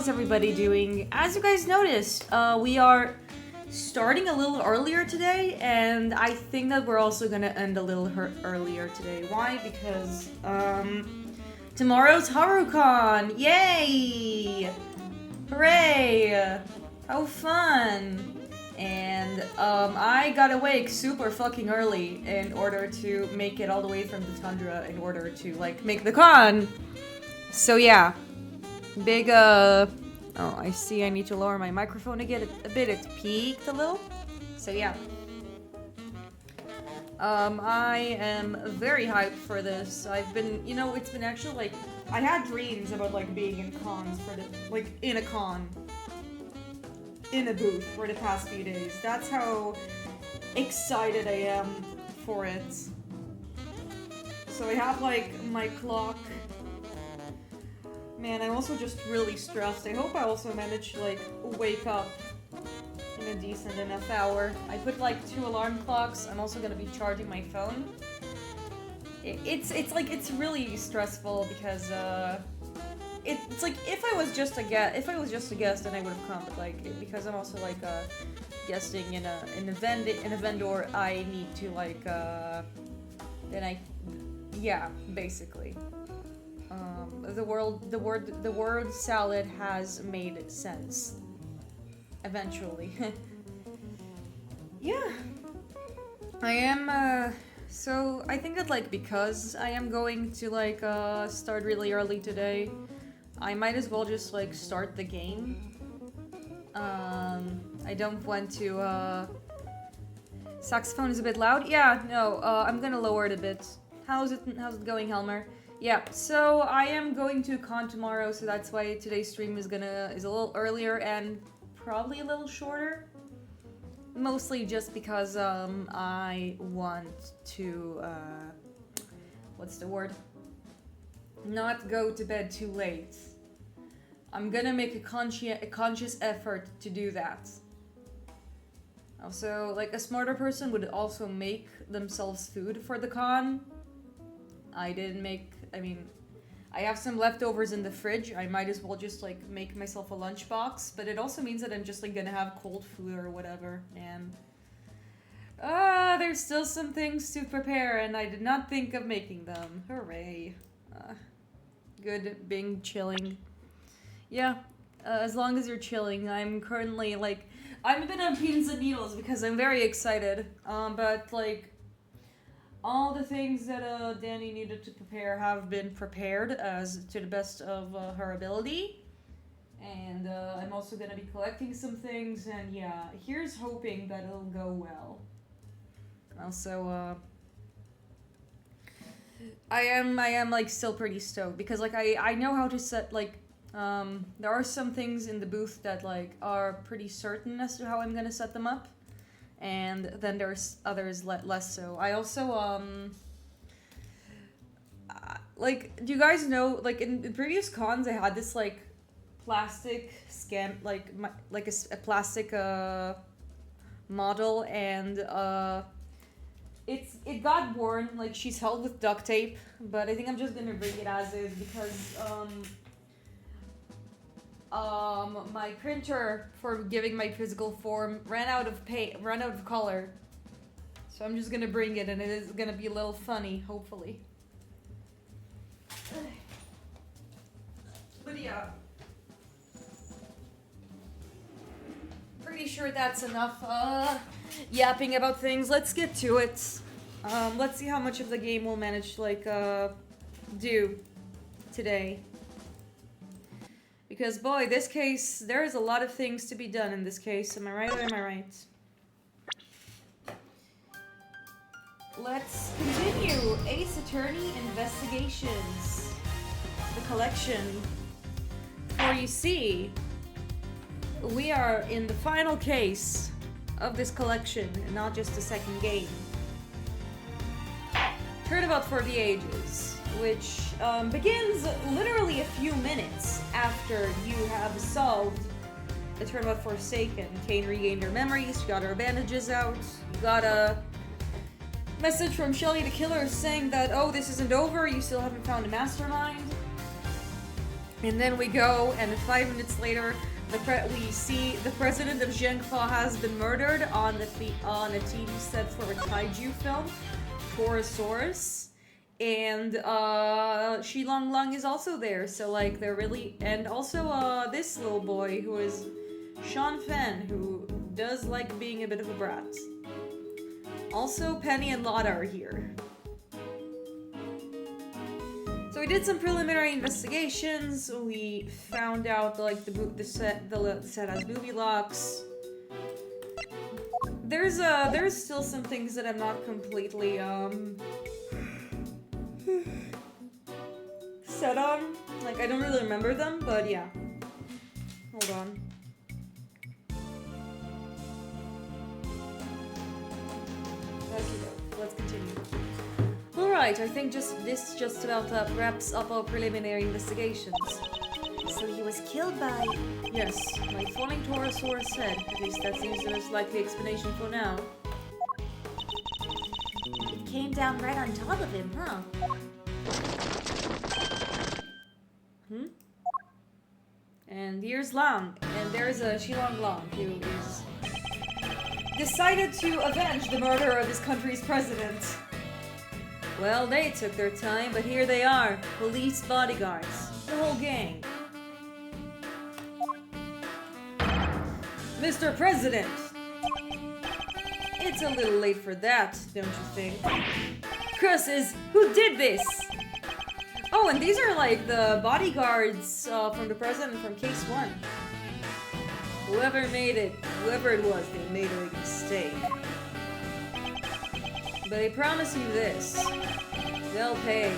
Everybody doing? As you guys noticed, we are starting a little earlier today, and I think that we're also gonna end a little earlier today. Why? Because tomorrow's HaruCon! Yay! Hooray! How fun! And I got awake super fucking early in order to make it all the way from the tundra in order to like make the con. So yeah, big oh, I see I need to lower my microphone to get it a bit. It peaked a little. So yeah. I am very hyped for this. I've been, you know, it's been actually like, I had dreams about like being in cons for the, like in a con. In a booth for the past few days. That's how excited I am for it. So I have like my clock. Man, I'm also just really stressed. I hope I also manage to like wake up in a decent enough hour. I put like 2 alarm clocks. I'm also gonna be charging my phone. It's like it's really stressful because it's like if I was just a guest then I would have come, but like because I'm also like guesting in a vendor, I need to like basically. The word salad has made sense. Eventually. Yeah. I am, so I think that like because I am going to like start really early today, I might as well just like start the game. I don't want to, saxophone is a bit loud? Yeah, no, I'm gonna lower it a bit. How's it going, Helmer? Yeah, so I am going to a con tomorrow, so that's why today's stream is a little earlier and probably a little shorter. Mostly just because I want to what's the word? Not go to bed too late. I'm gonna make a conscious effort to do that. Also, like a smarter person would also make themselves food for the con. I have some leftovers in the fridge. I might as well just like make myself a lunchbox, but it also means that I'm just like gonna have cold food or whatever, and there's still some things to prepare and I did not think of making them. Hooray. Good being chilling. Yeah, as long as you're chilling. I'm currently like, I'm a bit on pins and needles because I'm very excited, but like, all the things that Danny needed to prepare have been prepared as to the best of her ability. And I'm also going to be collecting some things, and yeah, here's hoping that it'll go well. Also, I am like still pretty stoked because like I know how to set like there are some things in the booth that like are pretty certain as to how I'm going to set them up. And then there's others less so. I also, like, do you guys know, like, in previous cons, I had this, like, plastic a plastic, model, and, it got worn, like, she's held with duct tape, but I think I'm just gonna bring it as is, because, my printer for giving my physical form ran out of color. So I'm just gonna bring it and it is gonna be a little funny, hopefully. But yeah. Pretty sure that's enough yapping about things. Let's get to it. Let's see how much of the game we'll manage to like do. today. Because, boy, this case, there is a lot of things to be done in this case. Am I right or am I right? Let's continue. Ace Attorney Investigations. The collection. For you see, we are in the final case of this collection, and not just the second game. Turnabout for the Ages, which begins literally a few minutes after you have solved the Turnabout Forsaken. Kane regained her memories, she got her bandages out, you got a message from Shelly the Killer saying that, oh, this isn't over, you still haven't found a mastermind. And then we go, and 5 minutes later, we see the president of Zhengfa has been murdered on a TV set for a kaiju film, Taurusaurus. And Shi Long Long is also there, so like they're really, and also this little boy who is Sean Fenn, who does like being a bit of a brat. Also, Penny and Lotta are here. So we did some preliminary investigations. We found out like the set has movie locks. There's still some things that I'm not completely set on. Like I don't really remember them, but yeah. Hold on. Let's continue. Alright, I think this just about wraps up our preliminary investigations. So he was killed by... Yes, like falling Taurusaurus head. At least that seems the most likely explanation for now. It came down right on top of him, huh? And here's Lang, and there's a Shilong Lang who is decided to avenge the murder of his country's president. Well, they took their time, but here they are, police bodyguards, the whole gang. Mr. President! It's a little late for that, don't you think? Curses! Who did this? Oh, and these are like the bodyguards from the president from Case 1. Whoever made it, whoever it was, they made a mistake. But I promise you this, they'll pay.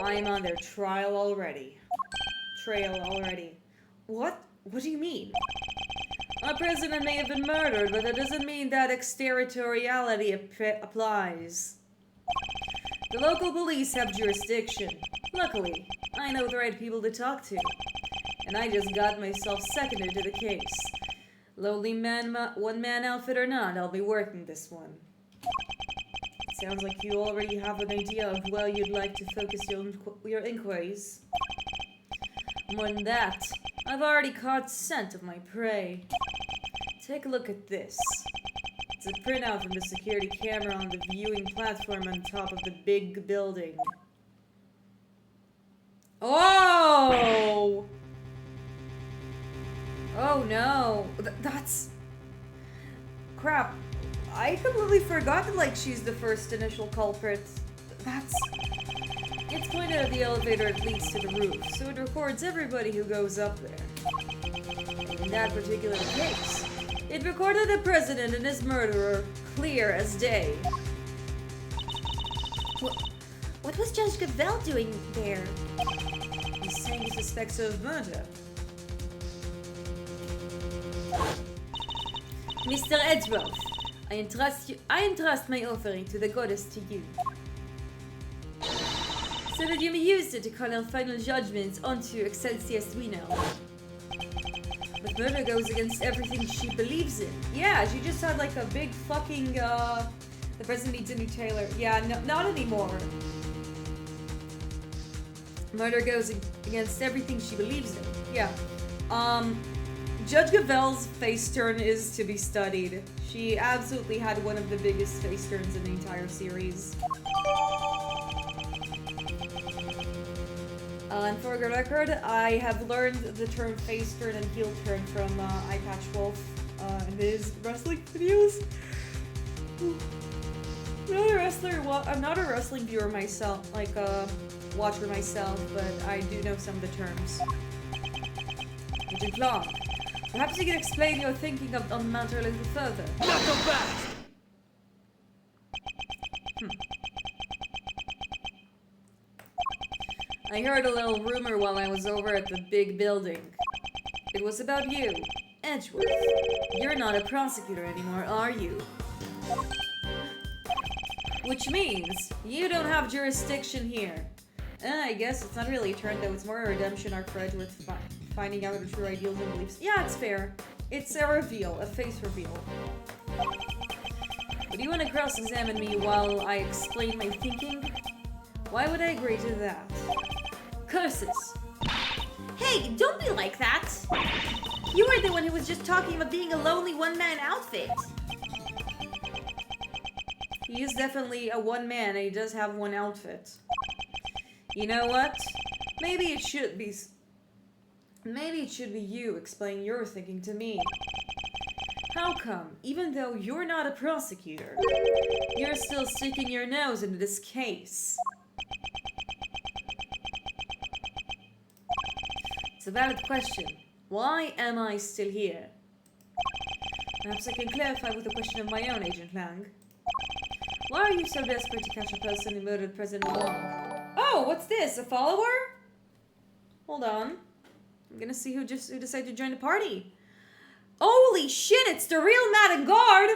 I'm on their trail already. What? What do you mean? Our president may have been murdered, but that doesn't mean that extraterritoriality applies. The local police have jurisdiction. Luckily, I know the right people to talk to. And I just got myself seconded to the case. Lowly man, one-man outfit or not, I'll be working this one. It sounds like you already have an idea of where you'd like to focus your inquiries. More than that, I've already caught scent of my prey. Take a look at this. It's a printout from the security camera on the viewing platform on top of the big building. Oh! Oh no. That's... Crap. I completely forgot that, like, she's the first initial culprit. That's... It's pointed at the elevator that leads to the roof, so it records everybody who goes up there. In that particular case, it recorded the president and his murderer clear as day. What was Judge Gavelle doing there? He's saying he suspects her of murder. Mr. Edgeworth, I entrust my offering to the goddess to you, so that you may use it to call out final judgments onto Excelsior Suino. But murder goes against everything she believes in. Yeah, she just had like a big fucking, the president needs a new tailor. Yeah, no, not anymore. Murder goes against everything she believes in. Yeah. Judge Gavelle's face turn is to be studied. She absolutely had one of the biggest face turns in the entire series. And for the record, I have learned the term face turn and heel turn from Eyepatch Wolf in his wrestling videos. not a wrestler. Well, I'm not a wrestling viewer myself, like a watcher myself, but I do know some of the terms. Agent Clark, perhaps you can explain your thinking on the matter a little further. Not so fast! I heard a little rumor while I was over at the big building. It was about you, Edgeworth. You're not a prosecutor anymore, are you? Which means you don't have jurisdiction here. I guess it's not really a turn, though. It's more a redemption arc for Edgeworth finding out the true ideals and beliefs. Yeah, it's fair. It's a reveal, a face reveal. But you want to cross-examine me while I explain my thinking? Why would I agree to that? Curses! Hey, don't be like that! You were the one who was just talking about being a lonely one-man outfit. He is definitely a one-man, and he does have one outfit. You know what? Maybe it should be you explaining your thinking to me. How come, even though you're not a prosecutor, you're still sticking your nose into this case? It's a valid question. Why am I still here? Perhaps I can clarify with a question of my own, Agent Lang. Why are you so desperate to catch a person who murdered President Wong? Oh, what's this? A follower? Hold on. I'm gonna see who decided to join the party. Holy shit, it's the real Madden Guard!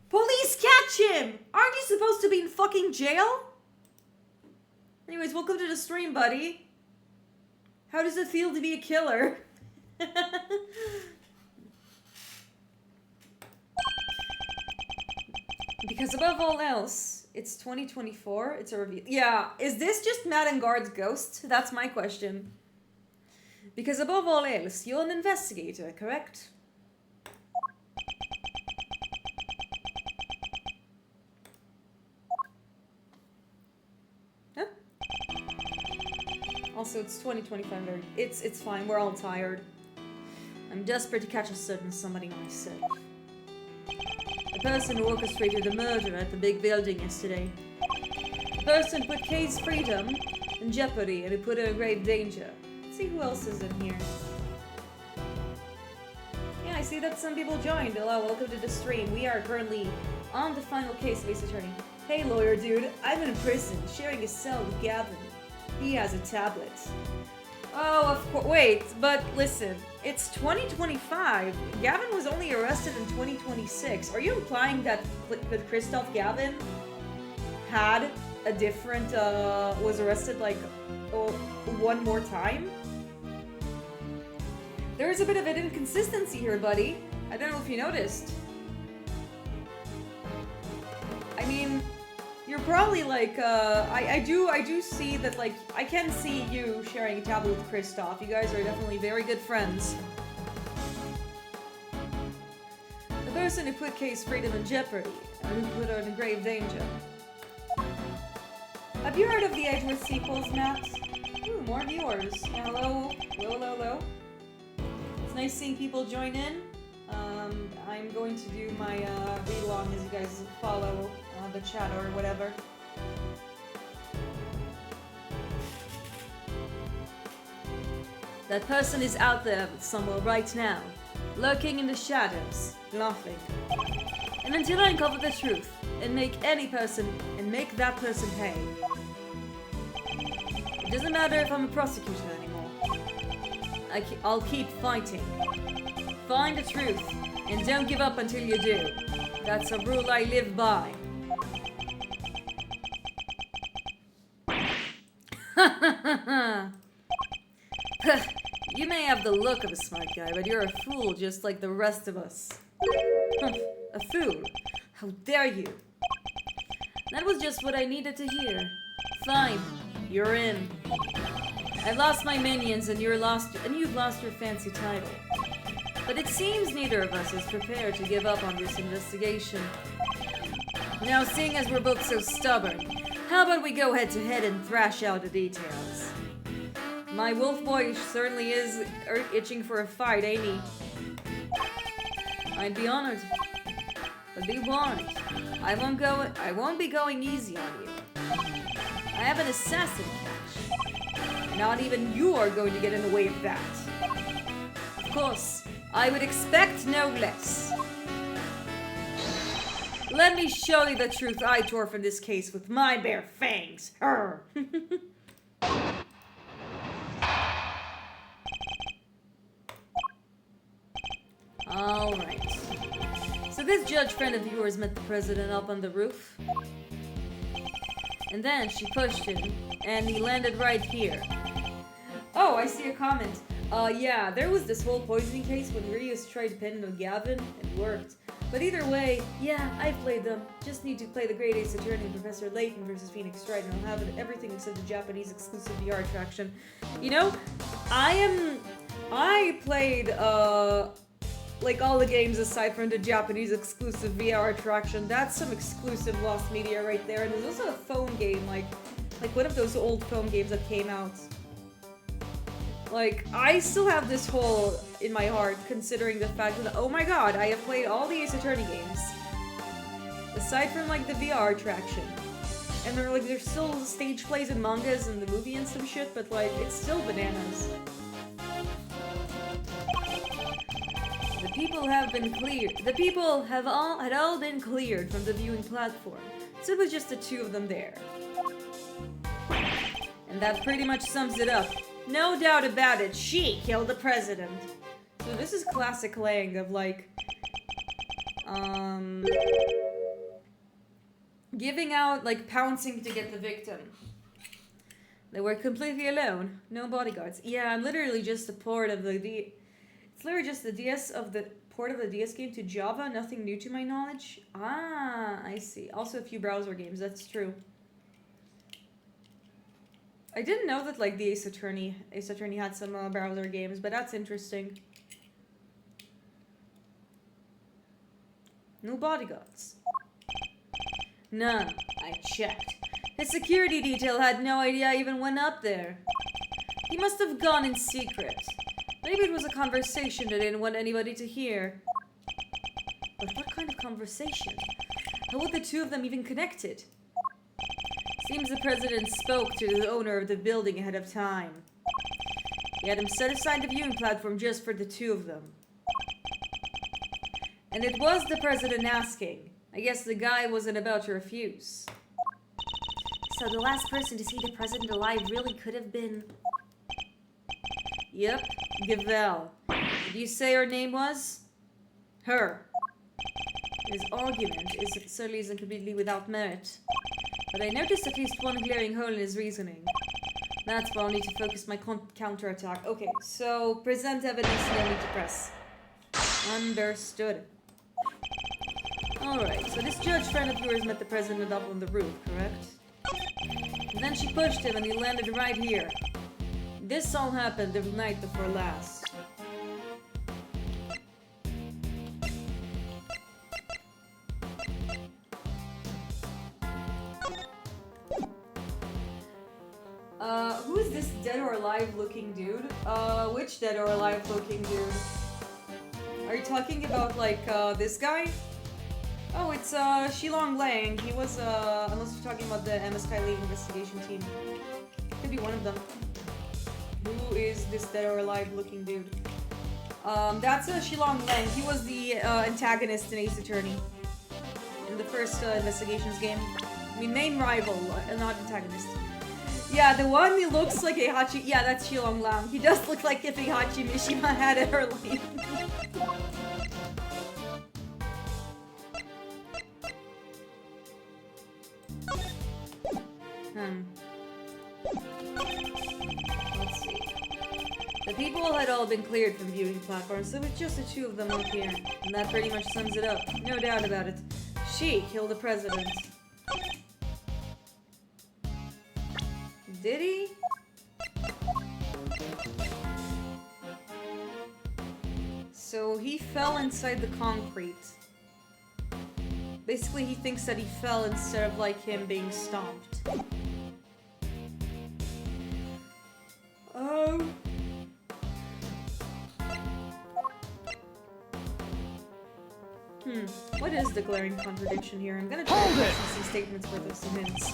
Police catch him! Aren't you supposed to be in fucking jail? Anyways, welcome to the stream, buddy. How does it feel to be a killer? Because above all else, it's 2024, it's a reveal. Yeah, is this just Madden Guard's ghost? That's my question. Because above all else, you're an investigator, correct? Huh? Also, it's 2025. It's fine. We're all tired. I'm desperate to catch a certain somebody myself. The person who orchestrated the murder at the big building yesterday. The person who put Kay's freedom in jeopardy and who put her in grave danger. Let's see who else is in here. Yeah, I see that some people joined. Hello, welcome to the stream. We are currently on the final case of this attorney. Hey, lawyer dude. I'm in prison, sharing a cell with Gavin. He has a tablet. Oh, of course. Wait, but listen. It's 2025. Gavin was only arrested in 2026. Are you implying that Christoph Gavin had a different, was arrested like one more time? There's a bit of an inconsistency here, buddy. I don't know if you noticed. I mean, you're probably like, I do see that, like, I can see you sharing a tablet with Christoph. You guys are definitely very good friends. The person who put Kay's freedom in jeopardy, and who put her in grave danger. Have you heard of the Edgeworth sequels, Matt? Ooh, more viewers. Hello, hello. It's nice seeing people join in. I'm going to do my read-along as you guys follow the chat or whatever. That person is out there somewhere right now, lurking in the shadows, laughing. And until I uncover the truth and make that person pay. It doesn't matter if I'm a prosecutor anymore. I'll keep fighting. Find the truth and don't give up until you do. That's a rule I live by. You may have the look of a smart guy, but you're a fool just like the rest of us. A fool? How dare you? That was just what I needed to hear. Fine, you're in. I've lost my minions and you've lost your fancy title. But it seems neither of us is prepared to give up on this investigation. Now, seeing as we're both so stubborn, how about we go head to head and thrash out the details? My wolf boy certainly is itching for a fight, ain't he? I'd be honored, but be warned. I won't be going easy on you. I have an assassin catch. Not even you are going to get in the way of that. Of course, I would expect no less. Let me show you the truth I tore from this case with my bare fangs. Arr. Alright. So this judge friend of yours met the president up on the roof. And then she pushed him, and he landed right here. Oh, I see a comment. Yeah, there was this whole poisoning case when Rios tried to pin it on Gavin, and worked. But either way, yeah, I played them. Just need to play the Great Ace Attorney and Professor Layton versus Phoenix Stride, and I'll have everything except the Japanese exclusive VR attraction. You know, I played, like all the games aside from the Japanese exclusive VR attraction. That's some exclusive lost media right there. And there's also a phone game, like one of those old phone games that came out. Like, I still have this hole in my heart, considering the fact that, oh my god, I have played all the Ace Attorney games. Aside from, like, the VR attraction. And there's still stage plays and mangas and the movie and some shit, but, like, it's still bananas. The people have been cleared. The people had all been cleared from the viewing platform. So it was just the two of them there. And that pretty much sums it up. No doubt about it, she killed the president. So this is classic Lang of like, giving out, like pouncing to get the victim. They were completely alone, no bodyguards. Yeah, I'm literally just a port of the It's literally just the port of the DS game to Java, nothing new to my knowledge. Ah, I see. Also a few browser games, that's true. I didn't know that like the Ace Attorney had some browser games, but that's interesting. No bodyguards. None. I checked. His security detail had no idea I even went up there. He must have gone in secret. Maybe it was a conversation that I didn't want anybody to hear. But what kind of conversation? How would the two of them even connected? Seems the president spoke to the owner of the building ahead of time. He had him set aside the viewing platform just for the two of them. And it was the president asking. I guess the guy wasn't about to refuse. So the last person to see the president alive really could have been... Yep, Gavel. Did you say her name was? Her. His argument certainly isn't completely without merit. But I noticed at least one glaring hole in his reasoning. That's why I'll need to focus my counterattack. Okay, so present evidence, no need to press. Understood. Alright, so this judge friend of yours met the president up on the roof, correct? And then she pushed him and he landed right here. This all happened the night before last. Who's this dead or alive looking dude? Which dead or alive looking dude? Are you talking about, like, this guy? Oh, it's, Shilong Lang. He was, unless you're talking about the MS Kylie investigation team. Could be one of them. Who is this dead or alive looking dude? That's, Shilong Lang. He was the, antagonist in Ace Attorney. In the first, investigations game. I mean, main rival, not antagonist. Yeah, the one who looks like a Hachi... Yeah, that's Shilong Lang. He does look like if a Hachi Mishima had it early. Let's see. The people had all been cleared from viewing platforms, so it's just the two of them up here. And that pretty much sums it up. No doubt about it. She killed the president. Did he? So he fell inside the concrete. Basically, he thinks that he fell instead of like him being stomped. What is the glaring contradiction here? I'm gonna try to question some statements worth of some hints.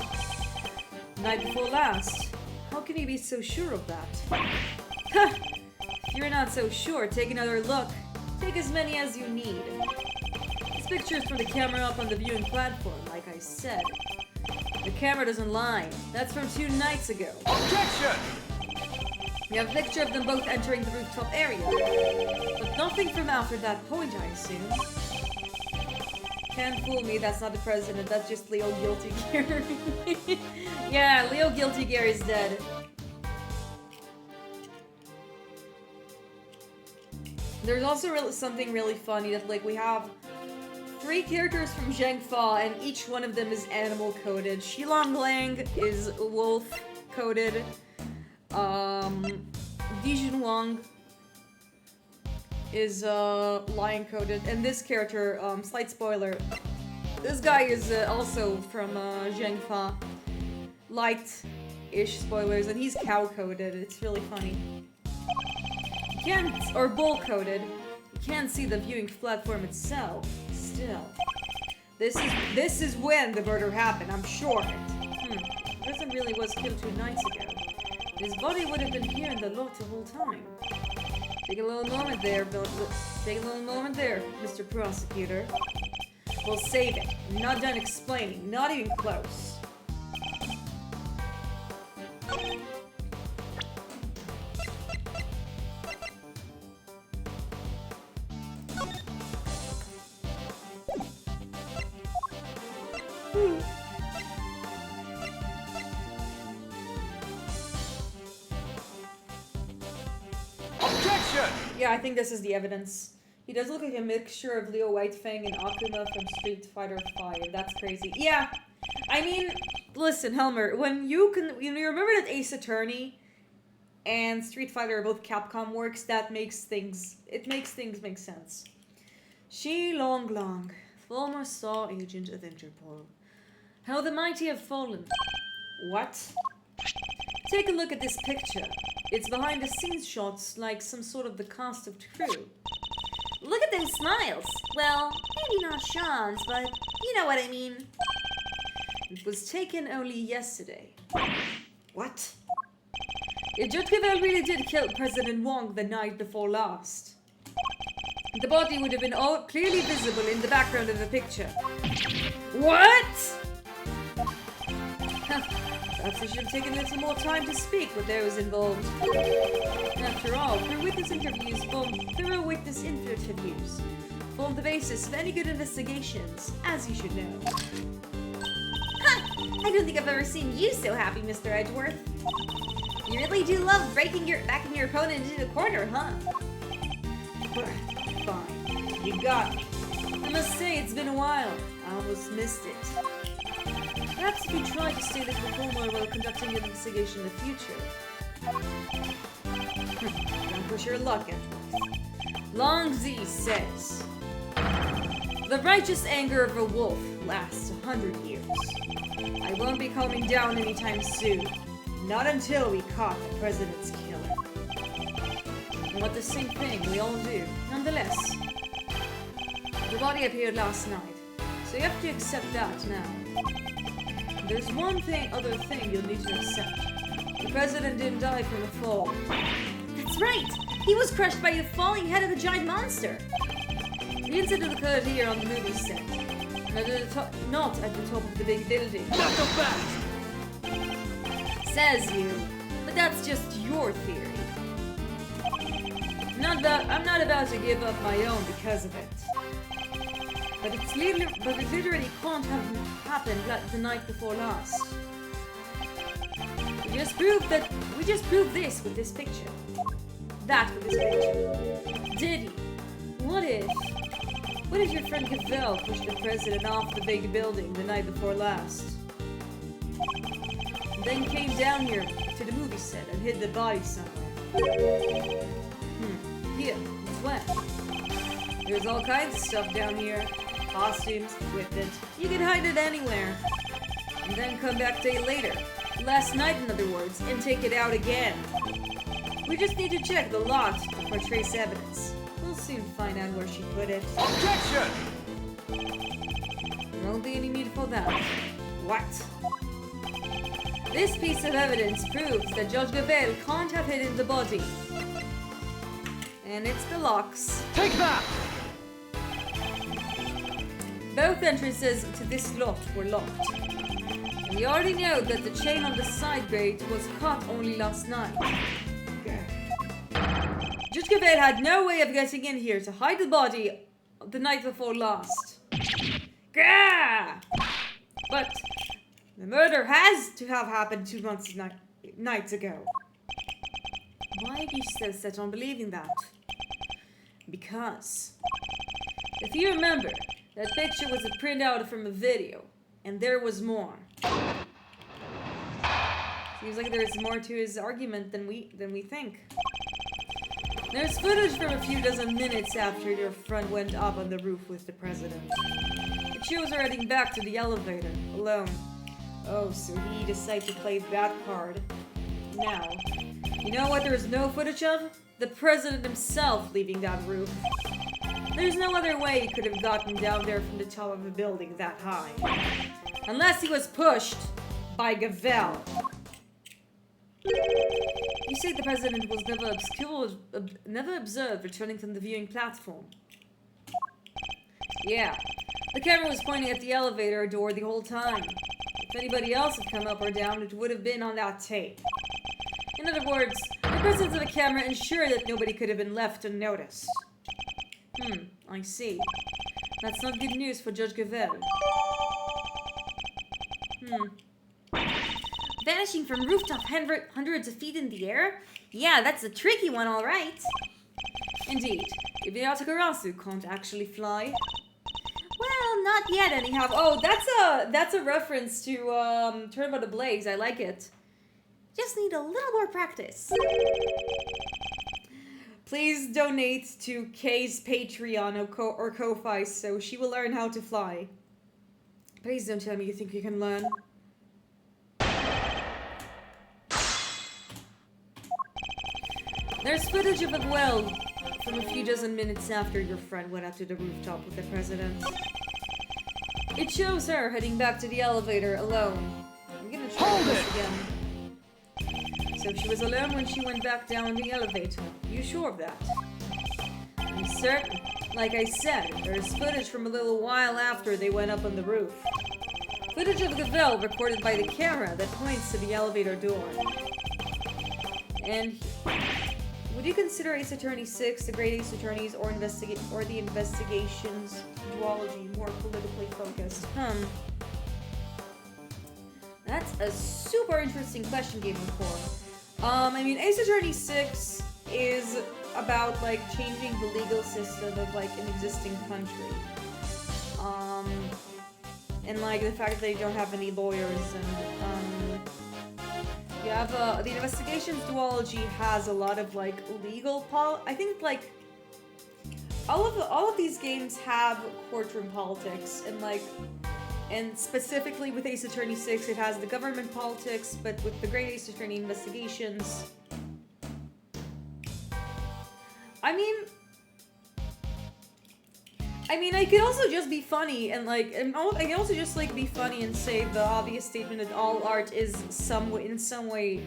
Night before last. How can you be so sure of that? Ha! If you're not so sure, take another look. Take as many as you need. This picture is from the camera up on the viewing platform, like I said. The camera doesn't lie. That's from 2 nights ago. Objection! We have a picture of them both entering the rooftop area. But nothing from after that point, I assume. Can't fool me, that's not the president, that's just Leo Guilty Gear. Yeah, Leo Guilty Gear is dead. There's also something really funny that, like, we have 3 characters from Zhengfa, and each one of them is animal coded. Shilong Lang is wolf coded. Dijun Wang is lion coded, and this character, slight spoiler, this guy is also from Zhengfa. Light-ish spoilers, and he's cow coded. It's really funny. You can't, or bull coded. You can't see the viewing platform itself. Still, this is when the murder happened. I'm sure of it. The person really was killed 2 nights ago. His body would have been here in the lot the whole time. Take a little moment there, Mr. Prosecutor. We'll save it. I'm not done explaining. Not even close. Yeah, I think this is the evidence. He does look like a mixture of Leo Whitefang and Akuma from Street Fighter V. That's crazy. Yeah, I mean, listen, Helmer, when you remember that Ace Attorney and Street Fighter are both Capcom works, it makes things make sense. Shilong Lang, former SAW agent of Interpol. How the mighty have fallen. What? Take a look at this picture. It's behind the scenes shots like some sort of the cast of crew. Look at them smiles. Well, maybe not Sean's, but you know what I mean. It was taken only yesterday. What? Edgeworth really did kill President Wong the night before last. The body would have been all clearly visible in the background of the picture. What? Perhaps we should have taken a little more time to speak with those involved. After all, thorough witness interviews form the basis of any good investigations, as you should know. Ha! I don't think I've ever seen you so happy, Mr. Edgeworth. You really do love backing your opponent into the corner, huh? Fine. You got me. I must say, it's been a while. I almost missed it. Perhaps if you try to stay a little calmer while conducting an investigation in the future. Don't push your luck, Edgeworth. Long Z says, the righteous anger of a wolf lasts 100 years. I won't be calming down anytime soon. Not until we caught the president's killer. What the same thing we all do, nonetheless. The body appeared last night, so you have to accept that now. There's other thing you'll need to accept. The president didn't die from a fall. That's right! He was crushed by a falling head of a giant monster! The incident occurred here on the movie set. Not at the top of the big building. Not so fast! Says you. But that's just your theory. I'm not about to give up my own because of it. But it literally can't have happened like the night before last. We just proved this with this picture. That with this picture. Did he? What if your friend Cavell pushed the president off the big building the night before last? And then came down here to the movie set and hid the body somewhere. Here, as well. There's all kinds of stuff down here. Costumes, equipment. You can hide it anywhere. And then come back a day later. Last night, in other words, and take it out again. We just need to check the lot for trace evidence. We'll soon find out where she put it. Objection! There won't be any need for that. What? This piece of evidence proves that Judge Gavel can't have hidden the body. And it's the locks. Take that! Both entrances to this lot were locked. And we already know that the chain on the side grate was cut only last night. Judge Gavel had no way of getting in here to hide the body the night before last. Gah! But the murder has to have happened 2 nights ago. Why are you so set on believing that? Because if you remember, that picture was a printout from a video, and there was more. Seems like there's more to his argument than we think. There's footage from a few dozen minutes after your friend went up on the roof with the president. It shows her heading back to the elevator, alone. Oh, so he decided to play that card. Now, you know what there's no footage of? The president himself leaving that roof. There's no other way he could have gotten down there from the top of a building that high. Unless he was pushed by Gavel. You say the president was never observed returning from the viewing platform. Yeah, the camera was pointing at the elevator door the whole time. If anybody else had come up or down, it would have been on that tape. In other words, the presence of the camera ensured that nobody could have been left unnoticed. I see. That's not good news for Judge Gavel. Vanishing from rooftop hundreds of feet in the air? Yeah, that's a tricky one, all right. Indeed. If the Taurusaurus can't actually fly. Well, not yet anyhow. Oh, that's a reference to Turnabout Ablaze. I like it. Just need a little more practice. Please donate to Kay's Patreon or Ko-Fi so she will learn how to fly. Please don't tell me you think you can learn. There's footage of it well from a few dozen minutes after your friend went up to the rooftop with the president. It shows her heading back to the elevator alone. I'm gonna try this again. So she was alone when she went back down the elevator. You sure of that? I'm certain. Like I said, there's footage from a little while after they went up on the roof. Footage of Gavel recorded by the camera that points to the elevator door. And would you consider Ace Attorney 6, the Great Ace Attorneys, or the Investigations duology more politically focused? That's a super interesting question, Game of Core. I mean, Ace Attorney 6 is about, like, changing the legal system of, like, an existing country. And, like, the fact that they don't have any lawyers, and, you have, the Investigations duology has a lot of, like, legal I think, like, all of these games have courtroom politics, and, like, and specifically with Ace Attorney 6, it has the government politics, but with the Great Ace Attorney Investigations, I mean, I could also just be funny and I can also just like be funny and say the obvious statement that all art is in some way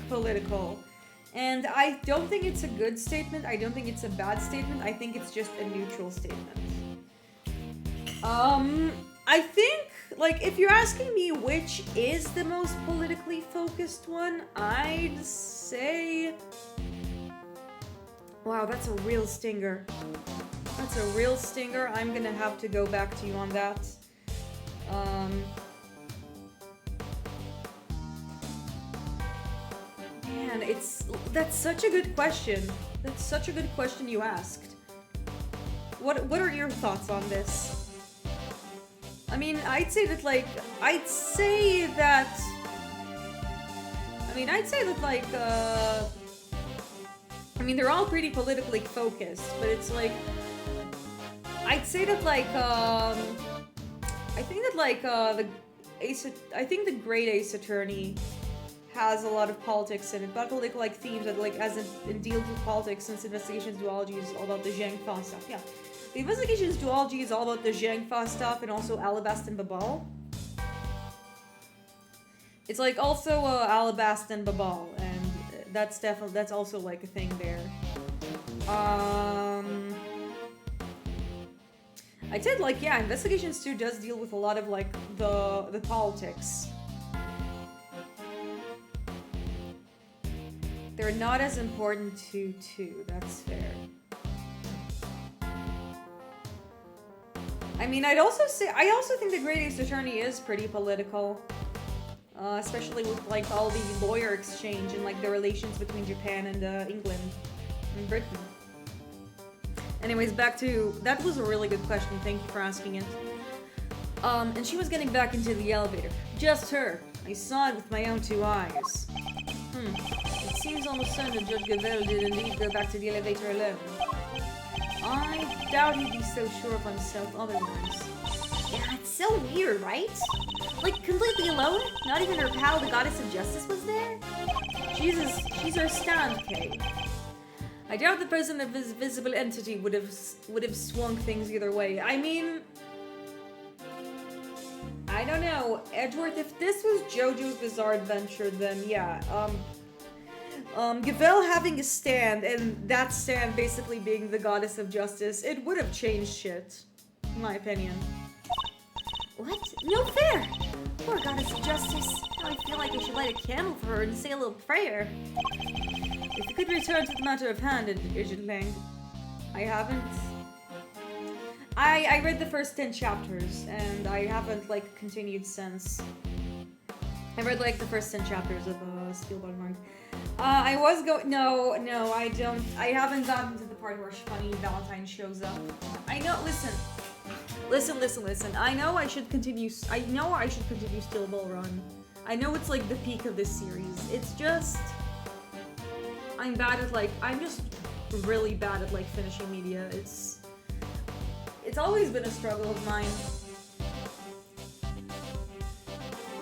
political. And I don't think it's a good statement. I don't think it's a bad statement. I think it's just a neutral statement. I think, like, if you're asking me which is the most politically focused one, I'd say... Wow, that's a real stinger. That's a real stinger. I'm gonna have to go back to you on that. Man, that's such a good question. That's such a good question you asked. What are your thoughts on this? I mean, I'd say that I mean, they're all pretty politically focused, but it's like, I'd say that like, I think that like, I think the Great Ace Attorney has a lot of politics in it, but political like themes that like, as it deals with politics, since Investigations duology is all about the Zhang Fa stuff, yeah. The Investigations duology is all about the Zhangfa stuff and also Alabast and Babal. It's like also Alabast and Babal, and that's also like a thing there. I did like, yeah, Investigations 2 does deal with a lot of like the politics. They're not as important to 2, that's fair. I mean, I also think the Great Ace Attorney is pretty political. Especially with like all the lawyer exchange and like the relations between Japan and England and Britain. Anyways, back to, that was a really good question, thank you for asking it. And she was getting back into the elevator. Just her. I saw it with my own 2 eyes. It seems almost certain that Judge Gavel did indeed go back to the elevator alone. I doubt he'd be so sure of himself otherwise. Yeah, it's so weird, right? Like, completely alone? Not even her pal, the Goddess of Justice, was there? Jesus, she's our stand, Kay. I doubt the president of his visible entity would have swung things either way. I mean, I don't know. Edgeworth, if this was JoJo's Bizarre Adventure, then yeah. Gavel having a stand, and that stand basically being the Goddess of Justice, it would have changed shit, in my opinion. What? No fair! Poor Goddess of Justice. Now I feel like I should light a candle for her and say a little prayer. If you could return to the matter of hand, Agent Lang. I haven't... I read the first 10 chapters, and I haven't, like, continued since. I read, like, the first 10 chapters of Steelbug Mark. I was going... No, I don't... I haven't gotten to the part where Funny Valentine shows up. I know... Listen. I know I should continue Steel Ball Run. I know it's like the peak of this series. It's just... I'm just really bad at like finishing media. It's always been a struggle of mine.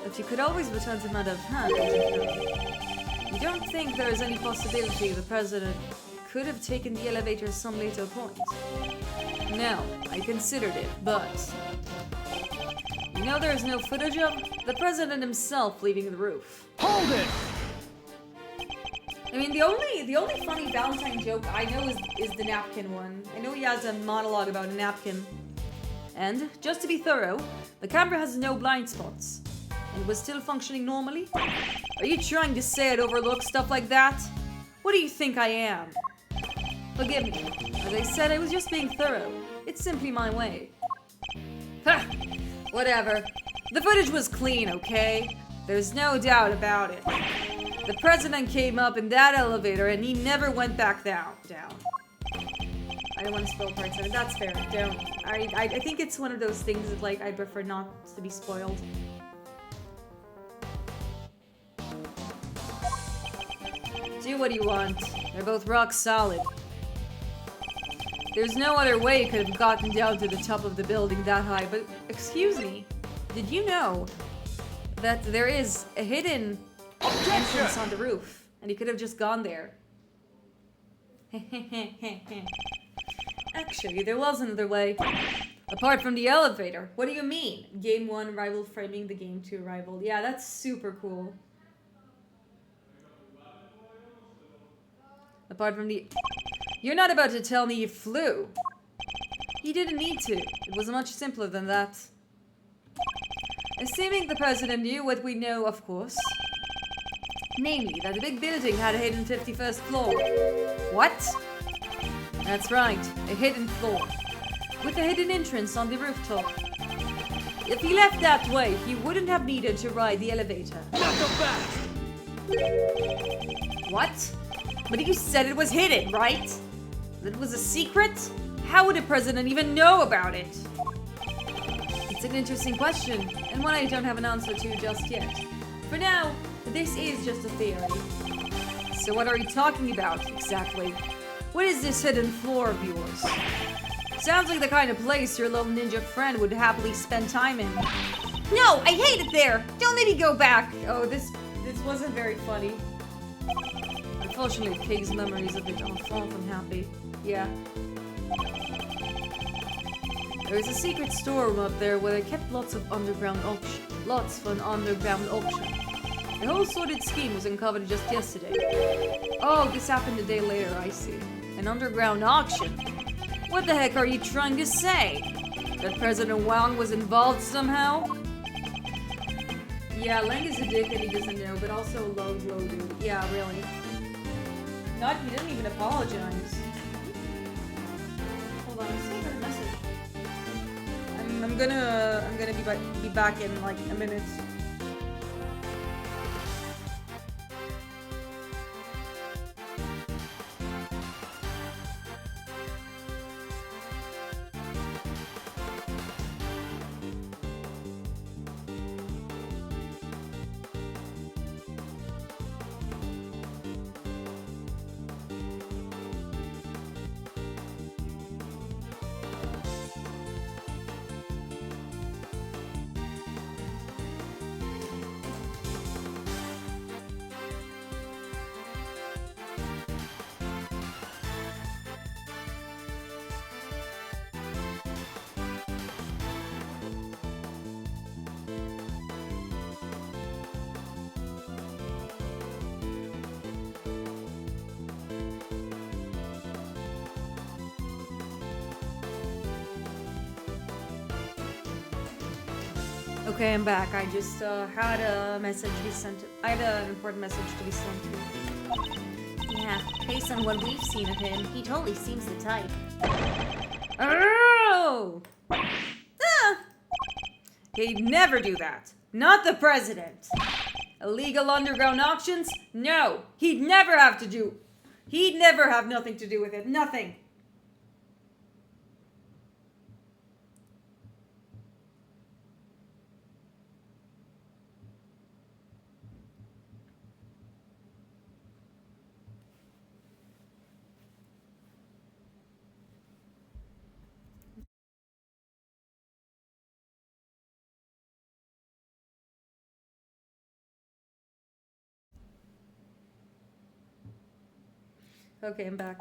But you could always return to matter of hand. You don't think there is any possibility the president could have taken the elevator at some later point? No, I considered it, but... You know there's no footage of the president himself leaving the roof. Hold it! I mean, the only funny Valentine joke I know is the napkin one. I know he has a monologue about a napkin. And, just to be thorough, the camera has no blind spots. And was still functioning normally? Are you trying to say I'd overlook stuff like that? What do you think I am? Forgive me. As I said, I was just being thorough. It's simply my way. Ha! Whatever. The footage was clean, okay? There's no doubt about it. The president came up in that elevator and he never went back down. I don't want to spoil parts of it. That's fair. Don't. I think it's one of those things that, like, I prefer not to be spoiled. Do what you want. They're both rock solid. There's no other way it could have gotten down to the top of the building that high, but excuse me, did you know that there is a hidden entrance on the roof, and he could have just gone there? Actually, there was another way. Apart from the elevator. What do you mean? Game 1 rival framing the Game 2 rival. Yeah, that's super cool. Apart from the... You're not about to tell me you flew. You didn't need to. It was much simpler than that. Assuming the president knew what we know, of course. Namely, that the big building had a hidden 51st floor. What? That's right, a hidden floor. With a hidden entrance on the rooftop. If he left that way, he wouldn't have needed to ride the elevator. Not so fast! What? But you said it was hidden, right? That it was a secret? How would a president even know about it? It's an interesting question, and one I don't have an answer to just yet. For now, this is just a theory. So what are you talking about, exactly? What is this hidden floor of yours? Sounds like the kind of place your little ninja friend would happily spend time in. No, I hate it there! Don't let me go back! Oh, this wasn't very funny. Unfortunately, Pig's memories of it are far from happy. Yeah. There's a secret storeroom up there where they kept lots of underground auction. Lots for an underground auction. The whole sordid scheme was uncovered just yesterday. Oh, this happened a day later, I see. An underground auction? What the heck are you trying to say? That President Wang was involved somehow? Yeah, Lang is a dick and he doesn't know, but also low dude. Yeah, really. He didn't even apologize. Hold on, let's see her message. I'm gonna be back in like a minute. Okay, I'm back. I just had a message be sent. I had an important message to be sent to. Yeah, based on what we've seen of him, he totally seems the type. Oh! Ah! He'd never do that. Not the president. Illegal underground auctions? No. He'd never have nothing to do with it. Nothing. Okay, I'm back.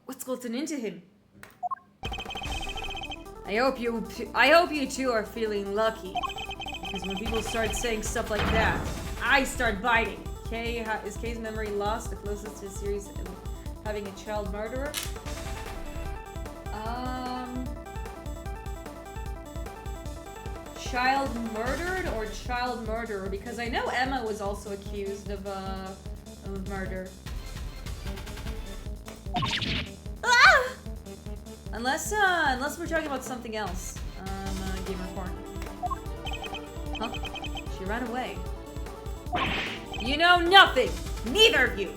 What's gotten into him? I hope you two are feeling lucky. Because when people start saying stuff like that, I start biting. Is Kay's memory lost? The closest to a series of having a child murderer? Child murdered or child murderer? Because I know Emma was also accused of murder. Ah! Unless we're talking about something else. Game report. Huh? She ran away. You know nothing! Neither of you!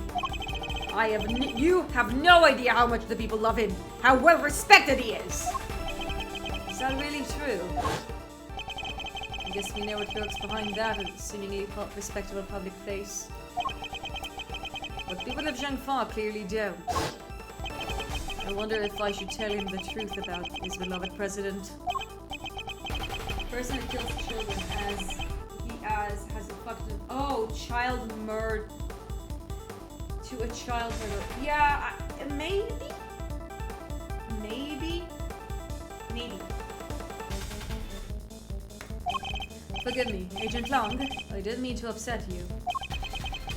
You have no idea how much the people love him, how well respected he is! Is that really true? I guess we know what lurks behind that seemingly respectable public face. But people of Zhangfa clearly don't. I wonder if I should tell him the truth about his beloved president. The person who kills children has a fucking... Oh, child murder. To a child murder. Yeah, maybe? Maybe? Maybe. Forgive me, Agent Long. I didn't mean to upset you.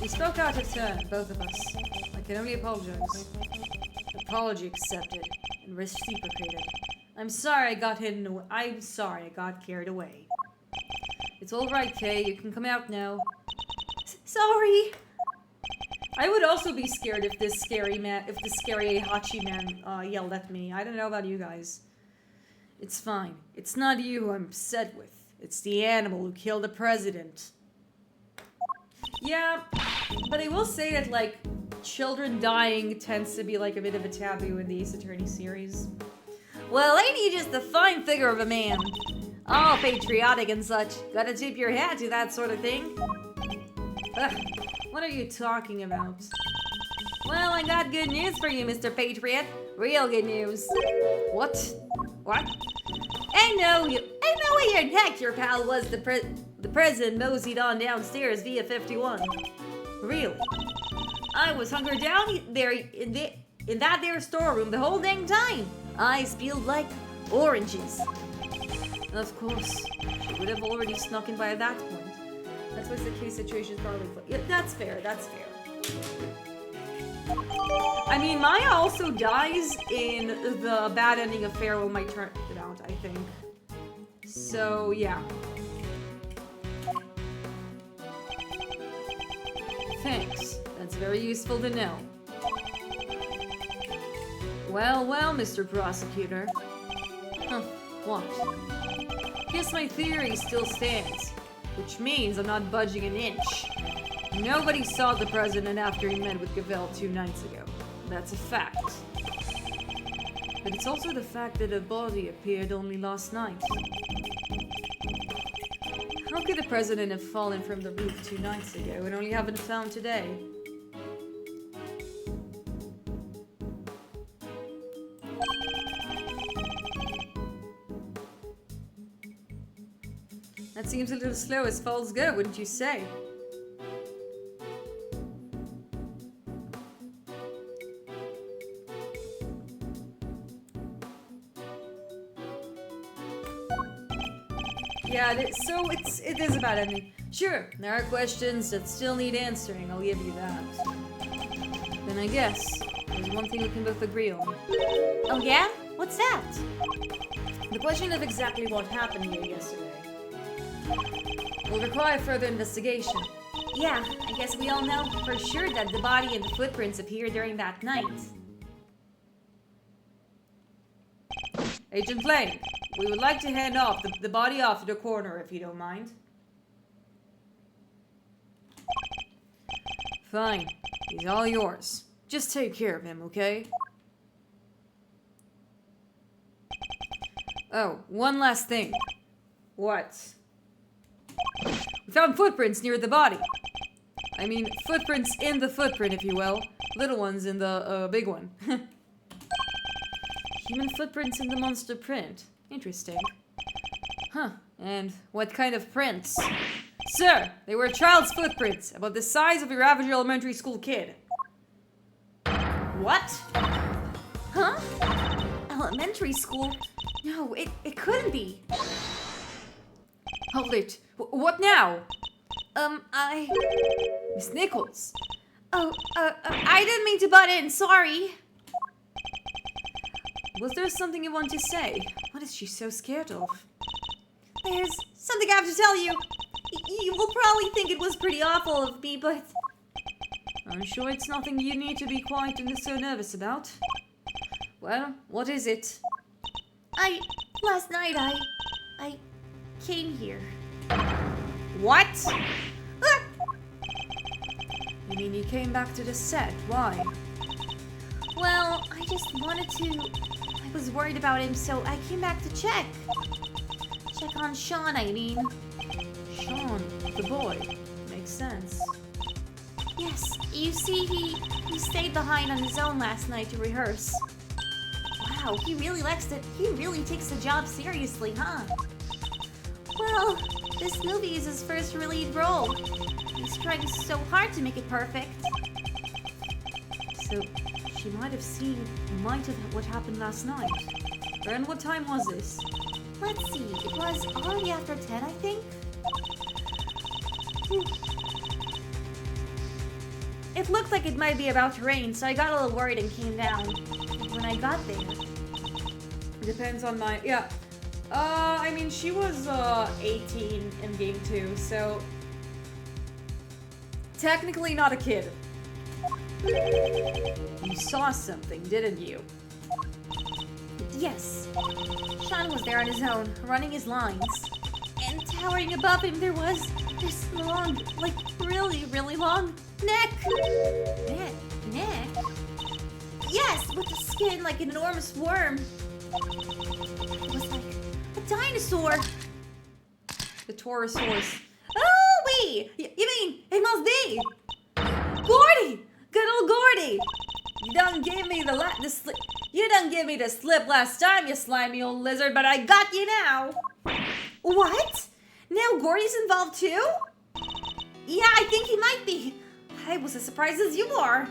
We spoke out of turn, both of us. I can only apologize. Apology accepted and reciprocated. I'm sorry I got carried away. It's all right, Kay. You can come out now. Sorry. I would also be scared if this scary Hachi man yelled at me. I don't know about you guys. It's fine. It's not you I'm upset with. It's the animal who killed the president. Yeah, but I will say that, like, children dying tends to be, like, a bit of a taboo in the Ace Attorney series. Well, ain't he just a fine figure of a man? All patriotic and such. Gotta tip your hat to that sort of thing. Ugh, what are you talking about? Well, I got good news for you, Mr. Patriot. Real good news. What? What? I know what your heck your pal was the president moseyed on downstairs via 51. Really? I was hunkered down there in that there storeroom the whole dang time. eyes peeled like oranges. Of course, she would have already snuck in by that point. That's what's the case situation is probably. Yeah, that's fair. That's fair. I mean, Maya also dies in the bad ending of Pharaoh might turn it out, I think. So, yeah. Thanks. That's very useful to know. Well, well, Mr. Prosecutor. Huh, what? Guess my theory still stands, which means I'm not budging an inch. Nobody saw the president after he met with Gavel 2 nights ago. That's a fact. But it's also the fact that a body appeared only last night. How could the president have fallen from the roof 2 nights ago and only have been found today? That seems a little slow as falls go, wouldn't you say? Yeah, so it is a bad ending. Sure, there are questions that still need answering, I'll give you that. Then I guess there's one thing we can both agree on. Oh yeah? What's that? The question of exactly what happened here yesterday will require further investigation. Yeah, I guess we all know for sure that the body and the footprints appeared during that night. Agent Lane, we would like to hand off the body off to the coroner if you don't mind. Fine, he's all yours. Just take care of him, okay? Oh, one last thing. What? We found footprints near the body. I mean, footprints in the footprint, if you will. Little ones in the big one. Human footprints in the monster print. Interesting. Huh, and what kind of prints? Sir, they were child's footprints, about the size of your average elementary school kid. What? Huh? Elementary school? No, it couldn't be. Hold it. What now? I... Miss Nichols. Oh, I didn't mean to butt in, sorry. Was there something you want to say? What is she so scared of? There's something I have to tell you. You will probably think it was pretty awful of me, but... I'm sure it's nothing you need to be quite so nervous about. Well, what is it? Last night I came here. What? You mean you came back to the set? Why? Well, I just wanted to... I was worried about him, so I came back to check. Check on Sean, I mean. Sean, the boy. Makes sense. Yes, you see, he stayed behind on his own last night to rehearse. Wow, he really likes it. He really takes the job seriously, huh? Well, this movie is his first lead role. He's trying so hard to make it perfect. So, she might have seen what happened last night. And what time was this? Let's see, it was already after 10, I think? It looked like it might be about to rain, so I got a little worried and came down. When I got there... It depends on my... Yeah. I mean, she was 18 in game 2, so... Technically not a kid. You saw something, didn't you? Yes. Sean was there on his own, running his lines. And towering above him there was this long, like really, really long neck. Neck? Yes, with the skin like an enormous worm. It was like a dinosaur. The Taurusaurus. Oh, wait! You mean, it must be Gordy! Good old Gordy! You done gave me you done gave me the slip last time, you slimy old lizard, but I got you now! What? Now Gordy's involved too? Yeah, I think he might be. I was as surprised as you are.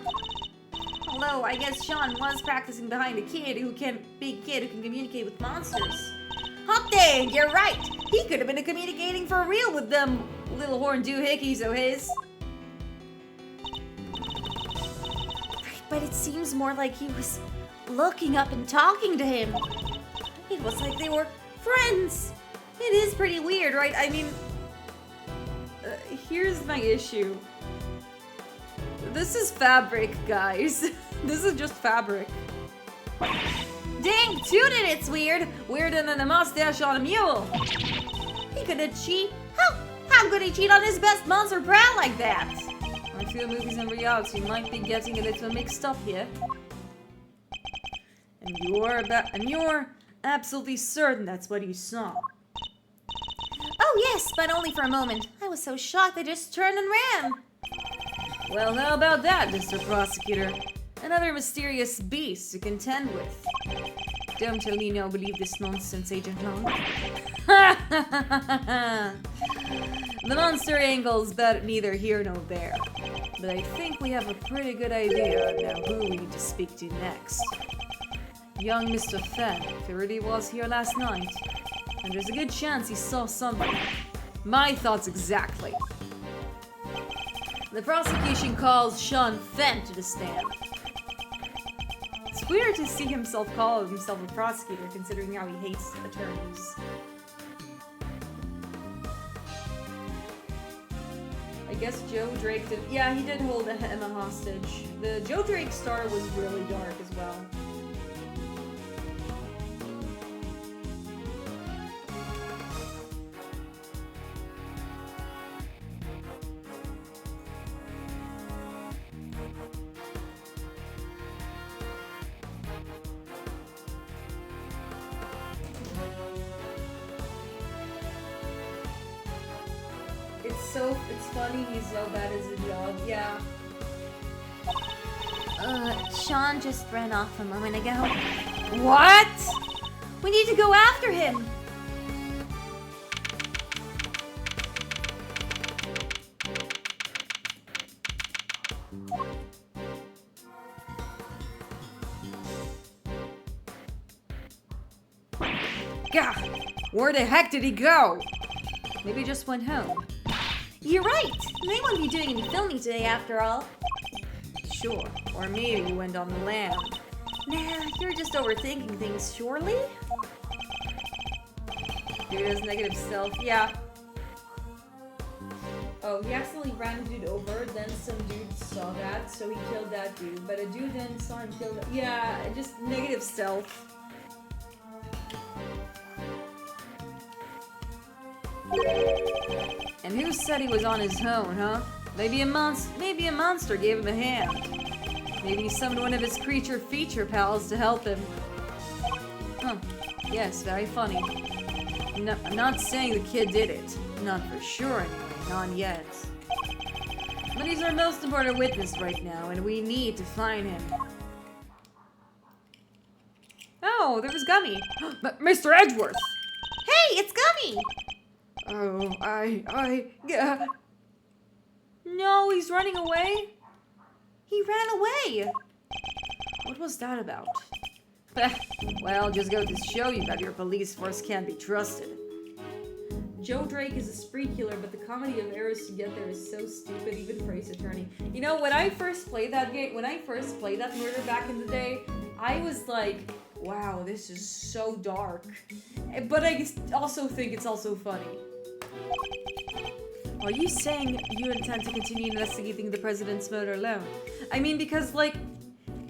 Although, I guess Sean was practicing behind a big kid who can communicate with monsters. Hot dang, you're right! He could have been communicating for real with them little horned doohickeys of his. Right, but it seems more like he was looking up and talking to him. It was like they were friends. It is pretty weird, right? I mean, here's my issue. This is fabric, guys. This is just fabric. dang tootin', it's weird. Weirder than a mustache on a mule. He could have cheat. How could he cheat on his best monster pal like that? I feel movies and reality might be getting a little mixed up here. And you're absolutely certain that's what you saw. Oh yes, but only for a moment. I was so shocked I just turned and ran. Well, how about that, Mr. Prosecutor? Another mysterious beast to contend with. Don't tell me you don't believe this nonsense, Agent Long. The monster angle's but neither here nor there. But I think we have a pretty good idea now who we need to speak to next. Young Mr. Fenn, if he really was here last night. And there's a good chance he saw something. My thoughts exactly. The prosecution calls Sean Fenn to the stand. It's weird to see himself call himself a prosecutor, considering how he hates attorneys. I guess Joe Drake did. Yeah, he did hold Emma hostage. The Joe Drake star was really dark as well. It's funny he's so bad as a dog, yeah. Sean just ran off a moment ago. What? We need to go after him. Gah! Where the heck did he go? Maybe he just went home. You're right. They won't be doing any filming today after all. Sure. Or maybe he went on the lam. Nah, you're just overthinking things, surely? His negative self, yeah. Oh, he accidentally ran a dude over, then some dude saw that, so he killed that dude. But a dude then saw him kill that. Yeah, just negative self. And who said he was on his own, huh? Maybe a monster gave him a hand. Maybe he summoned one of his creature feature pals to help him. Huh. Yes, very funny. No, I'm not saying the kid did it. Not for sure anyway, not yet. But he's our most important witness right now, and we need to find him. Oh, there was Gummy. But Mr. Edgeworth! Hey, it's Gummy! Oh, No, he's running away. He ran away. What was that about? Well, just go to show you that your police force can't be trusted. Joe Drake is a spree killer, but the comedy of errors to get there is so stupid, even for Ace Attorney. You know, when I first played that murder back in the day, I was like, wow, this is so dark. But I also think it's also funny. Are you saying you intend to continue investigating the president's murder alone? I mean, because, like,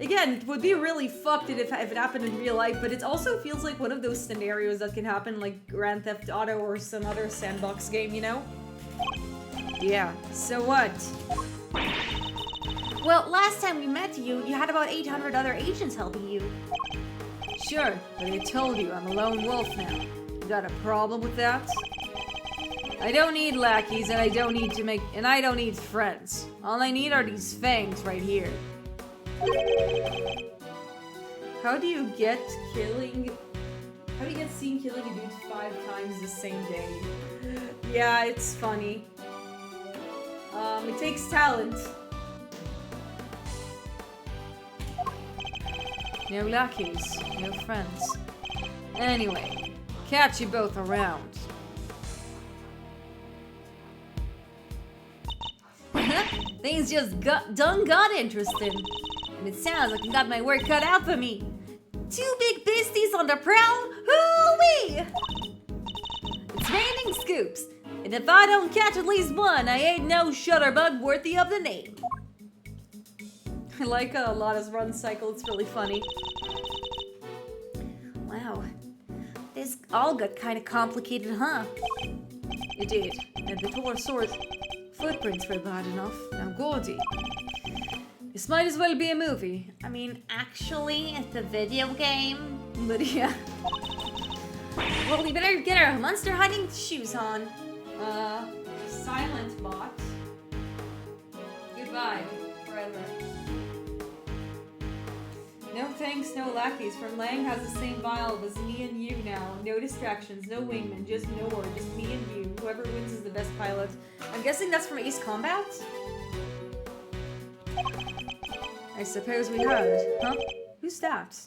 again, it would be really fucked if it happened in real life, but it also feels like one of those scenarios that can happen like Grand Theft Auto or some other sandbox game, you know? Yeah, so what? Well, last time we met you had about 800 other agents helping you. Sure, but I told you, I'm a lone wolf now. You got a problem with that? I don't need lackeys, and I don't need friends. All I need are these fangs right here. How do you get seen killing a dude 5 times the same day? Yeah, it's funny. It takes talent. No lackeys, no friends. Anyway, catch you both around. Things just got interesting. And it sounds like you got my work cut out for me. Two big beasties on the prowl? Hoo-wee! It's raining scoops. And if I don't catch at least one, I ain't no shutterbug worthy of the name. I like Lana's run cycle, it's really funny. Wow. This all got kind of complicated, huh? It did. And the Taurusaurus footprints were bad enough. Now Gordy. This might as well be a movie. I mean, actually, it's a video game. But yeah. Well, we better get our monster hiding shoes on. Silent bot. Goodbye, forever. No thanks, no lackeys. From Lang has the same vibe as me and you now. No distractions, no wingman, just no word, just me and you. Whoever wins is the best pilot. I'm guessing that's from Ace Combat? I suppose we heard. Huh? Who's that?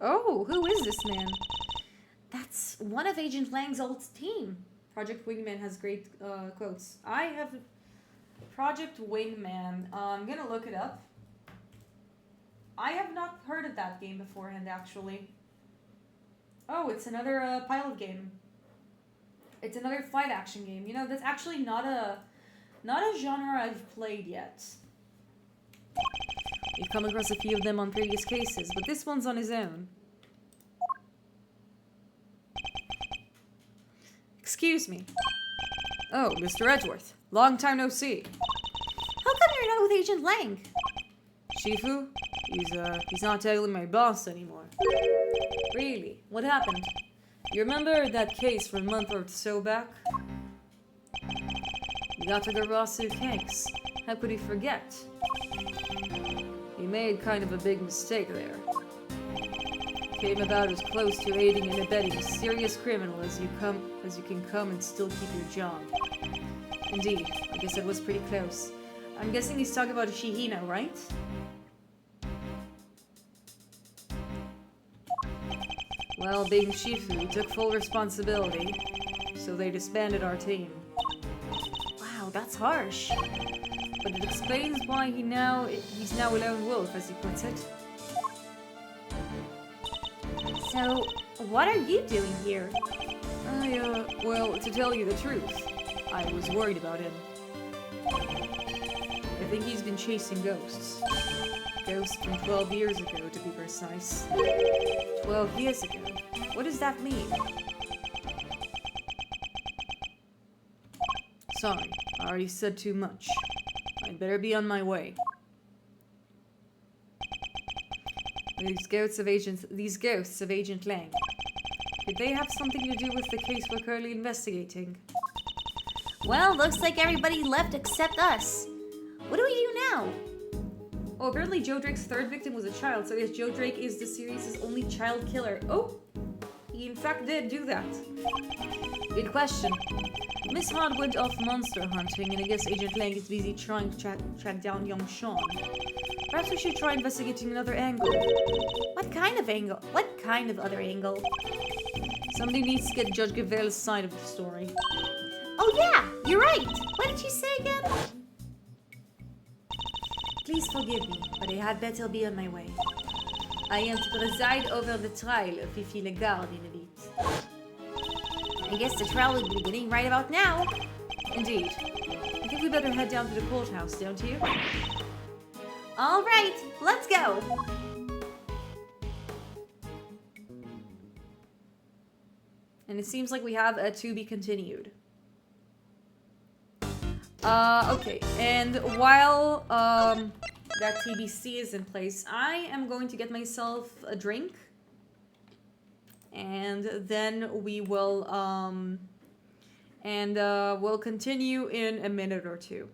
Oh, who is this man? That's one of Agent Lang's old team. Project Wingman has great quotes. I have Project Wingman. I'm gonna look it up. I have not heard of that game beforehand, actually. Oh, it's another pilot game. It's another flight action game. You know, that's actually not a genre I've played yet. We've come across a few of them on previous cases, but this one's on his own. Excuse me. Oh, Mr. Edgeworth. Long time no see. How come you're not with Agent Lang? Shifu? He's not technically my boss anymore. Really? What happened? You remember that case from a month or so back? You got to the Rasu case. How could he forget? He made kind of a big mistake there. Came about as close to aiding and abetting a serious criminal as you can come and still keep your job. Indeed, I guess it was pretty close. I'm guessing he's talking about Shihino, right? Well, being Shifu, he took full responsibility, so they disbanded our team. Wow, that's harsh. But it explains why he's now a lone wolf, as he puts it. So, what are you doing here? Well, to tell you the truth, I was worried about him. I think he's been chasing ghosts. Ghosts from 12 years ago, to be precise. 12 years ago? What does that mean? Sorry, I already said too much. I'd better be on my way. These ghosts of Agent Lang. Could they have something to do with the case we're currently investigating? Well, looks like everybody left except us. What do we do now? Oh, apparently Joe Drake's third victim was a child, so I guess Joe Drake is the series' only child killer. Oh! He in fact did do that. Good question. Miss Hard went off monster hunting, and I guess Agent Lang is busy trying to track down young Sean. Perhaps we should try investigating another angle. What kind of angle? What kind of other angle? Somebody needs to get Judge Gavel's side of the story. Oh yeah, you're right. What did you say again? Please forgive me, but I had better be on my way. I am to preside over the trial of Fifi Lagarde in a bit. I guess the trial will be beginning right about now. Indeed. I think we better head down to the courthouse, don't you? All right, let's go. And it seems like we have a to be continued. Okay, and while that TBC is in place, I am going to get myself a drink. And then we will, we'll continue in a minute or two.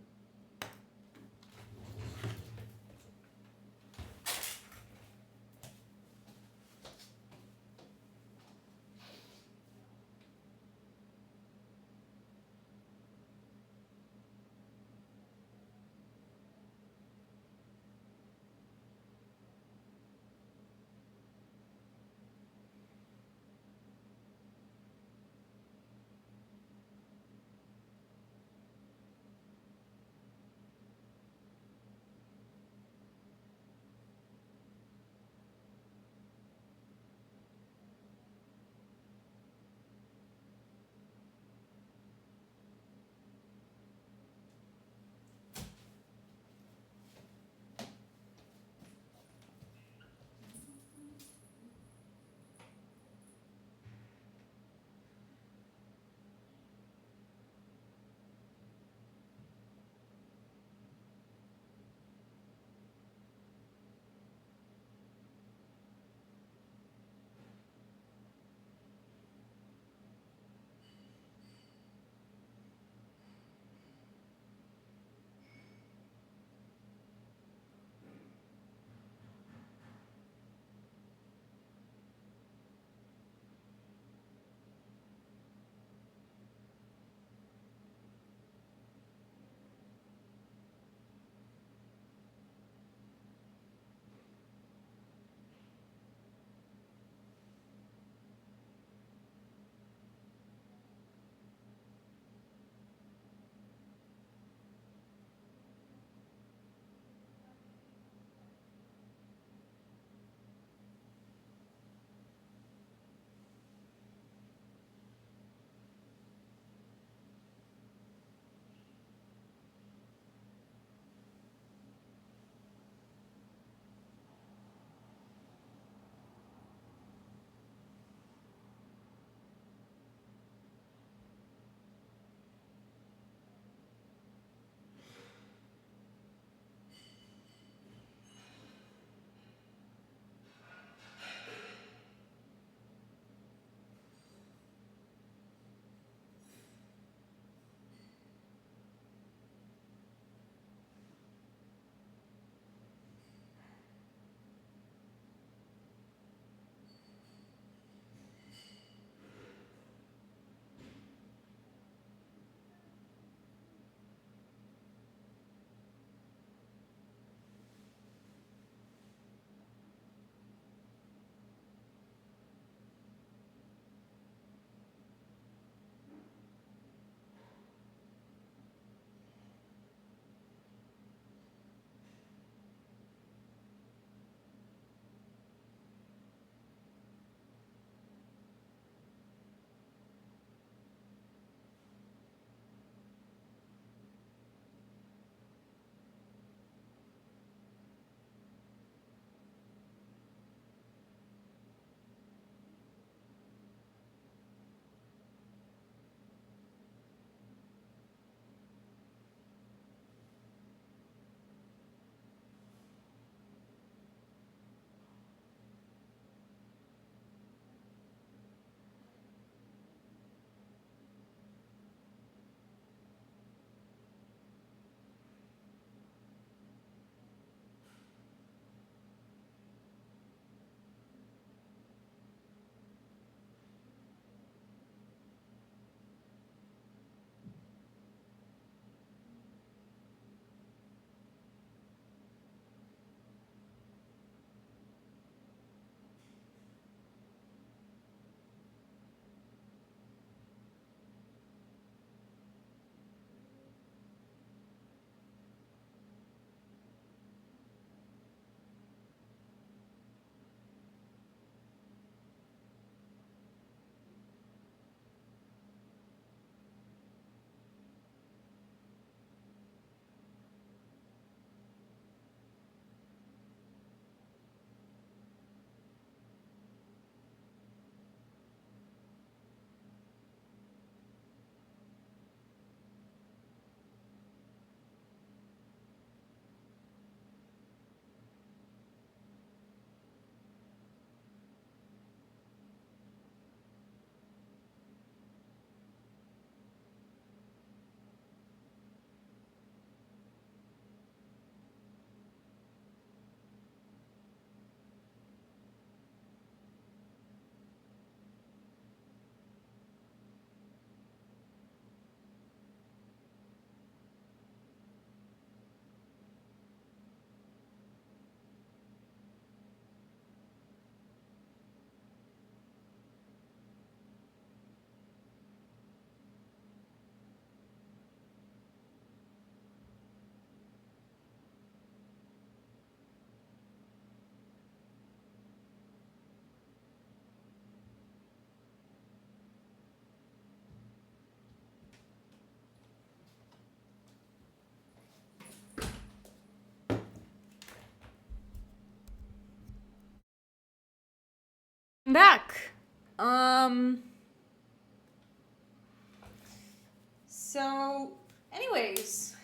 So, anyways,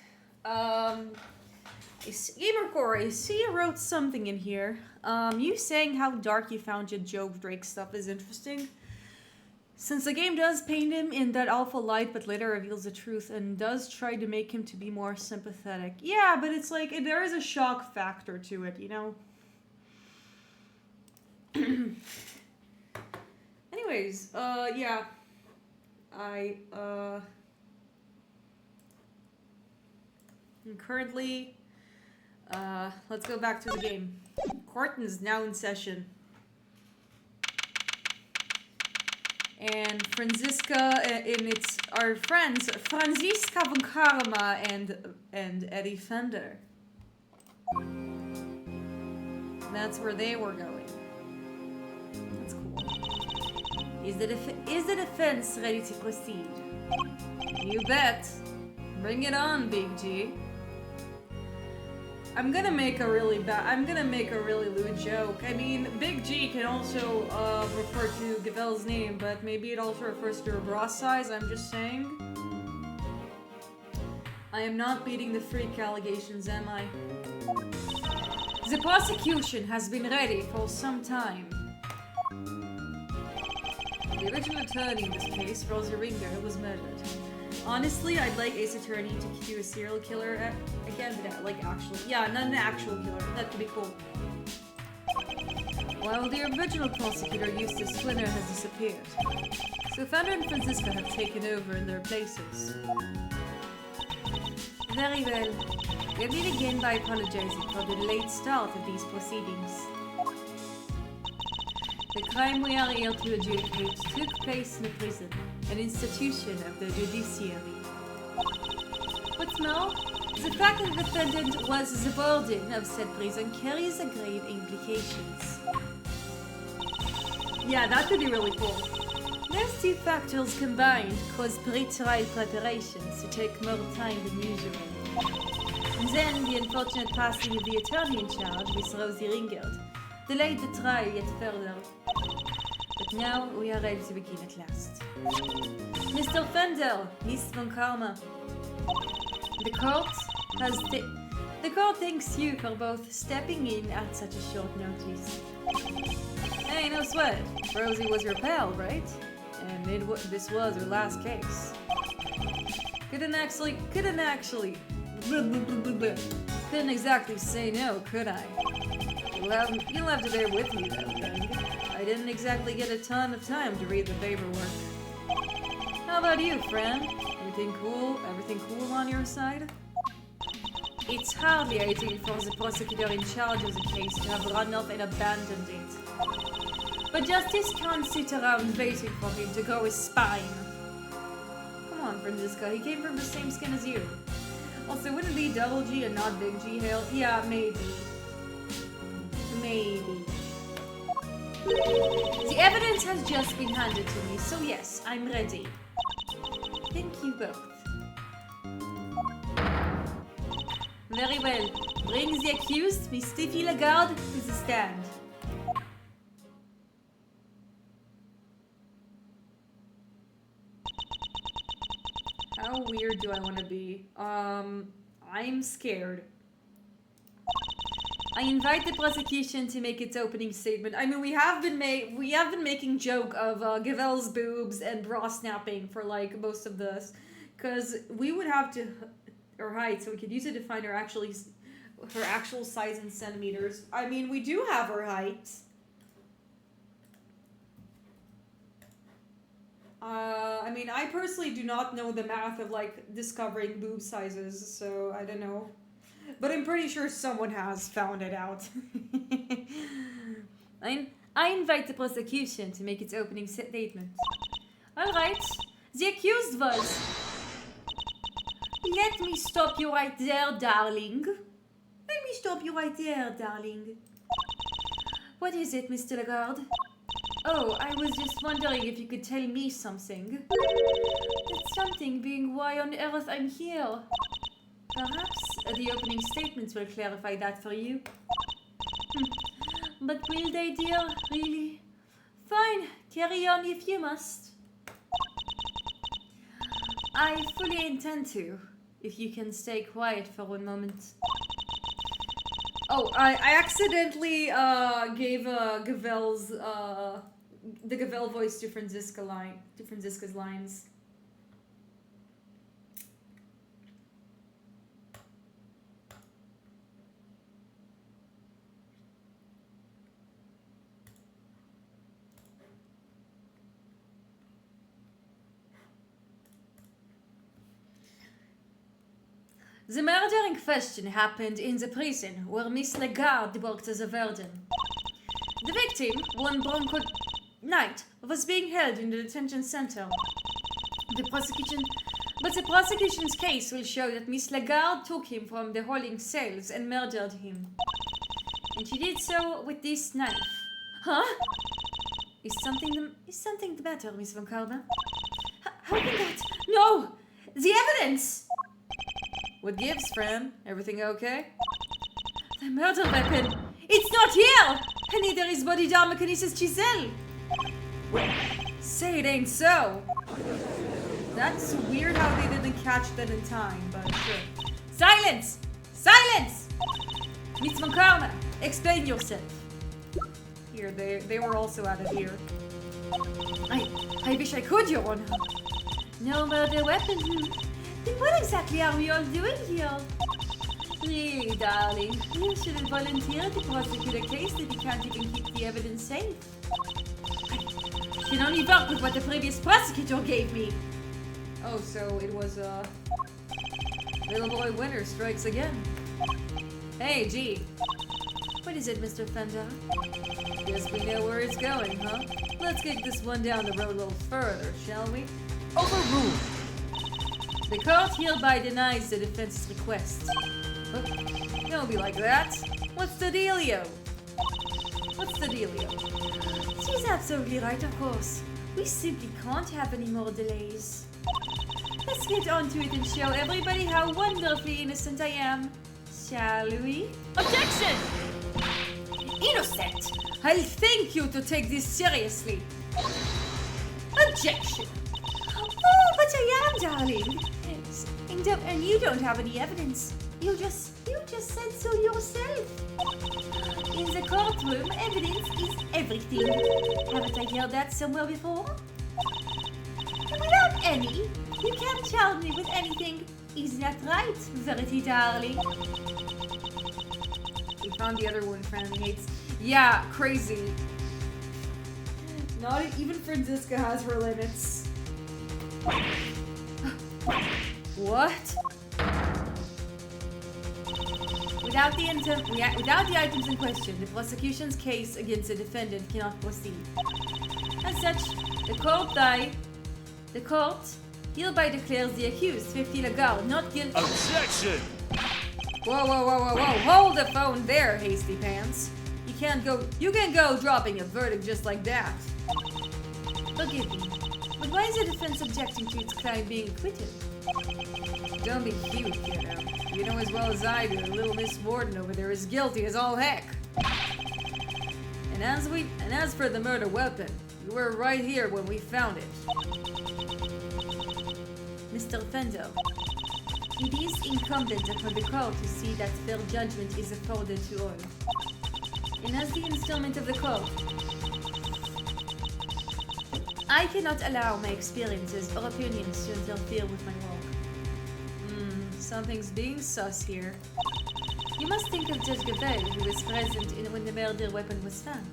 Gamercore, I see you wrote something in here. You saying how dark you found your joke Drake stuff is interesting. Since the game does paint him in that awful light, but later reveals the truth and does try to make him to be more sympathetic. Yeah, but it's like, there is a shock factor to it, you know? Anyways, yeah. I'm currently, let's go back to the game. Corton's now in session. And Franziska, our friends, Franziska von Karma and Eddie Fender. That's where they were going. That's cool. Is the defense ready to proceed? You bet. Bring it on, Big G. I'm gonna make a really lewd joke. I mean, Big G can also refer to Gavel's name, but maybe it also refers to her bra size, I'm just saying. I am not beating the freak allegations, am I? The prosecution has been ready for some time. The original attorney in this case, Rosie Ringer, was murdered. Honestly, I'd like Ace Attorney to cue a serial killer again, but like actual, yeah, not an actual killer. That could be cool. While the original prosecutor, Eustace Swinner, has disappeared, so Fender and Franziska have taken over in their places. Very well. Let me begin by apologizing for the late start of these proceedings. The crime we are here to adjudicate took place in a prison, an institution of the judiciary. What's more, the fact that the defendant was the warden of said prison carries a grave implications. Yeah, that could be really cool. Those two factors combined cause pre-trial preparations to take more time than usual. And then the unfortunate passing of the attorney in charge, Miss Rosie Ringard, delayed the trial yet further. But now we are ready to begin at last. Mr. Fender, Miss von Karma. The court thanks you for both stepping in at such a short notice. Hey, no sweat. Rosie was your pal, right? And this was her last case. Couldn't exactly say no, could I? You'll have to bear with me though, then. I didn't exactly get a ton of time to read the paperwork. How about you, friend? Everything cool? Everything cool on your side? It's hardly ideal for the prosecutor in charge of the case to have run off and abandoned it. But justice can't sit around waiting for him to grow his spine. Come on, Franziska, he came from the same skin as you. Also, wouldn't it be double G and not big G hail? Yeah, maybe. Maybe. The evidence has just been handed to me, so yes, I'm ready. Thank you both. Very well. Bring the accused, Miss Stiffy Lagarde, to the stand. How weird do I want to be? I'm scared. I invite the prosecution to make its opening statement. I mean, we have been making joke of Gavel's boobs and bra snapping for like most of this, because we would have to her height, so we could use it to find her actual size in centimeters. I mean, we do have her height. I mean, I personally do not know the math of like discovering boob sizes, so I don't know. But I'm pretty sure someone has found it out. I invite the prosecution to make its opening statement. All right, the accused was... Let me stop you right there, darling. Let me stop you right there, darling. What is it, Mr. Lagarde? Oh, I was just wondering if you could tell me something. That something being why on earth I'm here. Perhaps the opening statements will clarify that for you. But will they, dear? Really? Fine. Carry on if you must. I fully intend to, if you can stay quiet for one moment. Oh, I accidentally gave Gavel's the Gavel voice to Franziska's lines. The murder in question happened in the prison where Miss Lagarde worked as a warden. The victim, one Bronco Knight, was being held in the detention center. The prosecution's case will show that Miss Lagarde took him from the holding cells and murdered him. And she did so with this knife. Huh? Is something the matter, Miss Von Karma? How can that? No! The evidence! What gives, Fran? Everything okay? The murder weapon! It's not here! And neither is body Darmacanis' chisel! Say it ain't so! That's weird how they didn't catch that in time, but sure. Silence! Silence! Miss Von Karma, explain yourself. Here, they were also out of here. I wish I could, Your Honor. No murder weapon? Then what exactly are we all doing here? Really, darling, you shouldn't volunteer to prosecute a case that you can't even keep the evidence safe. I can only work with what the previous prosecutor gave me. Oh, so it was, Little Boy Winter strikes again. Hey, G. What is it, Mr. Fender? Guess we know where it's going, huh? Let's kick this one down the road a little further, shall we? Overruled. The court hereby denies the defense's request. Oh, don't be like that. What's the dealio? What's the dealio? She's absolutely right, of course. We simply can't have any more delays. Let's get on to it and show everybody how wonderfully innocent I am. Shall we? Objection! Innocent! I'll thank you to take this seriously. Objection! Oh, but I am, darling. And you don't have any evidence. You just said so yourself. In the courtroom, evidence is everything. Haven't I heard that somewhere before? Without any, you can't charge me with anything. Is that right, Verity darling? We found the other one Fran hates. Yeah, crazy. Not even Franziska has her limits. What? Without the items in question, the prosecution's case against the defendant cannot proceed. As such, the court hereby declares the accused, 50 Lagarde, not guilty. Objection! Whoa. Hold the phone there, hasty pants. You can go dropping a verdict just like that. Forgive me, but why is the defense objecting to its client being acquitted? Don't be cute, kiddo. You know as well as I do, little Miss Warden over there is guilty as all heck. And as for the murder weapon, you were right here when we found it. Mr. Fender, it is incumbent upon the court to see that fair judgment is afforded to all. And as the instrument of the court, I cannot allow my experiences or opinions to interfere with my work. Something's being sus here. You must think of Judge Gavel, who was present when the murder weapon was found.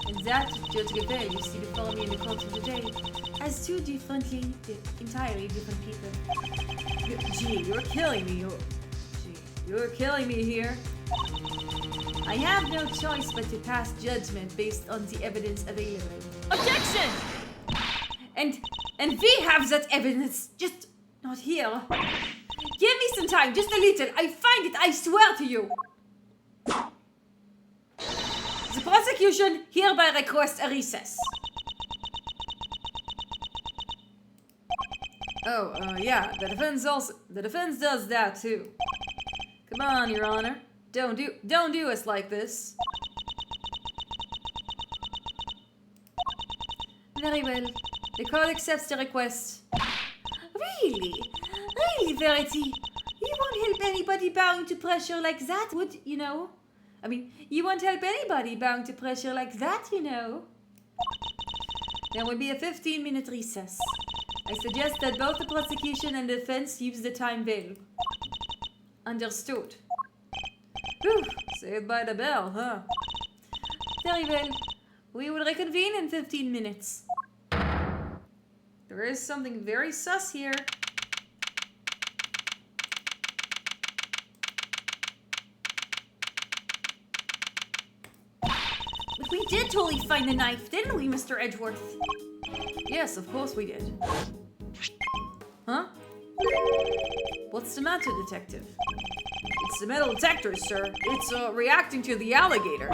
And that Judge Gavel you see before me in the courtroom today as two entirely different people. Gee, you're killing me. You're killing me here. I have no choice but to pass judgment based on the evidence available. Objection! And we have that evidence, just not here. Give me some time, just a little. I find it, I swear to you. The prosecution hereby requests a recess. Yeah, the defense does that too. Come on, Your Honor. Don't do us like this. Very well. The court accepts the request. Really? Really, Verity? You won't help anybody bowing to pressure like that, would you know? I mean, you won't help anybody bowing to pressure like that, you know. There will be a 15-minute recess. I suggest that both the prosecution and the defense use the time veil. Understood. Whew, saved by the bell, huh? Very well. We will reconvene in 15 minutes. There is something very sus here. But we did totally find the knife, didn't we, Mr. Edgeworth? Yes, of course we did. Huh? What's the matter, detective? It's the metal detector, sir. It's reacting to the alligator.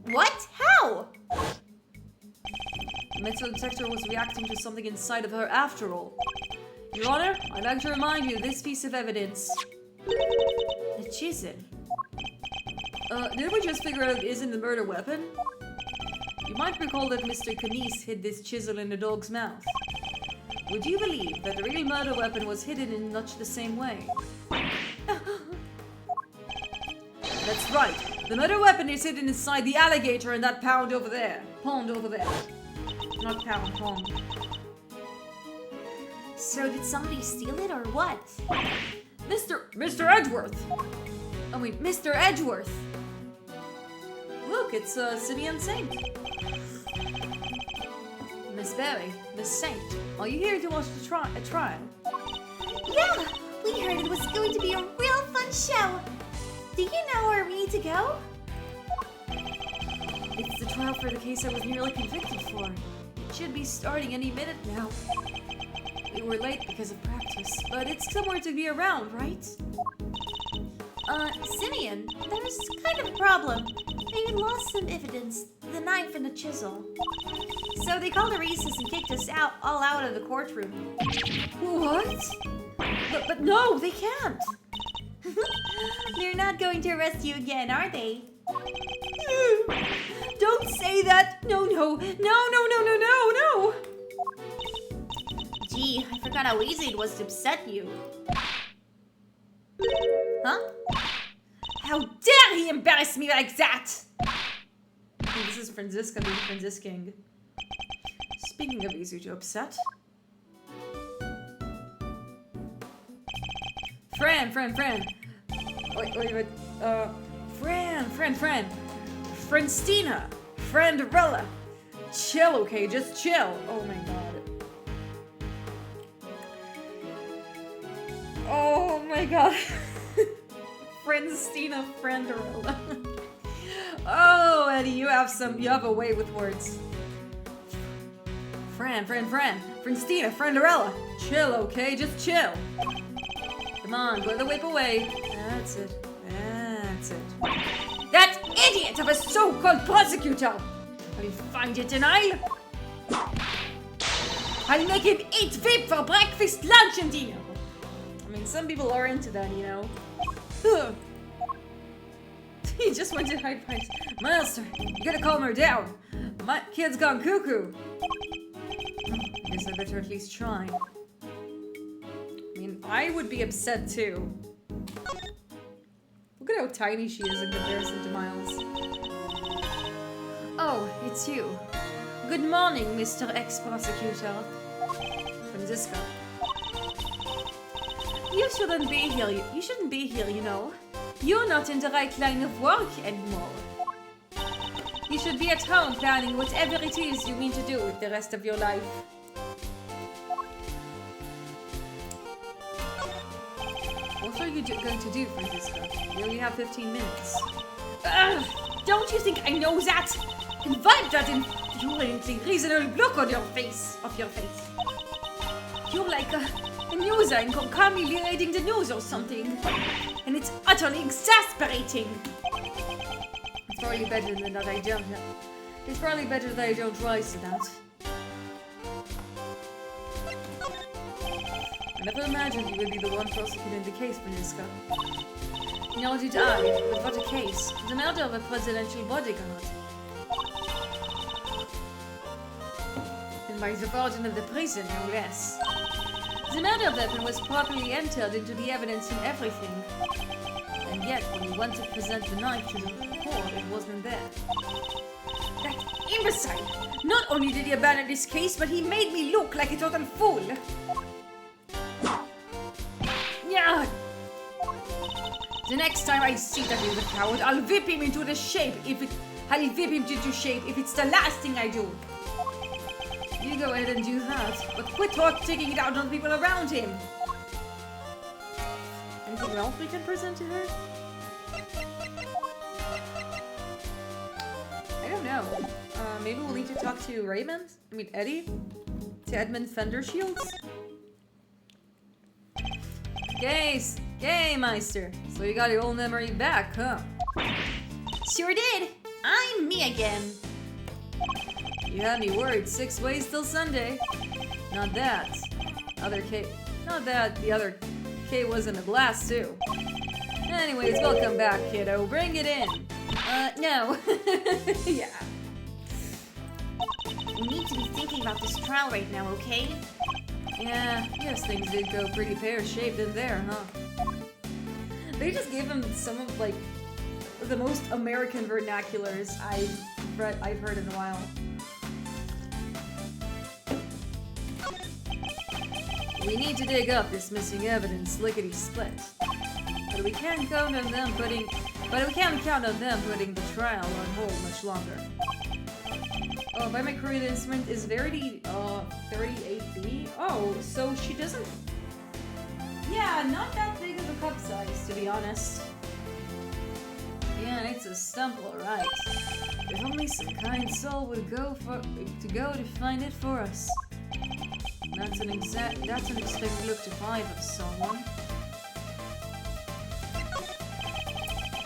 What? How? The metal detector was reacting to something inside of her after all. Your Honor, I'd like to remind you of this piece of evidence. A chisel. Did we just figure out it isn't the murder weapon? You might recall that Mr. Canis hid this chisel in the dog's mouth. Would you believe that the real murder weapon was hidden in much the same way? That's right. The murder weapon is hidden inside the alligator in that pond over there. Pond over there. Not pound, pond. So did somebody steal it or what? Mr. Edgeworth! I mean, Mr. Edgeworth! Look, it's Simeon Saint. Miss Berry, Miss Saint, are you here to watch the trial? Yeah, we heard it was going to be a real fun show. Do you know where we need to go? It's the trial for the case I was nearly convicted for. It should be starting any minute now. We were late because of practice, but it's somewhere to be around, right? Simeon, there's kind of a problem. They lost some evidence, the knife and the chisel. So they called a recess and kicked us all out of the courtroom. What? But no, they can't. They're not going to arrest you again, are they? Don't say that! No. Gee, I forgot how easy it was to upset you. Huh? How dare he embarrass me like that! Okay, this is Franziska being Franzisking. Speaking of easy to upset. Fran. Wait. Fran. Franstina. Franderella. Chill, okay? Just chill. Oh my god. Oh my god. Franstina Franderella. Oh, Eddie, you have a way with words. Fran. Franstina Franderella. Chill, okay? Just chill. Come on, put the whip away. That's it. That idiot of a so-called prosecutor! Will you find your denial? I'll make him eat vape for breakfast, lunch, and dinner. I mean, some people are into that, you know. He just went to hide place. Master, you gotta calm her down. My kid's gone cuckoo. I guess I better at least try. I mean, I would be upset too. Look at how tiny she is in comparison to Miles. Oh, it's you. Good morning, Mr. Ex-Prosecutor. Franziska. You shouldn't be here. You shouldn't be here, you know. You're not in the right line of work anymore. You should be at home planning whatever it is you mean to do with the rest of your life. What are you going to do, Franziska? You only have 15 minutes. Don't you think I know that? And wipe that infuriating reasonable look on your face. You're like a news anchor calmly reading the news or something. And it's utterly exasperating. It's probably better than that I don't. It's probably better that I don't rise to that. I never imagined you would be the one prosecuting the case, Franziska. Nor did I, but what a case. The murder of a presidential bodyguard. and by the warden of the prison, no less. The murder weapon was properly entered into the evidence and everything. And yet, when he went to present the knife to the court, it wasn't there. That imbecile! Not only did he abandon this case, but he made me look like a total fool! Yeah. The next time I see that little coward, I'll whip him into shape if it's the last thing I do. You go ahead and do that, but quit taking it out on people around him. Anything else we can present to her? I don't know. Maybe we'll need to talk to Eddie? To Edmund Fendershields? Gay Meister. So you got your old memory back, huh? Sure did. I'm me again. You had me worried 6 ways till Sunday. Not that. Not that the other K wasn't a blast too. Anyways, welcome back, kiddo. Bring it in. No. Yeah. We need to be thinking about this trial right now, okay? Yeah, yes, things did go pretty pear-shaped in there, huh? They just gave him some of, like, the most American vernaculars I've heard in a while. We need to dig up this missing evidence, lickety-split. But we can't count on them putting the trial on hold much longer. Oh, by my career, the instrument is Verity 38B. Oh, so she doesn't... Yeah, not that big of a cup size, to be honest. Yeah, it's a stump, alright. If only some kind soul would go to find it for us. That's an expected look to find of someone.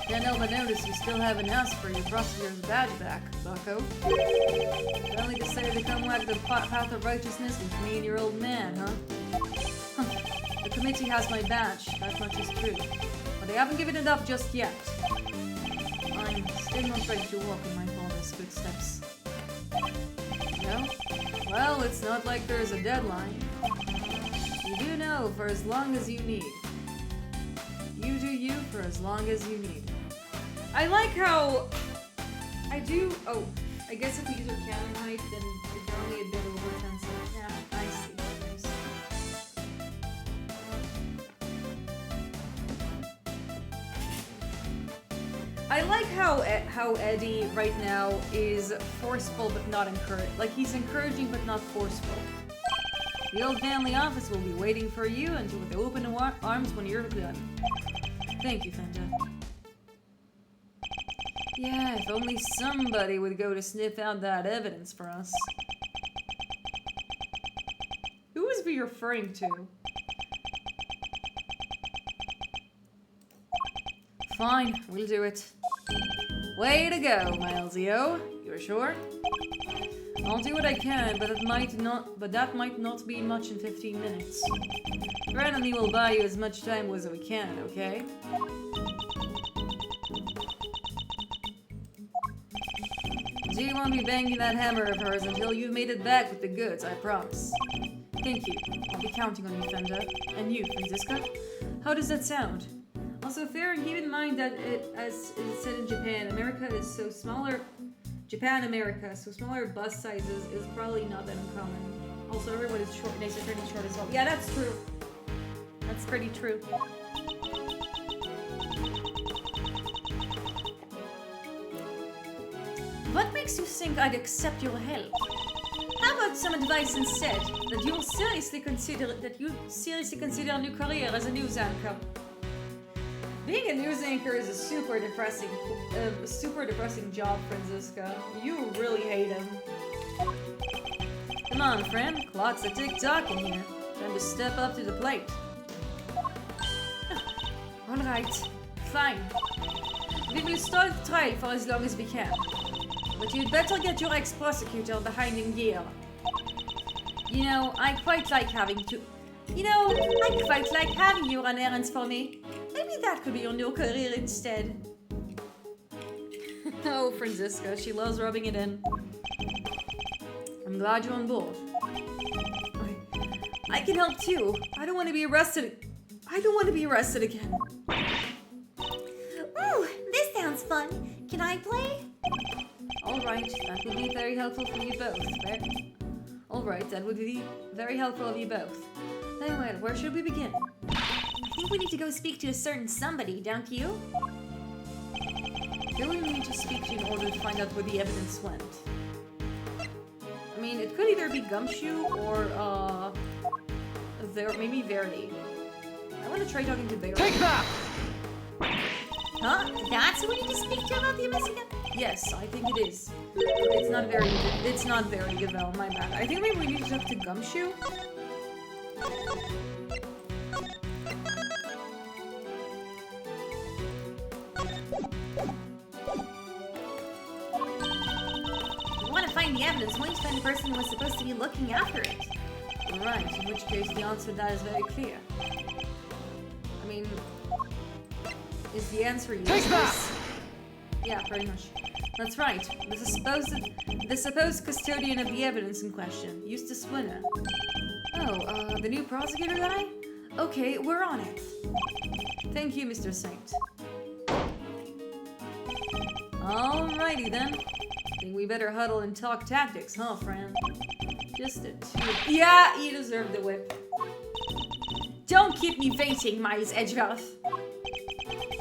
Can't help but notice you still haven't asked for your prosecutor's badge back, bucko. You only decided to come walk the path of righteousness with me and your old man, huh? The committee has my badge, that much is true. But they haven't given it up just yet. I'm still not ready to walk in my father's footsteps. No? Well, it's not like there's a deadline. You do know for as long as you need. You do you for as long as you need. I like how... I guess if we use our cannon height, then it's only a bit over 10 centimeters. Yeah, I see. I like how Eddie right now is forceful but not encouraged. Like, he's encouraging but not forceful. The old family office will be waiting for you until with open arms when you're done. Thank you, Fenda. Yeah, if only somebody would go to sniff out that evidence for us. Who is we referring to? Fine, we'll do it. Way to go, Milesio. You're sure? I'll do what I can, but that might not be much in 15 minutes. Fred and me will buy you as much time as we can, okay? G won't be banging that hammer of hers until you've made it back with the goods, I promise. Thank you. I'll be counting on you, Fenda. And you, Franziska? How does that sound? Also, fair and keep in mind that as it's said in Japan, America is so smaller. Japan-America, so smaller bus sizes is probably not that uncommon. Also, everyone is short, nice and pretty short as well. Yeah, that's true. That's pretty true. What makes you think I'd accept your help? How about some advice instead? That you seriously consider a new career as a news anchor. Being a news anchor is a super depressing job, Franziska. You really hate him. Come on, friend. Clock's a tick-tock in here. Time to step up to the plate. Alright, fine. We will stall the trial for as long as we can. But you'd better get your ex-prosecutor behind in gear. You know, I quite like having you run errands for me. Maybe that could be your new career instead. Oh, Franziska, she loves rubbing it in. I'm glad you're on board. I can help too. I don't want to be arrested. I don't want to be arrested again. Ooh, this sounds fun. Can I play? Alright, that would be very helpful for you both. Alright, that would be very helpful of you both. Anyway, where should we begin? I think we need to go speak to a certain somebody, don't you? Who do we need to speak to in order to find out where the evidence went? I mean, it could either be Gumshoe or, maybe Verity. I want to try talking to Verity. Take that! Huh? That's who we need to speak to about the missing gun? Yes, I think it is. It's not very Gavel, my bad. I think maybe we need to talk to Gumshoe. We want to find the evidence. We need to find the person who was supposed to be looking after it. Right, in which case the answer to that is very clear. I mean, is the answer yes? Take that! Yeah, pretty much. That's right. The supposed custodian of the evidence in question, Eustace Winner. Oh, the new prosecutor guy? Okay, we're on it. Thank you, Mr. Saint. Alrighty then. Think we better huddle and talk tactics, huh, friend? Just a two. Yeah, you deserve the whip. Don't keep me waiting, Miles Edgeworth.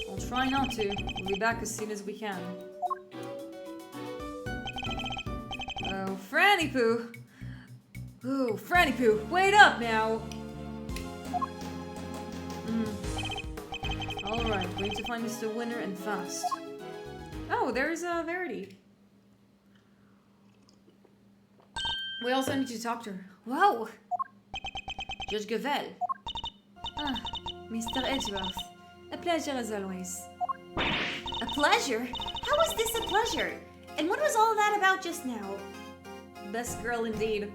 I'll try not to. We'll be back as soon as we can. Oh, Franny Poo. Ooh, Franny Poo, wait up now. Alright, we need to find Mr. Winner and fast. Oh, there's Verity. We also need to talk to her. Whoa! Judge Gavel. Ah, Mr. Edgeworth. A pleasure as always. A pleasure? How was this a pleasure? And what was all that about just now? Best girl indeed.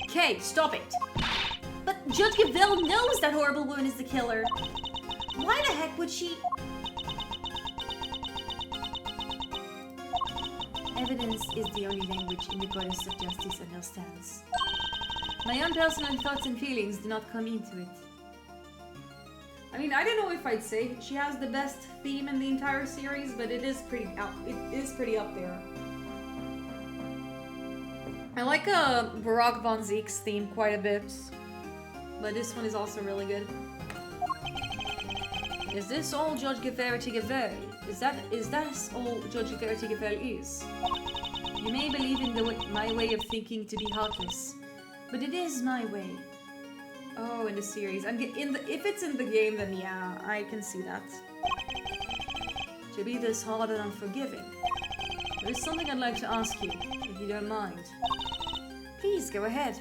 Okay, stop it. But Judge Gavel knows that horrible woman is the killer. Why the heck would she... Evidence is the only language in the goddess of justice understands. My own personal thoughts and feelings do not come into it. I mean, I don't know if I'd say she has the best theme in the entire series, but it is pretty up there. I like Barack Von Zeke's theme quite a bit, but this one is also really good. Is this all Judge Verity Gavel? Is that all Judge Verity Gavel is? You may believe in my way of thinking to be heartless, but it is my way. Oh, in the series. And if it's in the game, then yeah, I can see that. To be this hard and unforgiving. There is something I'd like to ask you, if you don't mind. Please, go ahead.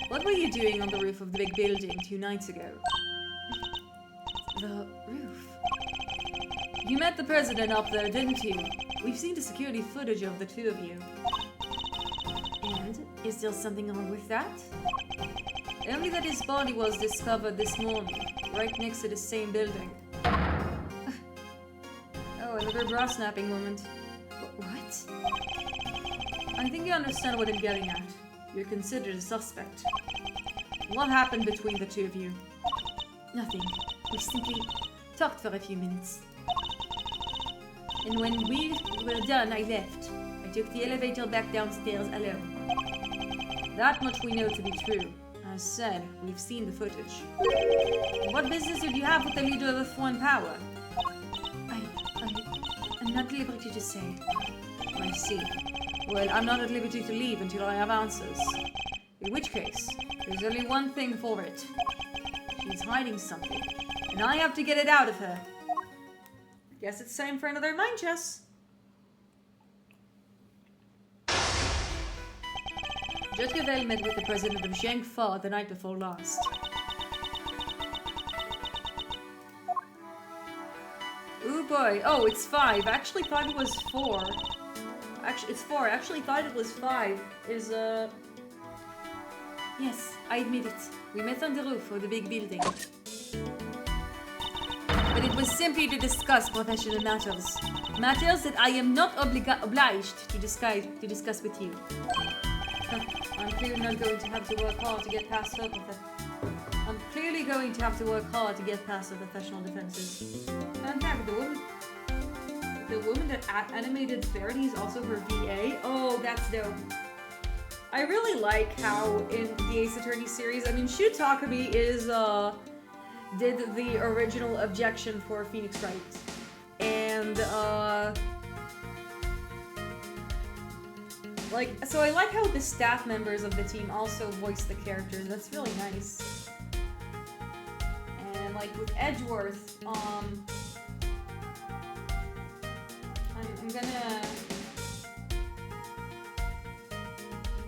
What were you doing on the roof of the big building 2 nights ago? The roof? You met the president up there, didn't you? We've seen the security footage of the two of you. And? Is there something wrong with that? Only that his body was discovered this morning, right next to the same building. Oh, another bra snapping moment. What? I think you understand what I'm getting at. You're considered a suspect. What happened between the two of you? Nothing. We simply talked for a few minutes. And when we were done, I left. I took the elevator back downstairs alone. That much we know to be true. As said, we've seen the footage. What business would you have with the leader of the foreign power? I'm not at liberty to say. I see. Well, I'm not at liberty to leave until I have answers. In which case, there's only one thing for it. She's hiding something, and I have to get it out of her. Guess it's time for another mind chess. Judge Gavel met with the president of Zheng Fa the night before last. Ooh boy. Oh, it's 5. I actually thought it was 4. Actually, it's 4. I actually thought it was 5. Yes, I admit it. We met on the roof of the big building. But it was simply to discuss professional matters. Matters that I am not obliged to discuss with you. I'm clearly not going to have to work hard to get past her. I'm clearly going to have to work hard to get past her professional defenses. And in fact, the woman that animated Faraday is also her VA. Oh, that's dope. I really like how in the Ace Attorney series, I mean, Shu Takumi did the original objection for Phoenix Wright. And, so I like how the staff members of the team also voice the characters. That's really nice. And, like, with Edgeworth, I'm gonna...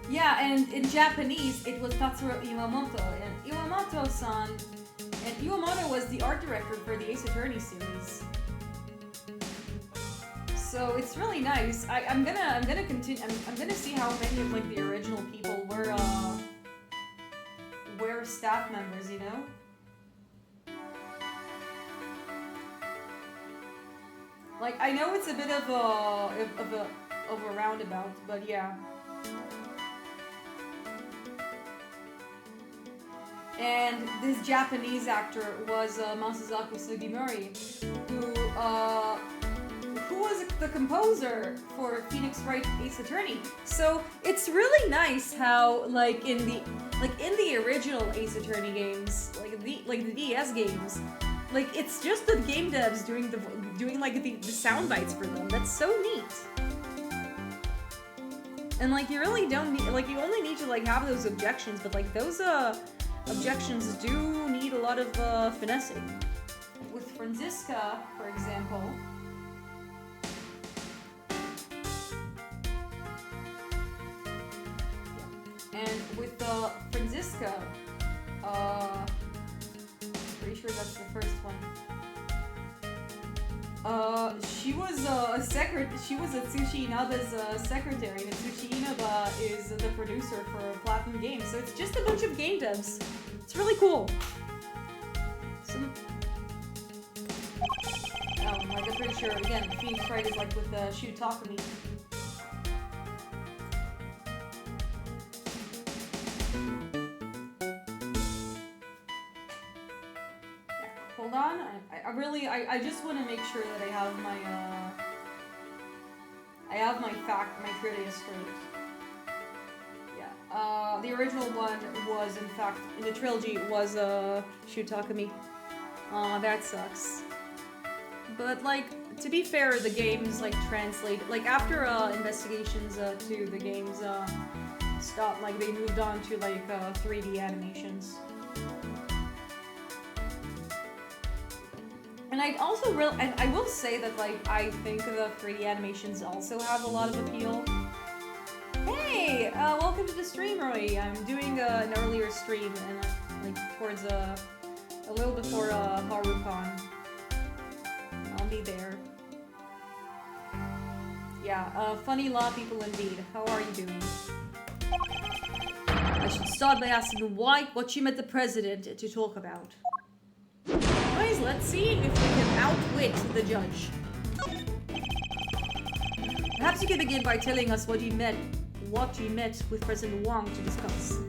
Yeah, and in Japanese, it was Tatsuro Iwamoto, and Iwamoto-san, and Iwamoto was the art director for the Ace Attorney series. So it's really nice. I'm gonna continue. I'm gonna see how many of like the original people were staff members. You know. Like I know it's a bit of a roundabout, but yeah. And this Japanese actor was Masazaku Sugimori, who was the composer for Phoenix Wright Ace Attorney. So it's really nice how like in the original Ace Attorney games, like the DS games, like it's just the game devs doing like the sound bites for them. That's so neat. And like you really don't need, like you only need to like have those objections, but like those objections do need a lot of finessing. With Franziska, for example. And with Franziska, pretty sure that's the first one. She was she was Atsushi Inaba's secretary, and Atsushi Inaba is the producer for Platinum Games, so it's just a bunch of game devs. It's really cool. Like I'm pretty sure, again, Phoenix Wright is like with Shu Takumi. Hold on, I just want to make sure that I have my trivia straight. Yeah, the original one was, in fact, in the trilogy, was Shu Takumi. That sucks. But, like, to be fair, the games, like, translate, like, after investigations to the games stopped, like, they moved on to, like, 3D animations. And I also and I will say that like I think the 3D animations also have a lot of appeal. Hey, welcome to the stream, Roy. I'm doing an earlier stream and like towards a little before HaruCon. I'll be there. Yeah, funny law people indeed. How are you doing? I should start by asking what you met the president to talk about. Anyways, let's see if we can outwit the judge. Perhaps you can begin by telling us what you met with President Wang to discuss.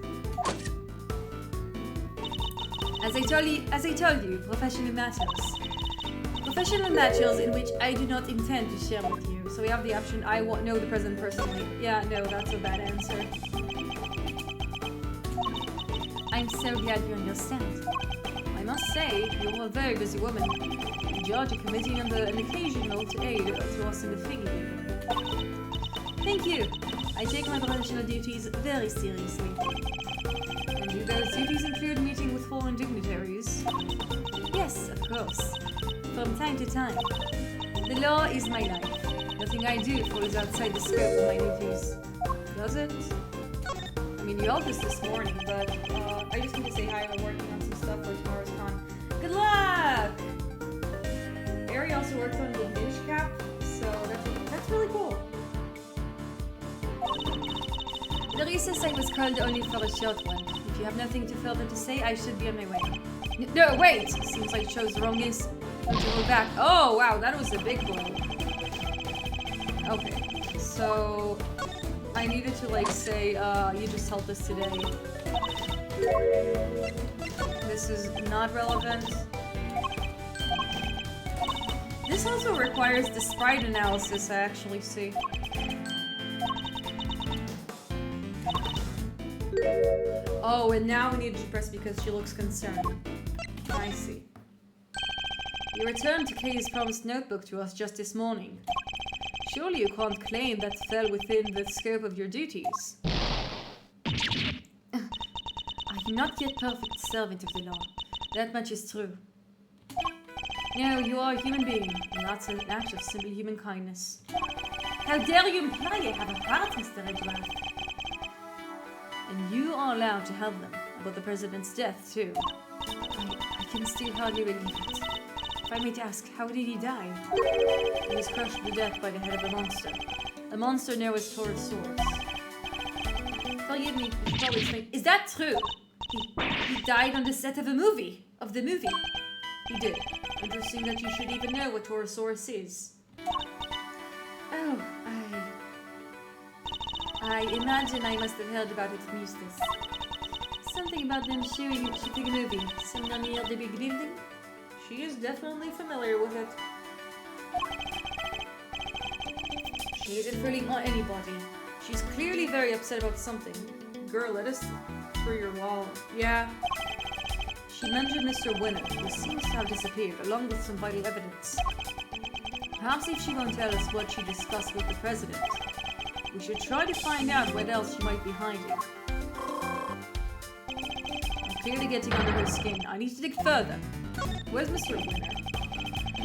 As I told you, professional matters. Professional matters in which I do not intend to share with you. So we have the option, I know the president personally. Yeah, no, that's a bad answer. I'm so glad you understand. I must say, you're a very busy woman. The judge is committing an occasional aid to us in the figure. Thank you. I take my professional duties very seriously. And do those duties include meeting with foreign dignitaries? Yes, of course. From time to time. The law is my life. Nothing I do falls outside the scope of my duties. Does it? I mean, you all this morning, but I just need to say hi. I'm working on some stuff for tomorrow's con. Good luck! Ari also worked on the Ninja Cap, so that's really cool. The recess I was called only for a short one. If you have nothing further to say, I should be on my way. No, wait! Seems I chose the wrong case. Time to go back. Oh, wow, that was a big blow. Okay, so I needed to like say, you just helped us today. This is not relevant. This also requires the sprite analysis, I actually see. Oh, and now we need to press because she looks concerned. I see. You returned to Kay's promised notebook to us just this morning. Surely you can't claim that fell within the scope of your duties. I'm not yet perfect servant of the law. That much is true. No, you are a human being, and that's an act of simple human kindness. How dare you imply I have a heart, Mr. Edgeworth? And you are allowed to help them about the president's death, too. I can still hardly believe it. If I may ask, how did he die? He was crushed to death by the head of a monster. The monster known as Taurusaurus. Forgive me, you should probably explain. Is that true? He died on the set of a movie. Of the movie. He did. Interesting that you should even know what Taurusaurus is. Oh, I imagine I must have heard about it from Eustace. Something about them shooting a movie somewhere near the big building. She is definitely familiar with it. She isn't fooling on anybody. She's clearly very upset about something. Girl, let us through your wall. Yeah. She mentioned Mr. Winner, who seems to have disappeared, along with some vital evidence. Perhaps if she won't tell us what she discussed with the president, we should try to find out what else she might be hiding. I'm clearly getting under her skin. I need to dig further. Where's Mr. Winner?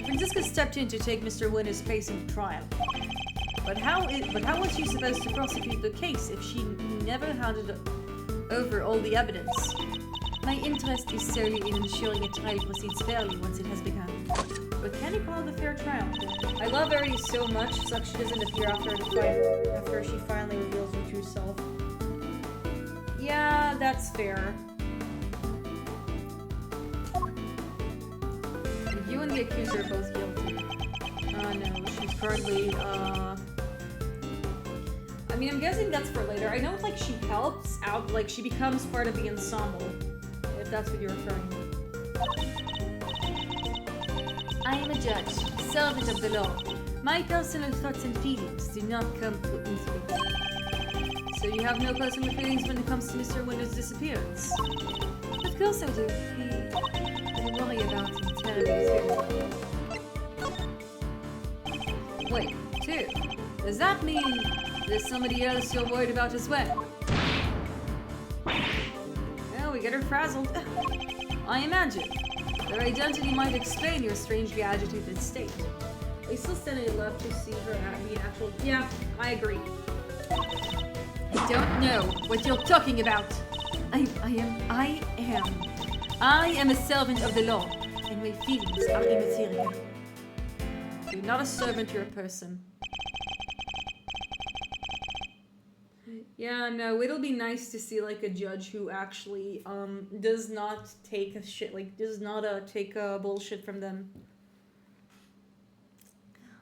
Francisca stepped in to take Mr. Winner's case into trial. But how was she supposed to prosecute the case if she never handed over all the evidence? My interest is solely in ensuring a trial proceeds fairly once it has begun. But can you call it a fair trial? I love Verity so much, such she doesn't appear after she finally reveals her true self. Yeah, that's fair. You and the accuser are both guilty. No, she's currently, I mean, I'm guessing that's for later. I know, like, she helps out, like, she becomes part of the ensemble. If that's what you're referring to. I am a judge, servant of the law. My personal thoughts and feelings do not come into it. So you have no personal feelings when it comes to Mr. Winner's disappearance? Of course I do. I worry about him terribly too. Wait, too? Does that mean there's somebody else you're worried about as well? Well, we get her frazzled. I imagine. Their identity might explain your strangely agitated state. I still stand love to see her be an actual... Yeah, I agree. I don't know what you're talking about. I am a servant of the law, and my feelings are immaterial. You're not a servant, you're a person. Yeah, no, it'll be nice to see, like, a judge who actually, does not take a shit, like, does not, take, bullshit from them.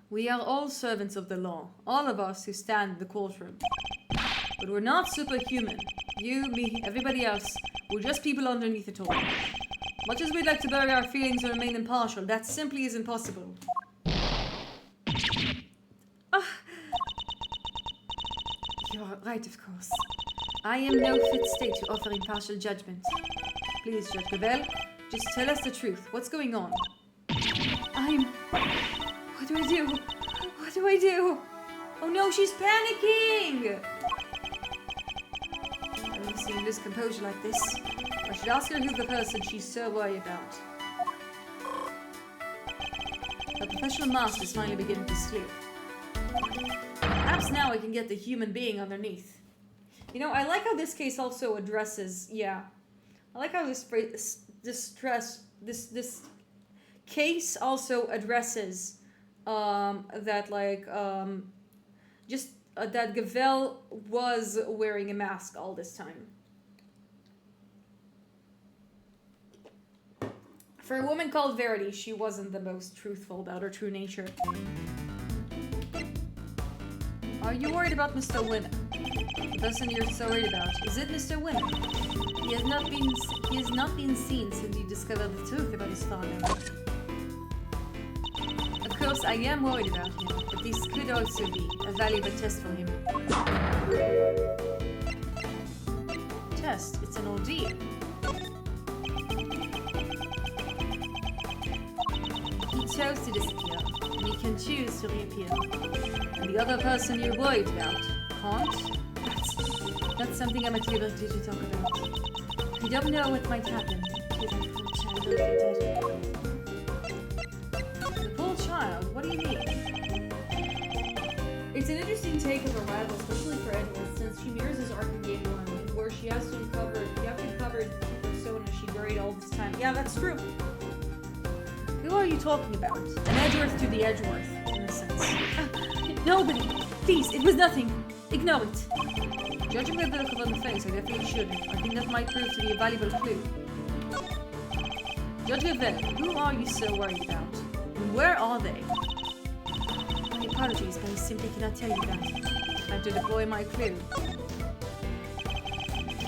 We are all servants of the law, all of us who stand in the courtroom. But we're not superhuman. You, me, everybody else, we're just people underneath it all. Much as we'd like to bury our feelings and remain impartial, that simply isn't possible. You're right, of course. I am no fit state to offer impartial judgment. Please, Judge Gravel, just tell us the truth. What's going on? What do I do? What do I do? Oh no, she's panicking! I don't see you lose composure like this. I should ask her who's the person she's so worried about. Her professional mask is finally beginning to slip. Perhaps now I can get the human being underneath. You know, I like how this case also addresses, yeah. I like how this case also addresses, that, like, that Gavel was wearing a mask all this time. For a woman called Verity, she wasn't the most truthful about her true nature. Are you worried about Mr. Winner? The person you're so worried about. Is it Mr. Winner? He has not been seen since you discovered the truth about his father. Of course, I am worried about him, but this could also be a valuable test for him. Test? It's an ordeal. He chose to disappear, and he can choose to reappear. And the other person you're worried about can't? That's something I'm at liberty to talk about. I don't know what might happen to that poor child if he did. The poor child? What do you mean? It's an interesting take of Arrival, especially for Edgeworth, since she mirrors his arc in Game 1, where she has to uncover the persona she buried all this time. Yeah, that's true. Who are you talking about? An Edgeworth to the Edgeworth, in a sense. Nobody! Please, it was nothing. Ignore it. Judging by the look on the face, I definitely shouldn't. I think that might prove to be a valuable clue. Judge Yvette, who are you so worried about? And where are they? My apologies, but I simply cannot tell you that. I have to deploy my clue.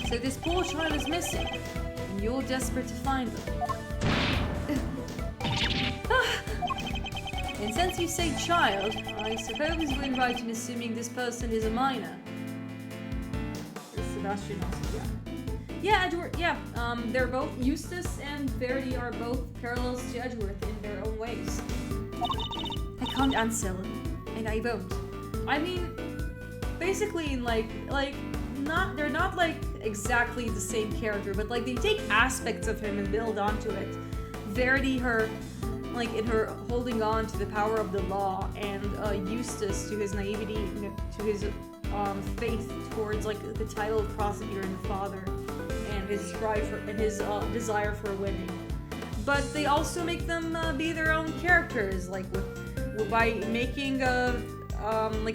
So this poor child is missing, and you're desperate to find them. And since you say child, I suppose we're right in assuming this person is a minor. Sebastian also, yeah. Yeah, Edgeworth, yeah. They're both, Eustace and Verity are both parallels to Edgeworth in their own ways. I can't answer, and I won't. I mean, basically, they're not like exactly the same character, but like they take aspects of him and build onto it. Verity, in her holding on to the power of the law, and Eustace to his naivety, to his faith towards like the title of prosecutor and father, and his strive for, and his desire for winning. But they also make them be their own characters, by making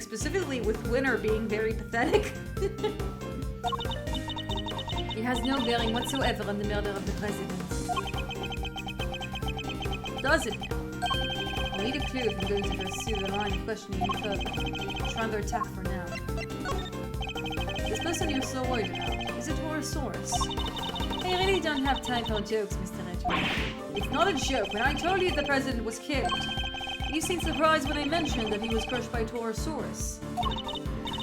specifically with Winner being very pathetic. It has no bearing whatsoever on the murder of the president. Does it now? I need a clue if I'm going to pursue the line of questioning you further. Try another attack for now. This person you're so worried about, is it Taurusaurus? I really don't have time for jokes, Mr. Edgeworth. It's not a joke. When I told you the president was killed, you seemed surprised when I mentioned that he was crushed by Taurusaurus.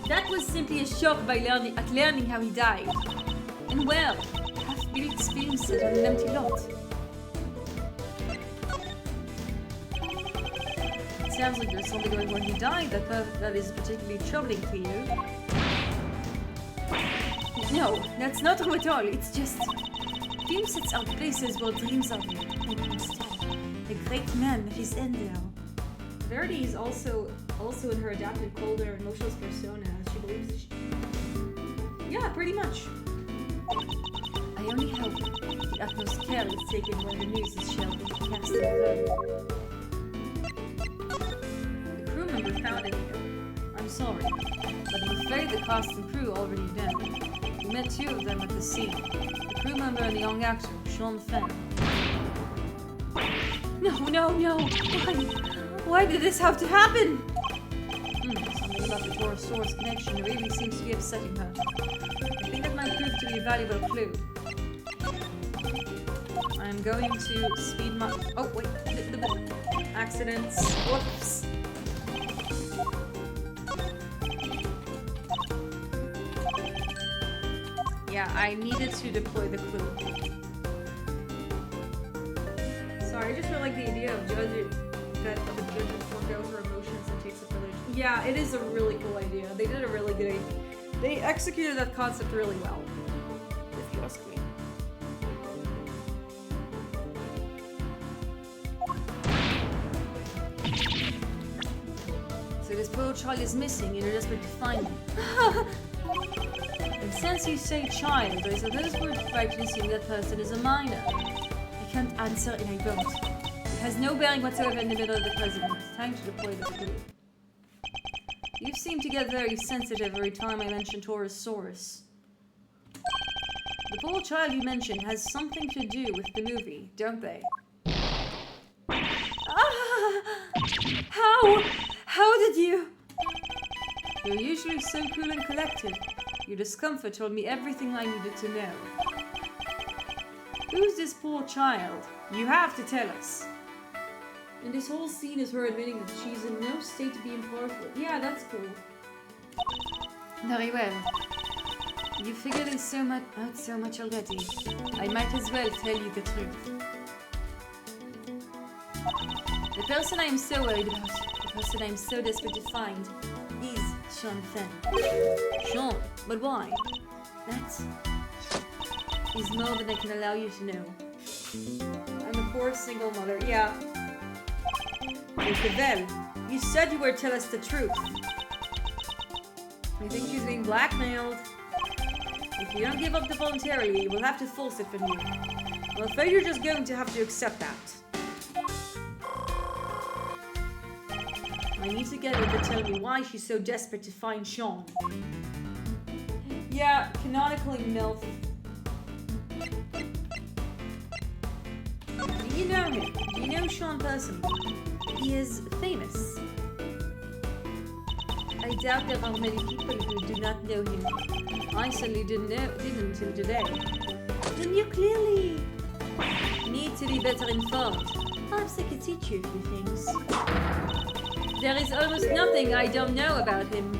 That was simply a shock at learning how he died. And well, half-built experience it on an empty lot. It sounds like there's something going when he died that is particularly troubling to you. No, that's not true at all. It's just... Film sets out places where dreams are made. Like instead, a great man met his end there. Verity is also in her adapted, colder, emotionless persona. She believes that she... Yeah, pretty much. I only hope the utmost care is taken when the news is shared with the cast and crew. The crew member found it here. I'm sorry, but I'm afraid the cast and crew already dead. We met two of them at the scene. The crew member and the young actor, Sean Fenn. No. Why did this have to happen? Something about the Taurusaurus connection really seems to be upsetting her. I think that might prove to be a valuable clue. I'm going to speed my... Oh, wait. Accidents. Whoops. Yeah, I needed to deploy the clue. Sorry, I just really like the idea of a judge forgoes her emotions and takes a village. Yeah, it is a really cool idea. They did a really good idea. They executed that concept really well, if you ask me. So this poor child is missing and you're desperate to find him. And since you say child, I suppose we're right to assume that person is a minor. I can't answer and I won't. It has no bearing whatsoever in the middle of the president. Time to deploy the clue. You seem to get very sensitive every time I mention Taurusaurus. The poor child you mentioned has something to do with the movie, don't they? How did you? You're usually so cool and collected. Your discomfort told me everything I needed to know. Who's this poor child? You have to tell us. And this whole scene is her admitting that she's in no state to be impartial. Yeah, that's cool. Very well. You figured it out so much already. I might as well tell you the truth. The person I am so worried about, the person I am so desperate to find, is Sean Fenn. Sean? But why? That is more than I can allow you to know. I'm a poor single mother. Yeah. Well, you said you were to tell us the truth. I think she's being blackmailed. If you don't give up voluntarily, we'll have to force it from you. I'm afraid you're just going to have to accept that. I need to get her to tell me why she's so desperate to find Sean. Yeah, canonically MILF. Do you know him? Do you know Sean personally? He is famous. I doubt there are many people who do not know him. I certainly didn't until today. Then you clearly need to be better informed. Perhaps I could teach you a few things. There is almost nothing I don't know about him.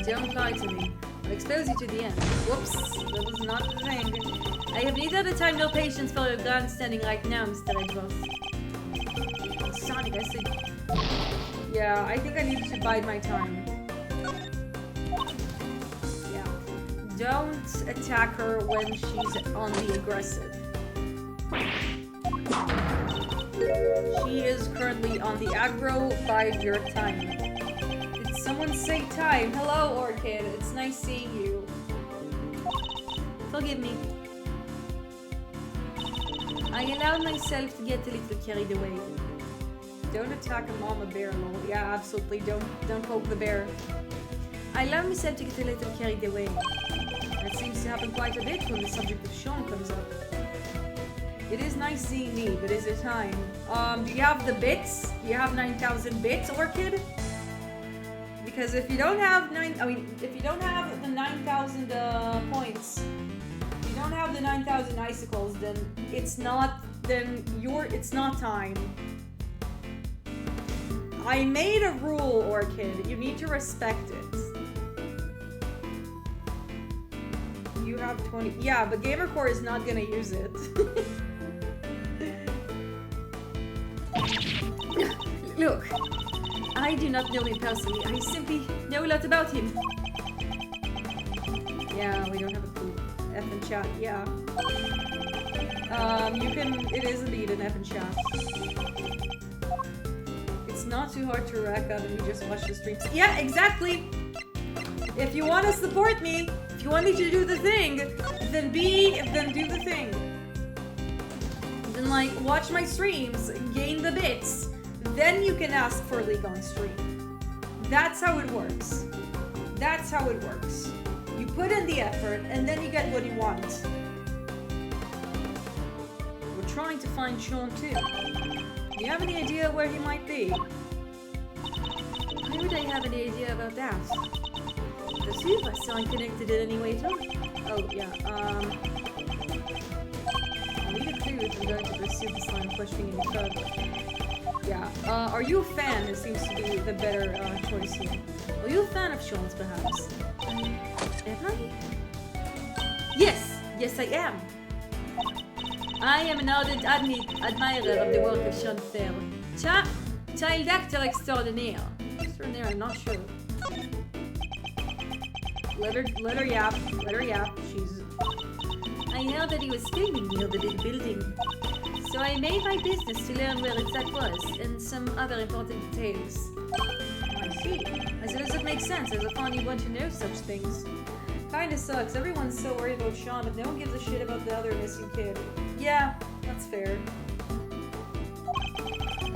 Don't lie to me. I'll expose you to the end. Whoops, that was not the thing. I have neither the time nor patience for your grandstanding right now, Mr. Edgeworth. Sonic, I said... Yeah, I think I need to bide my time. Yeah. Don't attack her when she's on the aggressive. She is currently on the aggro. Bide your time. Did someone say time? Hello, Orchid. It's nice seeing you. Forgive me. I allowed myself to get a little carried away. Don't attack a mama bear, lol. Yeah, absolutely. Don't poke the bear. I allowed myself to get a little carried away. That seems to happen quite a bit when the subject of Sean comes up. It is nice seeing me, but is it time? Do you have the bits? Do you have 9,000 bits, Orchid? Because if you don't have if you don't have the 9,000 points, if you don't have the 9,000 icicles, then it's not time. I made a rule, Orchid. You need to respect it. You have 20. Yeah, but GamerCore is not gonna use it. Look, I do not know him personally. I simply know a lot about him. Yeah, we don't have a clue. F in chat, yeah. It is indeed an F in chat. It's not too hard to rack up and you just watch the streams. Yeah, exactly! If you want to support me, if you want me to do the thing, then do the thing. Then like, watch my streams, gain the bits, then you can ask for League on stream. That's how it works. That's how it works. You put in the effort, and then you get what you want. We're trying to find Sean too. Do you have any idea where he might be? Why would I have any idea about that? The two of us aren't connected in any way at all. Oh, yeah, I need a clue if I'm going to pursue this line of questioning any further. Yeah, are you a fan? It seems to be the better choice here. Are you a fan of Sean's, perhaps? Am I? Yes! Yes, I am! I am an ardent admirer of the work of Sean Fair. Child actor extraordinaire. Extraordinaire, I'm not sure. Let her yap. She's... I heard that he was filming near the big building. So I made my business to learn where that was, and some other important details. I see. I suppose it makes sense, as a fan you want to know such things. Kinda sucks, everyone's so worried about Sean, but no one gives a shit about the other missing kid. Yeah, that's fair.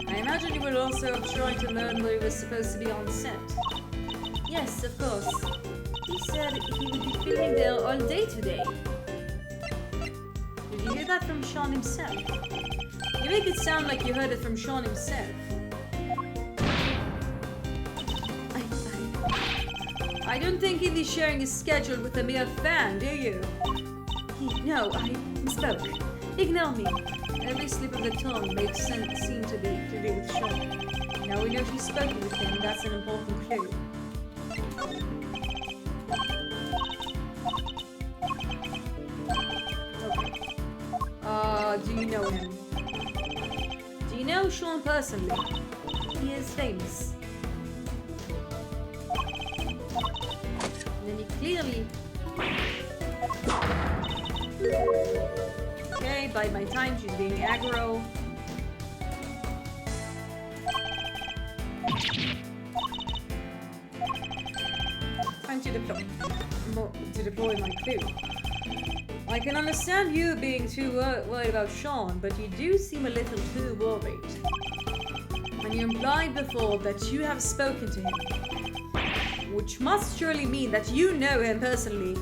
I imagine you would also have tried to learn where he was supposed to be on set. Yes, of course. He said he would be filming there all day today. Did you hear that from Sean himself? You make it sound like you heard it from Sean himself. I don't think he'd be sharing his schedule with a mere fan, do you? No, I misspoke. Ignore me. Every slip of the tongue makes seem to be with Sean. Now we know she's spoken with him, that's an important clue. Okay. Do you know him? Do you know Sean personally? He is famous. And then he clearly... Okay, bide my time, she's being aggro. Time to deploy my clue. I can understand you being too worried about Sean, but you do seem a little too worried. And you implied before that you have spoken to him, which must surely mean that you know him personally.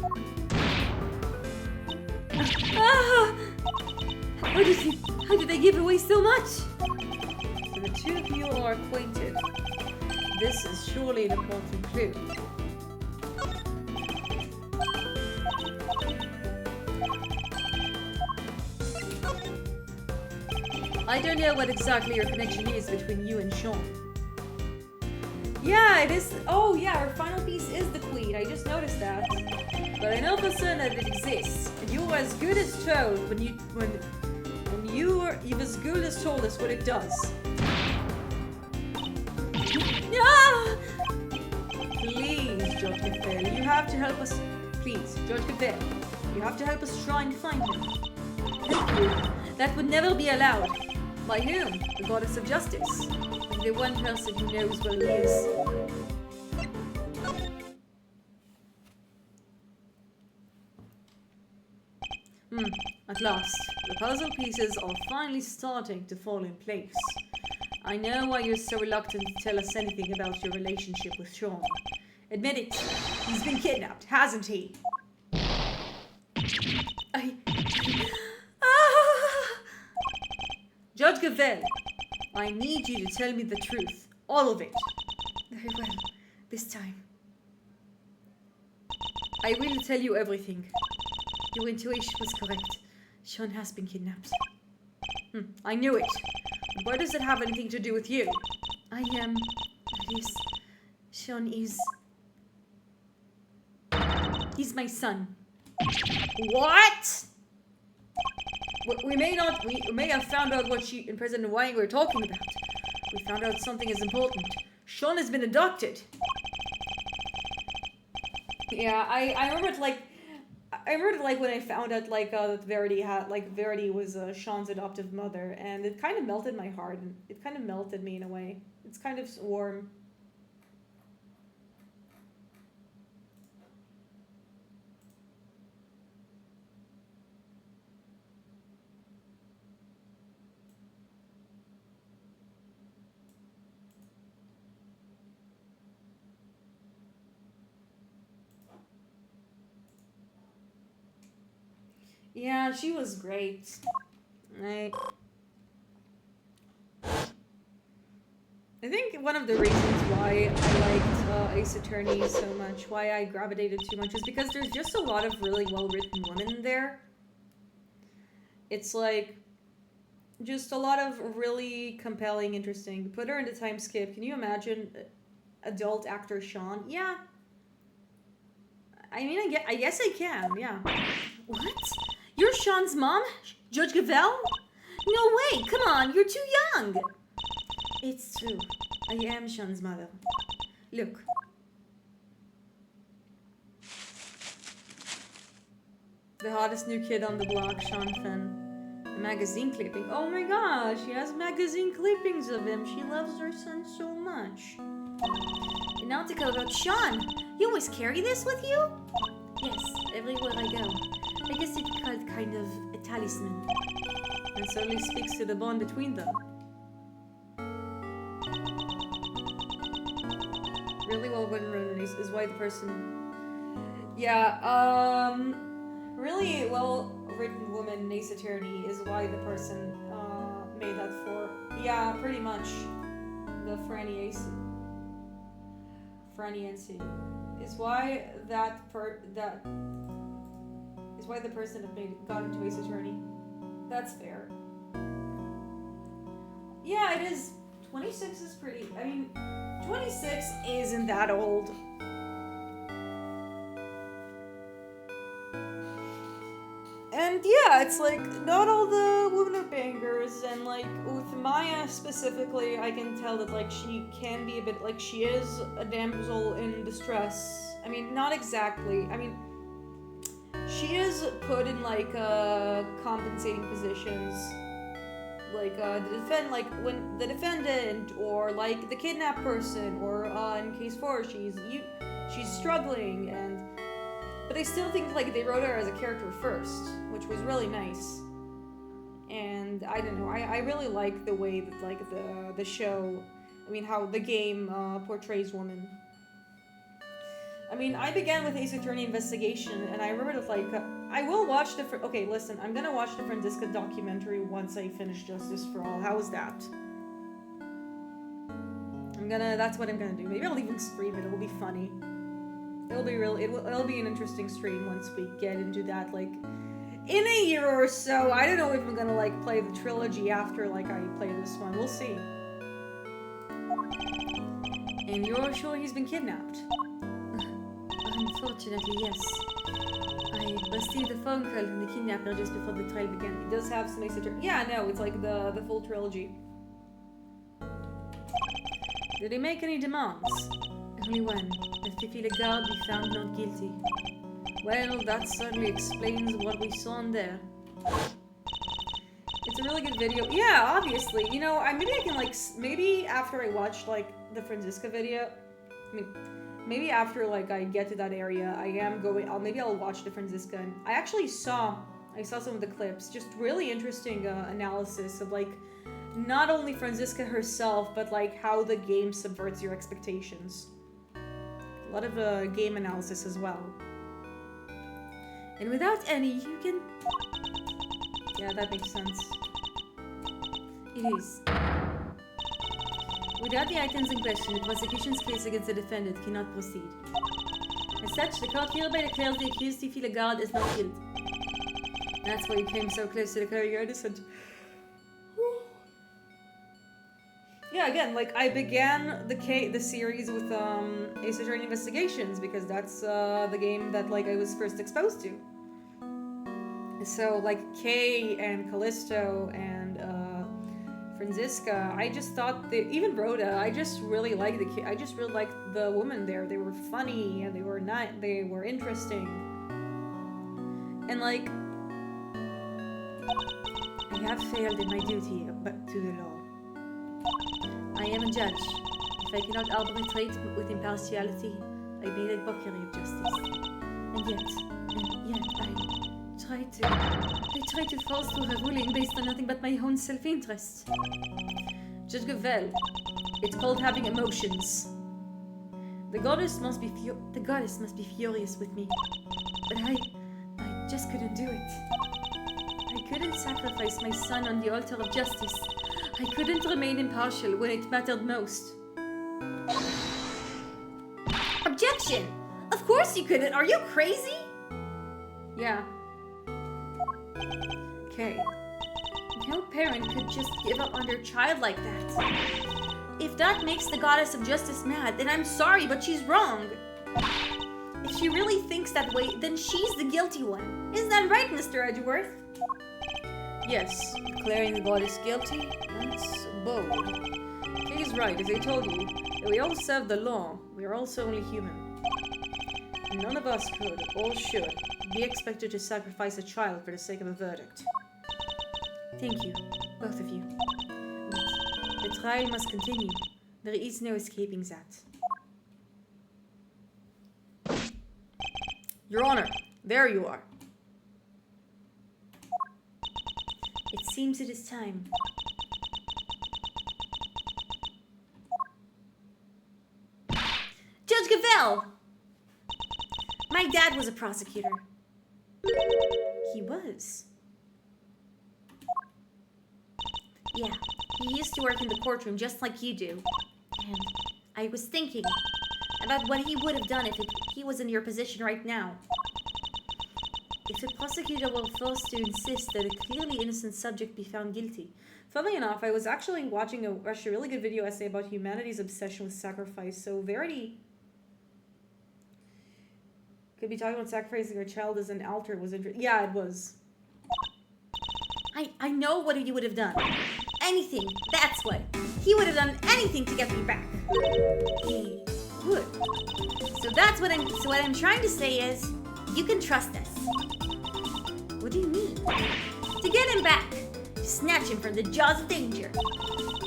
How did they give away so much? So the two of you are acquainted. This is surely an important clue. I don't know what exactly your connection is between you and Sean. Yeah, it is. Oh, yeah, our final piece is the queen. I just noticed that. But I know for certain that it exists. And you were as good as told you've as good as told us what it does. Ah! Please, Judge Gaffel, you have to help us. Please, Judge Gaffel, you have to help us try and find him. That would never be allowed. By whom? The goddess of justice. The one person who knows where he is. At last, the puzzle pieces are finally starting to fall in place. I know why you're so reluctant to tell us anything about your relationship with Sean. Admit it, he's been kidnapped, hasn't he? Judge Gavel, I need you to tell me the truth. All of it. Very well. This time. I will tell you everything. Your intuition was correct. Sean has been kidnapped. I knew it. Why does it have anything to do with you? Sean is... He's my son. What? We may have found out what she and President Wang were talking about. We found out something as important. Sean has been abducted. Yeah, I remembered when I found out that Verity was Sean's adoptive mother, and it kind of melted my heart, and it kind of melted me in a way. It's kind of warm. Yeah, she was great. I think one of the reasons why I liked Ace Attorney so much, why I gravitated too much, is because there's just a lot of really well-written women in there. It's like, just a lot of really compelling, interesting. Put her in the time skip. Can you imagine adult actor Sean? Yeah. I mean, I guess I can, yeah. What? You're Sean's mom? Judge Gavel? No way! Come on, you're too young! It's true. I am Sean's mother. Look. The hottest new kid on the block, Sean Fenn. A magazine clipping. Oh my gosh, she has magazine clippings of him. She loves her son so much. An article about Sean. You always carry this with you? Yes, everywhere I go. I guess it's kind of a talisman. And certainly speaks to the bond between them. Really well written is why the person... Yeah, really well written woman, Ace Attorney, is why the person made that for... Yeah, pretty much. The Franny Ace. is why the person that got into Ace Attorney. That's fair. Yeah, it is. 26 is pretty. I mean, 26 isn't that old. And yeah, it's like, not all the women are bangers, and like, with Maya specifically, I can tell that like, she can be a bit, like, she is a damsel in distress. I mean, not exactly. I mean, she is put in like, compensating positions. Like, when the defendant, or like, the kidnapped person, or in case 4, she's struggling, but I still think like they wrote her as a character first, which was really nice. And I don't know, I really like the way that like the show, I mean how the game portrays women. I mean, I began with Ace Attorney Investigation, and I remember that like I will watch okay, listen, I'm gonna watch the Franziska documentary once I finish Justice for All. How is that? That's what I'm gonna do. Maybe I'll even stream it. It'll be funny. It'll be an interesting stream once we get into that, like, in a year or so. I don't know if I'm gonna, like, play the trilogy after, like, I play this one. We'll see. And you're sure he's been kidnapped? Unfortunately, yes. I received a phone call from the kidnapper just before the trial began. It does have some Ace Attorney. Yeah, no, it's like the full trilogy. Did he make any demands? Only one. That Fifi Lagarde be found not guilty. Well, that certainly explains what we saw in there. It's a really good video. Yeah, obviously. You know, maybe I can, like, maybe after I watch, like, the Franziska video, I mean, maybe after, like, I get to that area, maybe I'll watch the Franziska. And I saw some of the clips, just really interesting analysis of, like, not only Franziska herself, but, like, how the game subverts your expectations. A lot of game analysis as well. And without any, you can... Yeah, that makes sense. It is. Without the items in question, the prosecution's case against the defendant cannot proceed. As such, the court hereby declares the accused Fifi Lagarde as not guilty. That's why you came so close to declaring your innocent. Yeah, again, like, I began the series with Ace Attorney Investigations because that's the game that, like, I was first exposed to. So, like, Kay and Callisto and Franziska, I just thought even Rhoda, I just really liked the women there. They were funny and they were interesting. And, like, I have failed in my duty to the law. I am a judge. If I cannot arbitrate with impartiality, I made a mockery of justice. And yet, I tried to force through a ruling based on nothing but my own self-interest. Judge Gavel, it's called having emotions. The goddess must be furious with me, but I just couldn't do it. I couldn't sacrifice my son on the altar of justice. I couldn't remain impartial when it mattered most. Objection! Of course you couldn't. Are you crazy? Yeah. Okay. No parent could just give up on their child like that. If that makes the goddess of justice mad, then I'm sorry, but she's wrong. If she really thinks that way, then she's the guilty one. Isn't that right, Mr. Edgeworth? Yes, declaring the goddess guilty, that's bold. Kay is right, as I told you, that we all serve the law, we are also only human. None of us could, or should, be expected to sacrifice a child for the sake of a verdict. Thank you, both of you. But the trial must continue. There is no escaping that. Your Honor, there you are. It seems it is time. Judge Gavel! My dad was a prosecutor. He was? Yeah, he used to work in the courtroom just like you do. And I was thinking, about what he would have done if he was in your position right now. If the prosecutor were forced to insist that a clearly innocent subject be found guilty. Funnily enough, I was actually watching a really good video essay about humanity's obsession with sacrifice. So Verity could be talking about sacrificing her child as an altar. Was interesting. Yeah, it was. I know what he would have done. Anything. That's what. He would have done anything to get me back. He would. So what I'm trying to say is, you can trust us. What do you mean? To get him back. To snatch him from the jaws of danger.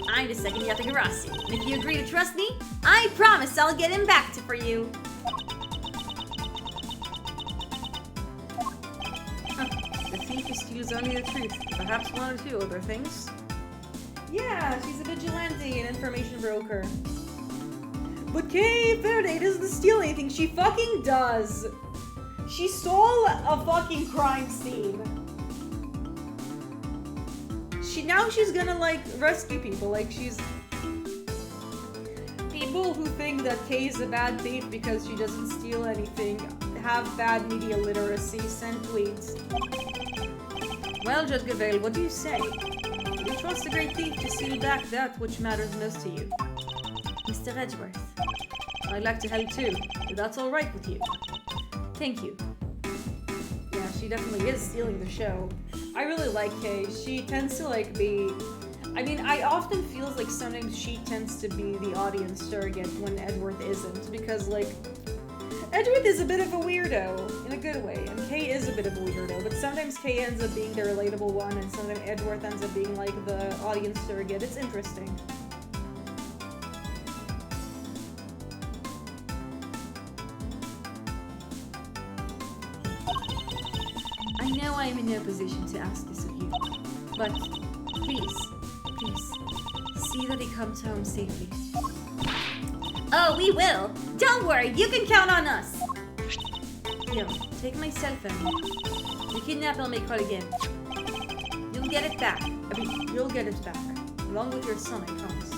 I'm the second Yatagarasu. And if you agree to trust me, I promise I'll get him back for you. The thief who steals only the truth. Perhaps one or two other things. Yeah, she's a vigilante and information broker. But Kay Faraday doesn't steal anything. She fucking does. She stole a fucking crime scene. Now she's gonna like rescue people. Like she's people who think that Kay is a bad thief because she doesn't steal anything have bad media literacy. Send tweets. Well, Judge Gavale, what do you say? Do you trust a great thief to steal back that which matters most to you? Mr. Edgeworth. I'd like to help too, if that's alright with you. Thank you. Yeah, she definitely is stealing the show. I really like Kay. She tends to like be... I mean, I often feel like sometimes she tends to be the audience surrogate when Edgeworth isn't, because like... Edgeworth is a bit of a weirdo, in a good way, and Kay is a bit of a weirdo, but sometimes Kay ends up being the relatable one, and sometimes Edgeworth ends up being like the audience surrogate. It's interesting. I know I am in no position to ask this of you, but please, see that he comes home safely. Oh, we will! Don't worry, you can count on us! Here, take my cell phone. The kidnapper may call again. You'll get it back. You'll get it back. Along with your son, I promise.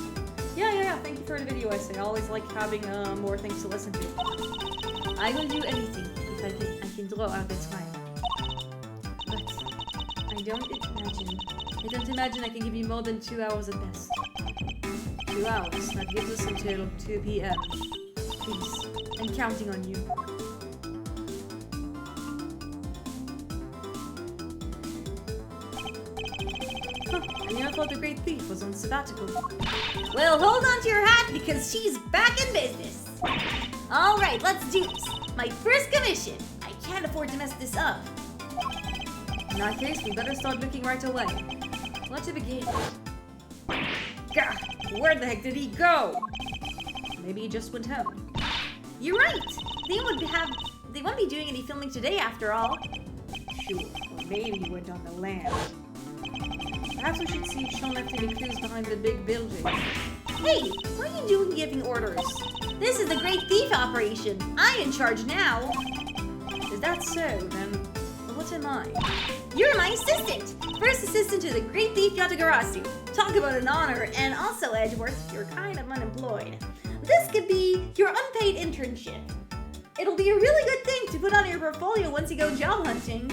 Yeah. Thank you for the video essay. I always like having more things to listen to. I will do anything if I can draw out the time. But I don't imagine I can give you more than 2 hours at best. 2 hours. That gives us until 2 p.m. Please, I'm counting on you. I never thought the great thief was on sabbatical. Well, hold on to your hat because she's back in business. All right, let's do this. My first commission. I can't afford to mess this up. In that case, we better start looking right away. What to begin? Gah! Where the heck did he go? Maybe he just went home. You're right. They won't be doing any filming today after all. Sure, or maybe he went on the land. Perhaps we should see if Sean left any clues behind the big building. Hey, what are you doing giving orders? This is the Great Thief operation. I'm in charge now. Is that so? Then what am I? You're my assistant. First assistant to the Great Thief Yatagarasu. Talk about an honor. And also, Edgeworth, you're kind of unemployed. This could be your unpaid internship. It'll be a really good thing to put on your portfolio once you go job hunting.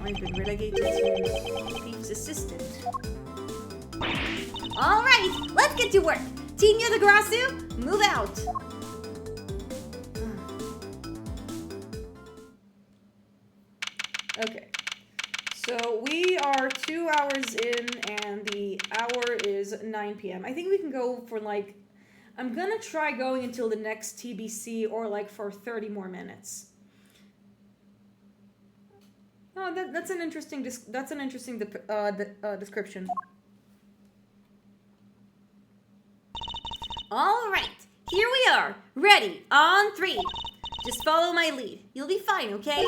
I've been relegated to thief's assistant. All right, let's get to work. Team Yatagarasu, move out. Okay, so we are 2 hours in and the hour is 9 p.m. I think we can go for like, I'm gonna try going until the next TBC or like for 30 more minutes. Oh, that's an interesting description. All right, here we are, ready, on 3. Just follow my lead. You'll be fine, okay?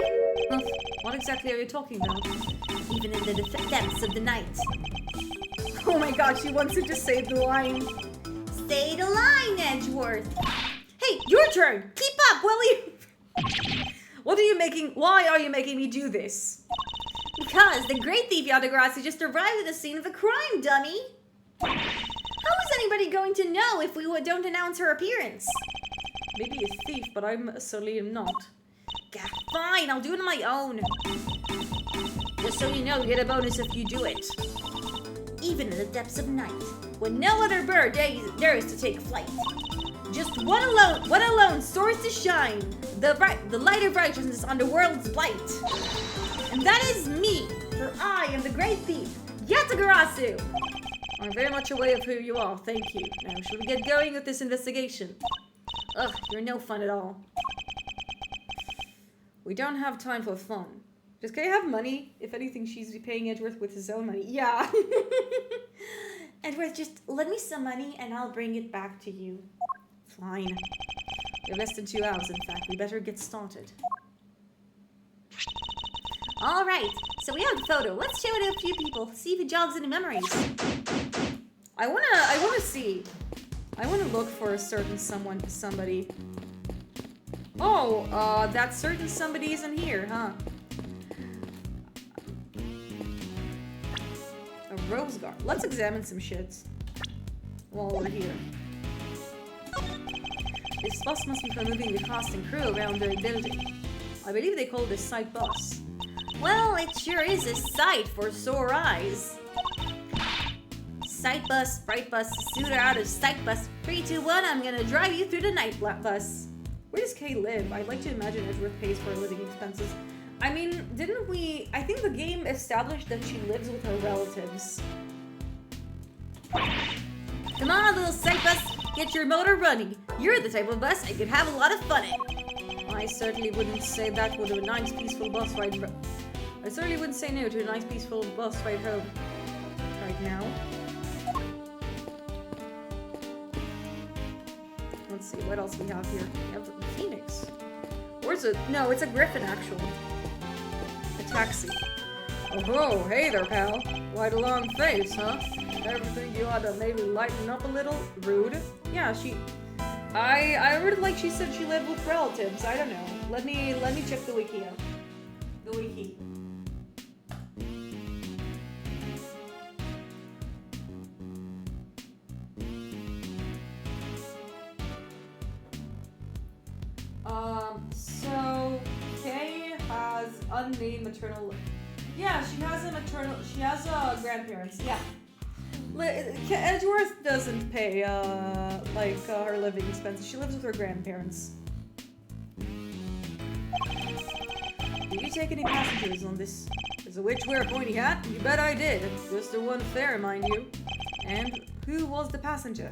What exactly are you talking about? Even in the depths of the night. Oh my god, she wants to just say the line. Say the line, Edgeworth. Hey, your turn. Keep up, will you? Why are you making me do this? Because the Great Thief Yatagarasu just arrived at the scene of the crime, dummy. How is anybody going to know if we don't announce her appearance? Maybe a thief, but I'm certainly not. Yeah, fine, I'll do it on my own. Just so you know, you get a bonus if you do it. Even in the depths of night, when no other bird dares to take flight. Just one alone soars to shine, the light of righteousness on the world's blight. And that is me, for I am the great thief, Yatagarasu. I'm very much aware of who you are, thank you. Now, should we get going with this investigation? Ugh, you're no fun at all. We don't have time for fun. Just can I have money? If anything, she's paying Edgeworth with his own money. Yeah. Edgeworth, just lend me some money and I'll bring it back to you. Fine. We have less than 2 hours, in fact. We better get started. Alright, so we have a photo. Let's show it to a few people, see if it jogs any memories. I wanna see. I wanna look for a certain somebody. Oh, that certain somebody isn't here, huh? A rose garden. Let's examine some shits while we're here. This bus must be for moving the cast and crew around the building. I believe they call this site bus. Well, it sure is a sight for sore eyes. Sight bus, bright bus, suit out of sight bus. 3, 2, 1, I'm gonna drive you through the night bus. Where does Kay live? I'd like to imagine Edgeworth pays for her living expenses. I mean, didn't we... I think the game established that she lives with her relatives. Come on, little sight bus, get your motor running. You're the type of bus I could have a lot of fun in. I certainly wouldn't say that with a nice peaceful bus ride. I certainly wouldn't say no to a nice peaceful bus ride home. Right now. Let's see, what else we have here? We have a phoenix. Or is it? No, it's a griffin, actually. A taxi. Oh, hey there, pal. Quite a long face, huh? Everything you ought to maybe lighten up a little? Rude. Yeah, I heard like she said she lived with relatives. I don't know. Let me check the wiki out. The wiki. So Kay has unnamed maternal. Yeah, she has grandparents. Yeah. Edgeworth doesn't pay her living expenses. She lives with her grandparents. Did you take any passengers on this? Does a witch wear a pointy hat? You bet I did. Just the one fare, mind you. And who was the passenger?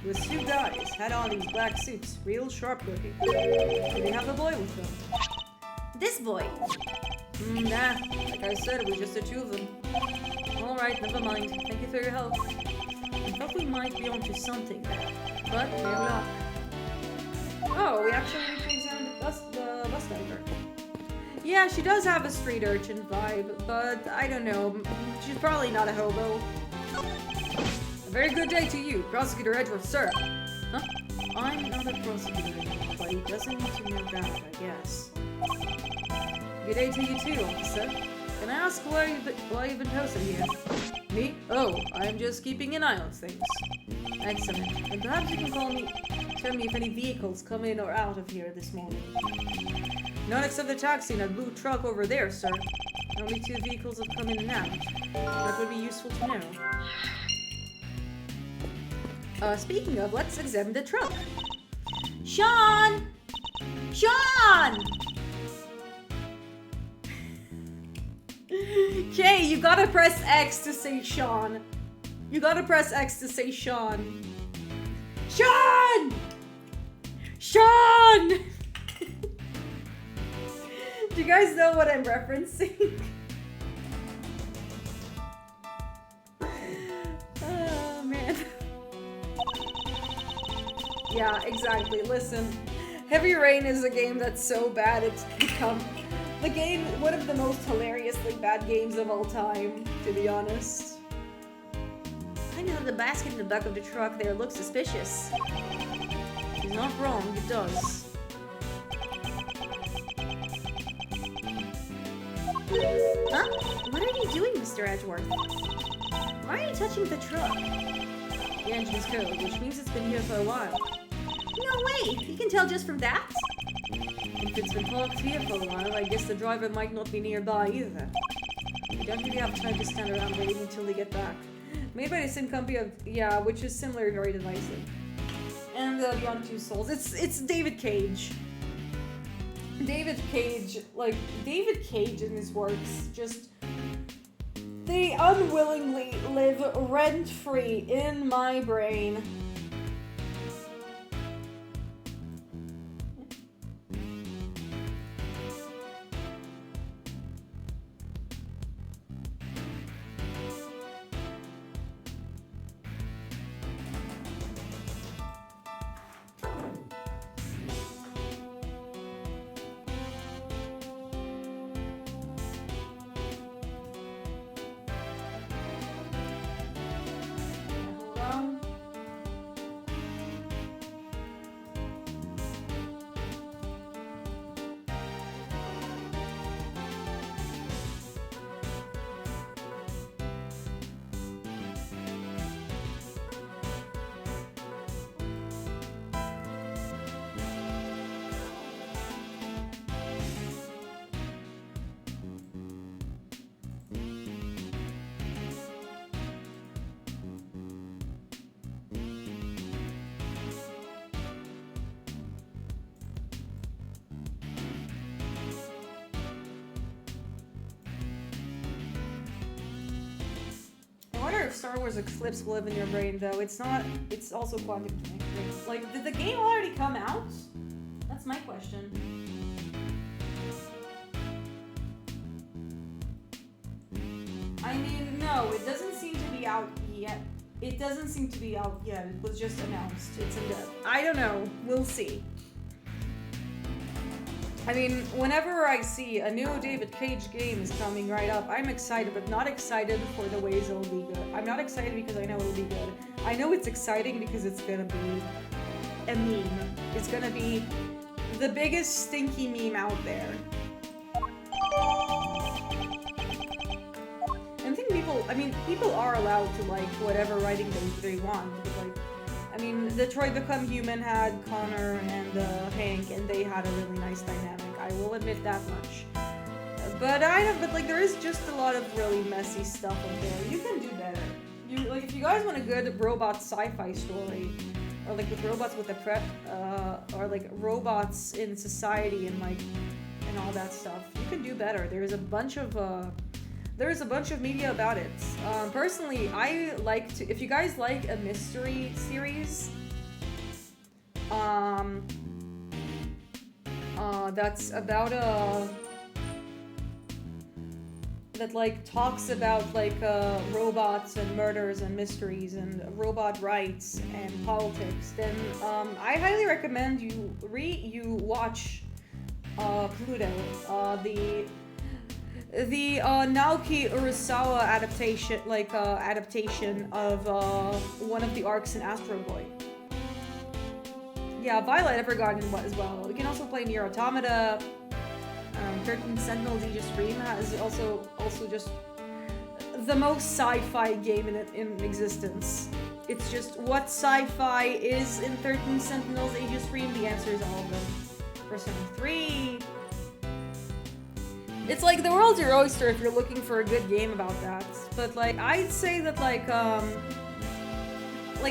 It was 2 guys, had on these black suits, real sharp looking. Did they have a boy with them? This boy. Nah, like I said, it was just the 2 of them. Alright, never mind. Thank you for your help. I thought we might be onto something there, but maybe not. Oh, we actually need to examine the bus driver. Yeah, she does have a street urchin vibe, but I don't know. She's probably not a hobo. A very good day to you, Prosecutor Edgeworth, sir. Huh? I'm not a prosecutor, but he doesn't need to know that, I guess. Good day to you too, officer. Can I ask why you've been posted here? Me? Oh, I'm just keeping an eye on things. Excellent. And perhaps you can tell me if any vehicles come in or out of here this morning. None except the taxi and that blue truck over there, sir. Only 2 vehicles have come in and out. That would be useful to know. Speaking of, let's examine the truck. Sean! Sean! Okay, you gotta press X to say Sean. You gotta press X to say Sean. Sean! Sean! Do you guys know what I'm referencing? Oh, man. Yeah, exactly. Listen, Heavy Rain is a game that's so bad it's become one of the most hilariously bad games of all time, to be honest. I know the basket in the back of the truck there looks suspicious. He's not wrong, it does. Huh? What are you doing, Mr. Edgeworth? Why are you touching the truck? The engine's code, which means it's been here for a while. No way! You can tell just from that? If it's been parked here for a while, I guess the driver might not be nearby either. We don't really have time to stand around waiting until they get back. Made by the same company of, yeah, which is similar, very divisive. And Beyond Two Souls. It's David Cage. David Cage in his works, just... They unwillingly live rent-free in my brain. Star Wars Eclipse will live in your brain, though. It's not. It's also quantum mechanics. Like, did the game already come out? That's my question. I mean, no, it doesn't seem to be out yet. It doesn't seem to be out yet. It was just announced. It's in dev. I don't know. We'll see. I mean, whenever I see a new David Cage game is coming right up, I'm excited, but not excited for the ways it'll be good. I'm not excited because I know it'll be good. I know it's exciting because it's gonna be a meme. It's gonna be the biggest stinky meme out there. And I think people are allowed to like whatever writing they want, but like, I mean, Detroit Become Human had Connor and Hank, and they had a really nice dynamic. I will admit that much. But like, there is just a lot of really messy stuff up there. You can do better. If you guys want a good robot sci-fi story, or like with robots with or like robots in society and like and all that stuff, you can do better. There's a bunch of media about it. Personally, I like to, if you guys like a mystery series, that's about that like talks about like robots and murders and mysteries and robot rights and politics, then I highly recommend you watch Pluto, the Naoki Urasawa adaptation of one of the arcs in Astro Boy. Yeah, Violet Evergarden as well. You can also play Nier Automata. 13 Sentinels Aegis Dream is also just the most sci-fi game in existence. It's just what sci-fi is in 13 Sentinels Aegis Dream. The answer is all of them. Persona 3. It's like the world's your oyster if you're looking for a good game about that. But like, I'd say that like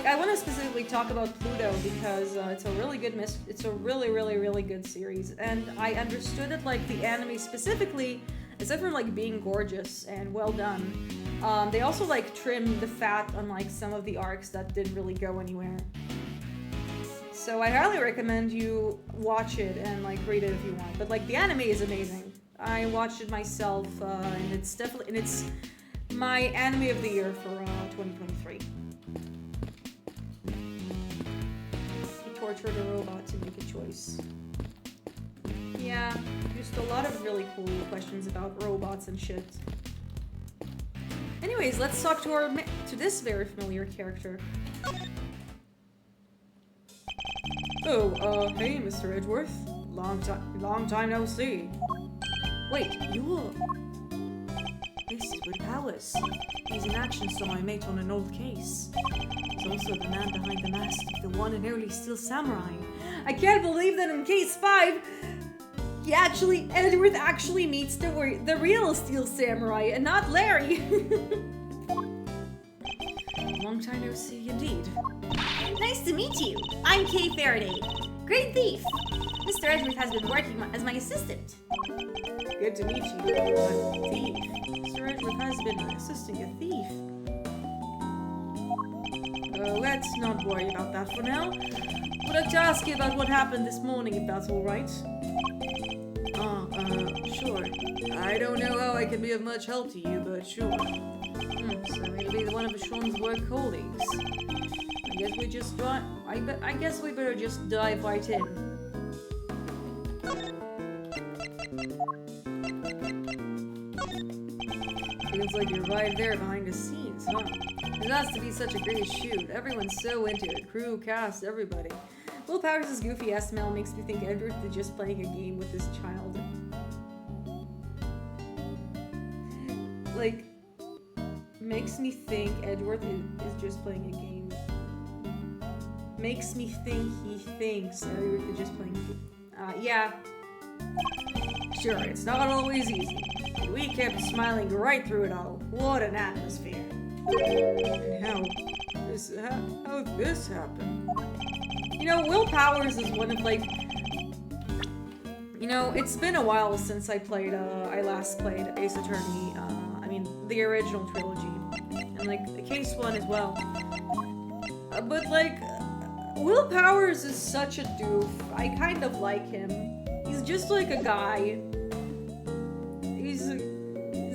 I want to specifically talk about Pluto because it's a really good it's a really good series, and I understood it like the anime specifically, aside from like being gorgeous and well done, they also like trimmed the fat on like some of the arcs that didn't really go anywhere. So I highly recommend you watch it and like read it if you want. But like the anime is amazing. I watched it myself, and it's my anime of the year for 2023. Torture the robot to make a choice. Yeah, just a lot of really cool questions about robots and shit. Anyways, let's talk to this very familiar character. Oh, hey, Mr. Edgeworth. Long time no see. Wait, you This is Will Powers. He's an action star I met on an old case. He's also the man behind the mask of the one and only Steel Samurai. I can't believe that in case 5, Edgeworth actually meets the real Steel Samurai and not Larry. Long time no see indeed. Nice to meet you. I'm Kay Faraday. Great thief. Mr. Edgeworth has been working as my assistant. Good to meet you. I'm a thief. Mr. Edgeworth has been assisting a thief. Let's not worry about that for now. Would like to ask you about what happened this morning, if that's alright. Sure. I don't know how I can be of much help to you, but sure. So it'll be one of Sean's work colleagues. I guess we better just dive right in. Feels like you're right there behind the scenes, huh? It has to be such a great shoot. Everyone's so into it. Crew, cast, everybody. Will Powers' goofy ass smell makes me think Edgeworth is just playing a game with this child. Like, makes me think Edgeworth is just playing a game. Makes me think he thinks Edgeworth is just playing a game. Yeah. Sure, it's not always easy. But we kept smiling right through it all. What an atmosphere. And how this happened? You know, Will Powers is one of, like... You know, it's been a while since I last played Ace Attorney, the original trilogy. And, like, the Case 1 as well. But, like, Will Powers is such a doof. I kind of like him. He's just, like, a guy. He's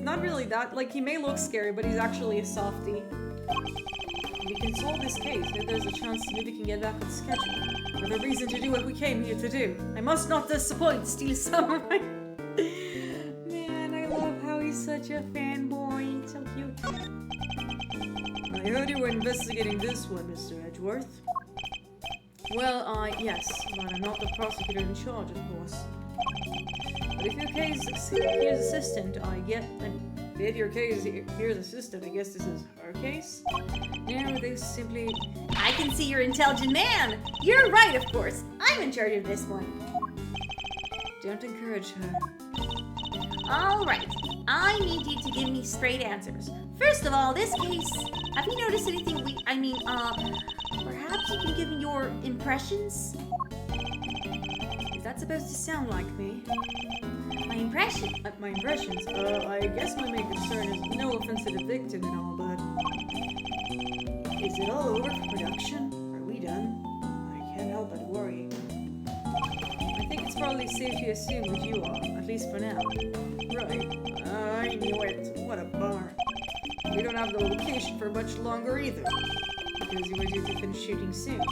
not really that... Like, he may look scary, but he's actually a softie. We can solve this case. Maybe there's a chance maybe we can get back on schedule. With a reason to do what we came here to do. I must not disappoint, Steel Samurai. Man, I love how he's such a fanboy. So cute. I heard you were investigating this one, Mr. Edgeworth. Well, yes, but I'm not the prosecutor in charge, of course. But if your case here's assistant, if your case here's assistant, I guess this is her case? No, they simply... I can see you're an intelligent man. You're right, of course. I'm in charge of this one. Don't encourage her. All right. I need you to give me straight answers. First of all, this case. Have you noticed anything perhaps you can give me your impressions? Is that supposed to sound like me? My impression? My impressions? I guess my main concern is no offense to the victim and all, but... Is it all over for production? Are we done? I can't help but worry. I think it's probably safe to assume that you are, at least for now. Right. I knew it. What a bummer. We don't have the location for much longer either. Because you were due to finish shooting soon.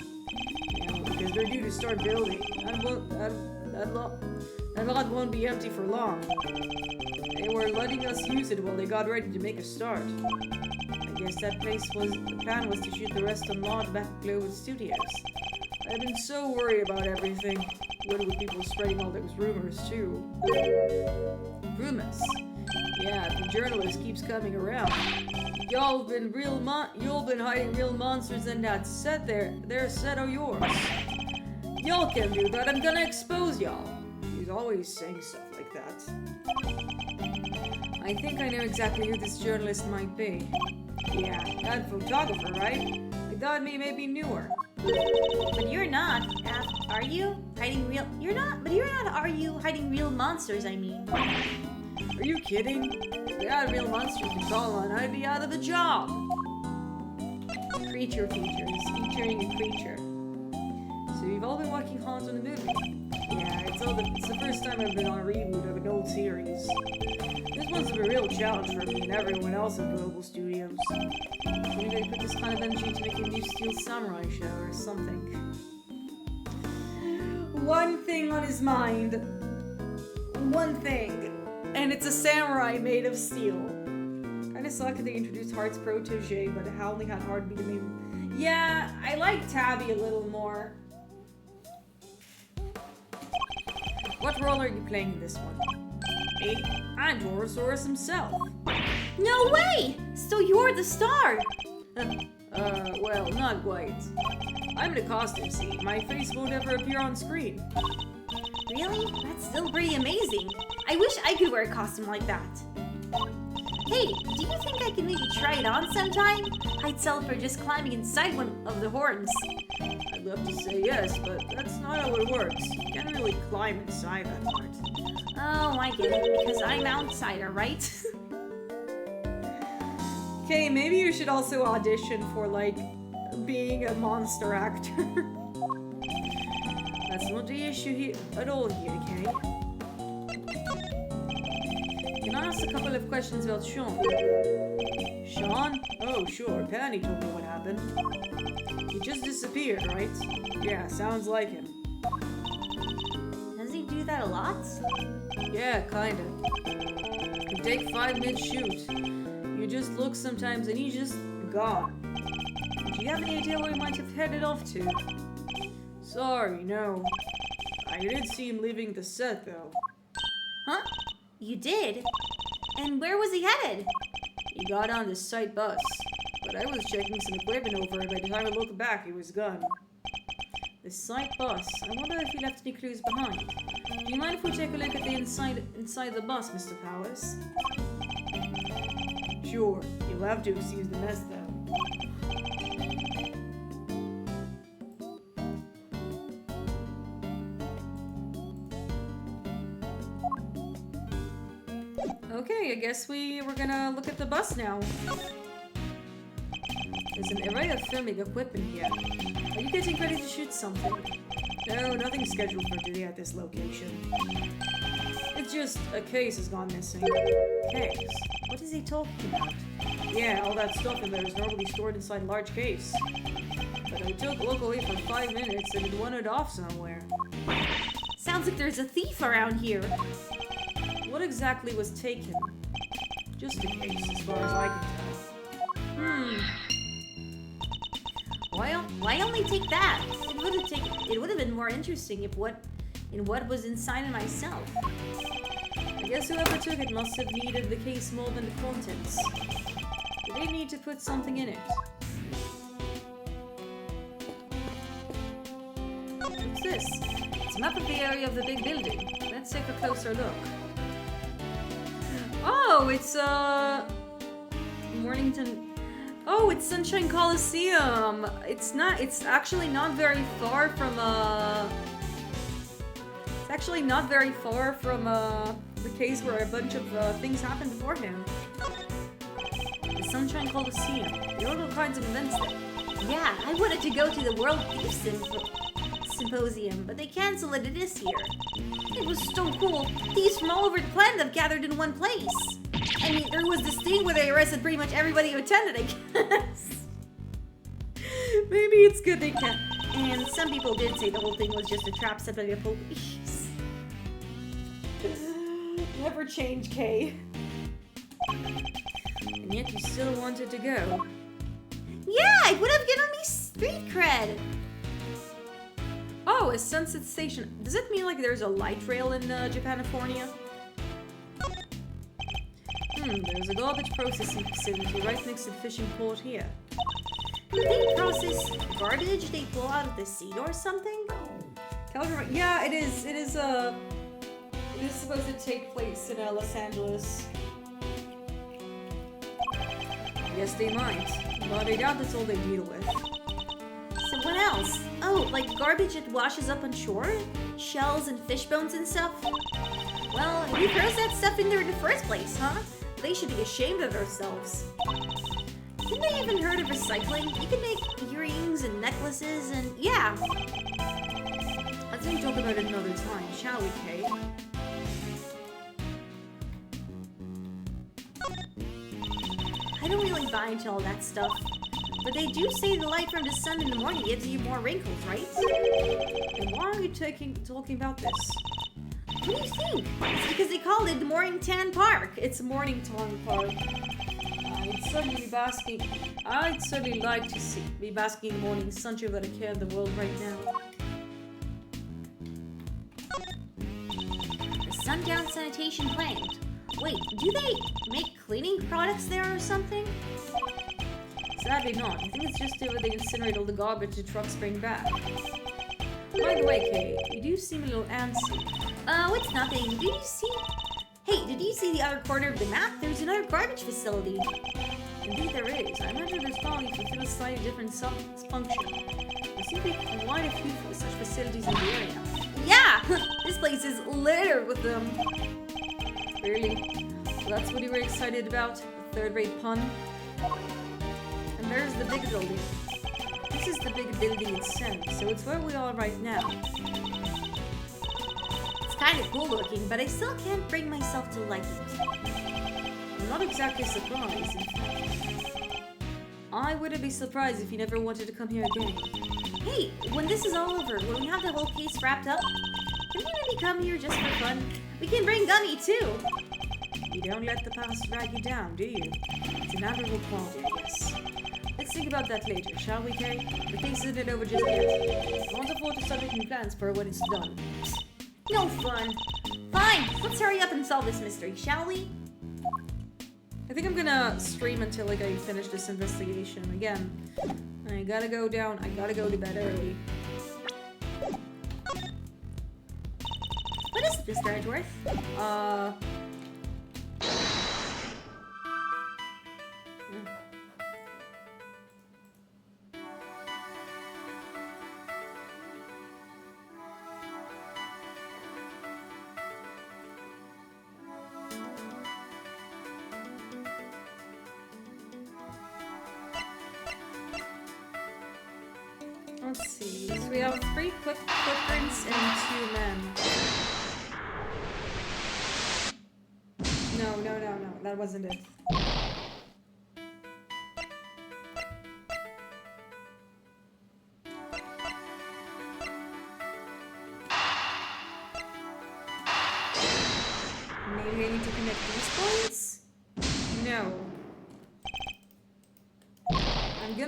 Yeah, because they're due to start building. That lot won't be empty for long. They were letting us use it while they got ready to make a start. I guess the plan was to shoot the rest on lot back at Global Studios. I've been so worried about everything. What with people spreading all those rumors too. Rumors? Yeah, the journalist keeps coming around. Y'all been hiding real monsters in that set there. Their set of yours. Y'all can do that. I'm gonna expose y'all. He's always saying stuff like that. I think I know exactly who this journalist might be. Yeah, that photographer, right? I thought maybe newer. But you're not, are you? Hiding real... You're not, but you're not, are you? Hiding real monsters, I mean. Are you kidding? If they had real monsters to call on, I'd be out of a job. Creature features, featuring a creature. So you've all been watching Hans on the movie? Yeah, it's the first time I've been on a reboot of an old series. This one's a real challenge for me and everyone else at Global Studios. Maybe they put this kind of energy into making a new Steel Samurai show or something. One thing on his mind. One thing. And it's a samurai made of steel. Kinda sucked that they introduced Hart's protege, but I only had Hart be the main. Yeah, I like Tabby a little more. What role are you playing in this one? I'm Taurusaurus himself. No way! So you're the star! Well, not quite. I'm in a costume scene. My face won't ever appear on screen. Really? That's still pretty amazing. I wish I could wear a costume like that. Hey, do you think I can maybe try it on sometime? I'd sell for just climbing inside one of the horns. I'd love to say yes, but that's not how it works. You can't really climb inside that part. Oh, I get it, because I'm outsider, right? Okay, maybe you should also audition for, like, being a monster actor. That's not the issue here at all here, Kay. Can I ask a couple of questions about Sean? Sean? Oh, sure. Penny told me what happened. He just disappeared, right? Yeah, sounds like him. Does he do that a lot? Yeah, kinda. Can take 5 mid-shoot. You just look sometimes and he's just gone. Do you have any idea where he might have headed off to? Sorry, no. I did see him leaving the set, though. Huh? You did? And where was he headed? He got on the site bus, but I was checking some equipment over and by the time I looked back, he was gone. The site bus. I wonder if he left any clues behind. Do you mind if we take a look at the inside the bus, Mr. Powers? Sure. You'll have to excuse the mess, though. Okay, I guess we're gonna look at the bus now. There's an array of filming equipment here. Are you getting ready to shoot something? No, nothing scheduled for today at this location. It's just a case has gone missing. Case? What is he talking about? Yeah, all that stuff in there is normally stored inside a large case. But I took a look away for 5 minutes and it wandered off somewhere. Sounds like there's a thief around here. What exactly was taken? Just a case, as far as I can tell. Why only take that? It would have been more interesting if what was inside of myself. I guess whoever took it must have needed the case more than the contents. Did they need to put something in it? What's this? It's a map of the area of the big building. Let's take a closer look. Oh, it's Mornington. Oh, it's Sunshine Coliseum. It's actually not very far from It's actually not very far from the case where a bunch of things happened before him. The Sunshine Coliseum. There are all kinds of events there. Yeah, I wanted to go to the World Thief Symposium, but they canceled it this year. It was so cool. Thieves from all over the planet have gathered in one place. I mean, there was this thing where they arrested pretty much everybody who attended, I guess. Maybe it's good they can't. And some people did say the whole thing was just a trap set by the police. Never change, Kay. And yet you still wanted to go. Yeah, it would have given me street cred. Oh, a Sunset Station. Does it mean like there's a light rail in Japanifornia? There's a garbage processing facility right next to the fishing port here. Do they process garbage they pull out of the sea or something? Calgary. Yeah, it is. It is supposed to take place in Los Angeles. Yes, they might, but I doubt that's all they deal with. So what else? Oh, like garbage that washes up on shore? Shells and fish bones and stuff? Well, who throws that stuff in there in the first place, huh? They should be ashamed of themselves. Didn't I even heard of recycling? You can make earrings and necklaces and yeah. Let's maybe talk about it another time, shall we, Kay? I don't really buy into all that stuff. But they do say the light from the sun in the morning gives you more wrinkles, right? And why are you talking about this? What do you think? It's because they called it the Mornington Park. It's Mornington Park. I'd certainly like to be basking in the morning sunshine that I care in the world right now. The Sundown Sanitation Plant. Wait, do they make cleaning products there or something? Sadly not. I think it's just where they incinerate all the garbage the trucks bring back. By the way, Kay, you do seem a little antsy. It's nothing. Did you see... Hey, did you see the other corner of the map? There's another garbage facility. Indeed there is. I imagine there's probably fulfill a slightly different function. There seem to be quite a few such facilities in the area. Yeah! This place is littered with them. Really? So that's what you were excited about? The third-rate pun? And there's the big building. This is the big building itself, so it's where we are right now. It's kind of cool looking, but I still can't bring myself to like it. I'm not exactly surprised. I wouldn't be surprised if you never wanted to come here again. Hey, when this is all over, when we have the whole case wrapped up, can we maybe come here just for fun? We can bring Gummy too! You don't let the past drag you down, do you? It's an admirable quality, I guess. Let's think about that later, shall we, Kay? The case isn't over just yet. I won't afford to start making plans for when it's done. No fun! Fine, let's hurry up and solve this mystery, shall we? I think I'm gonna stream until like I finish this investigation. Again, I gotta go down. I gotta go to bed early. What is this, Edgeworth? Let's see. So we have 3 quick footprints and 2 men. No. That wasn't it. Maybe I need to connect these points? No.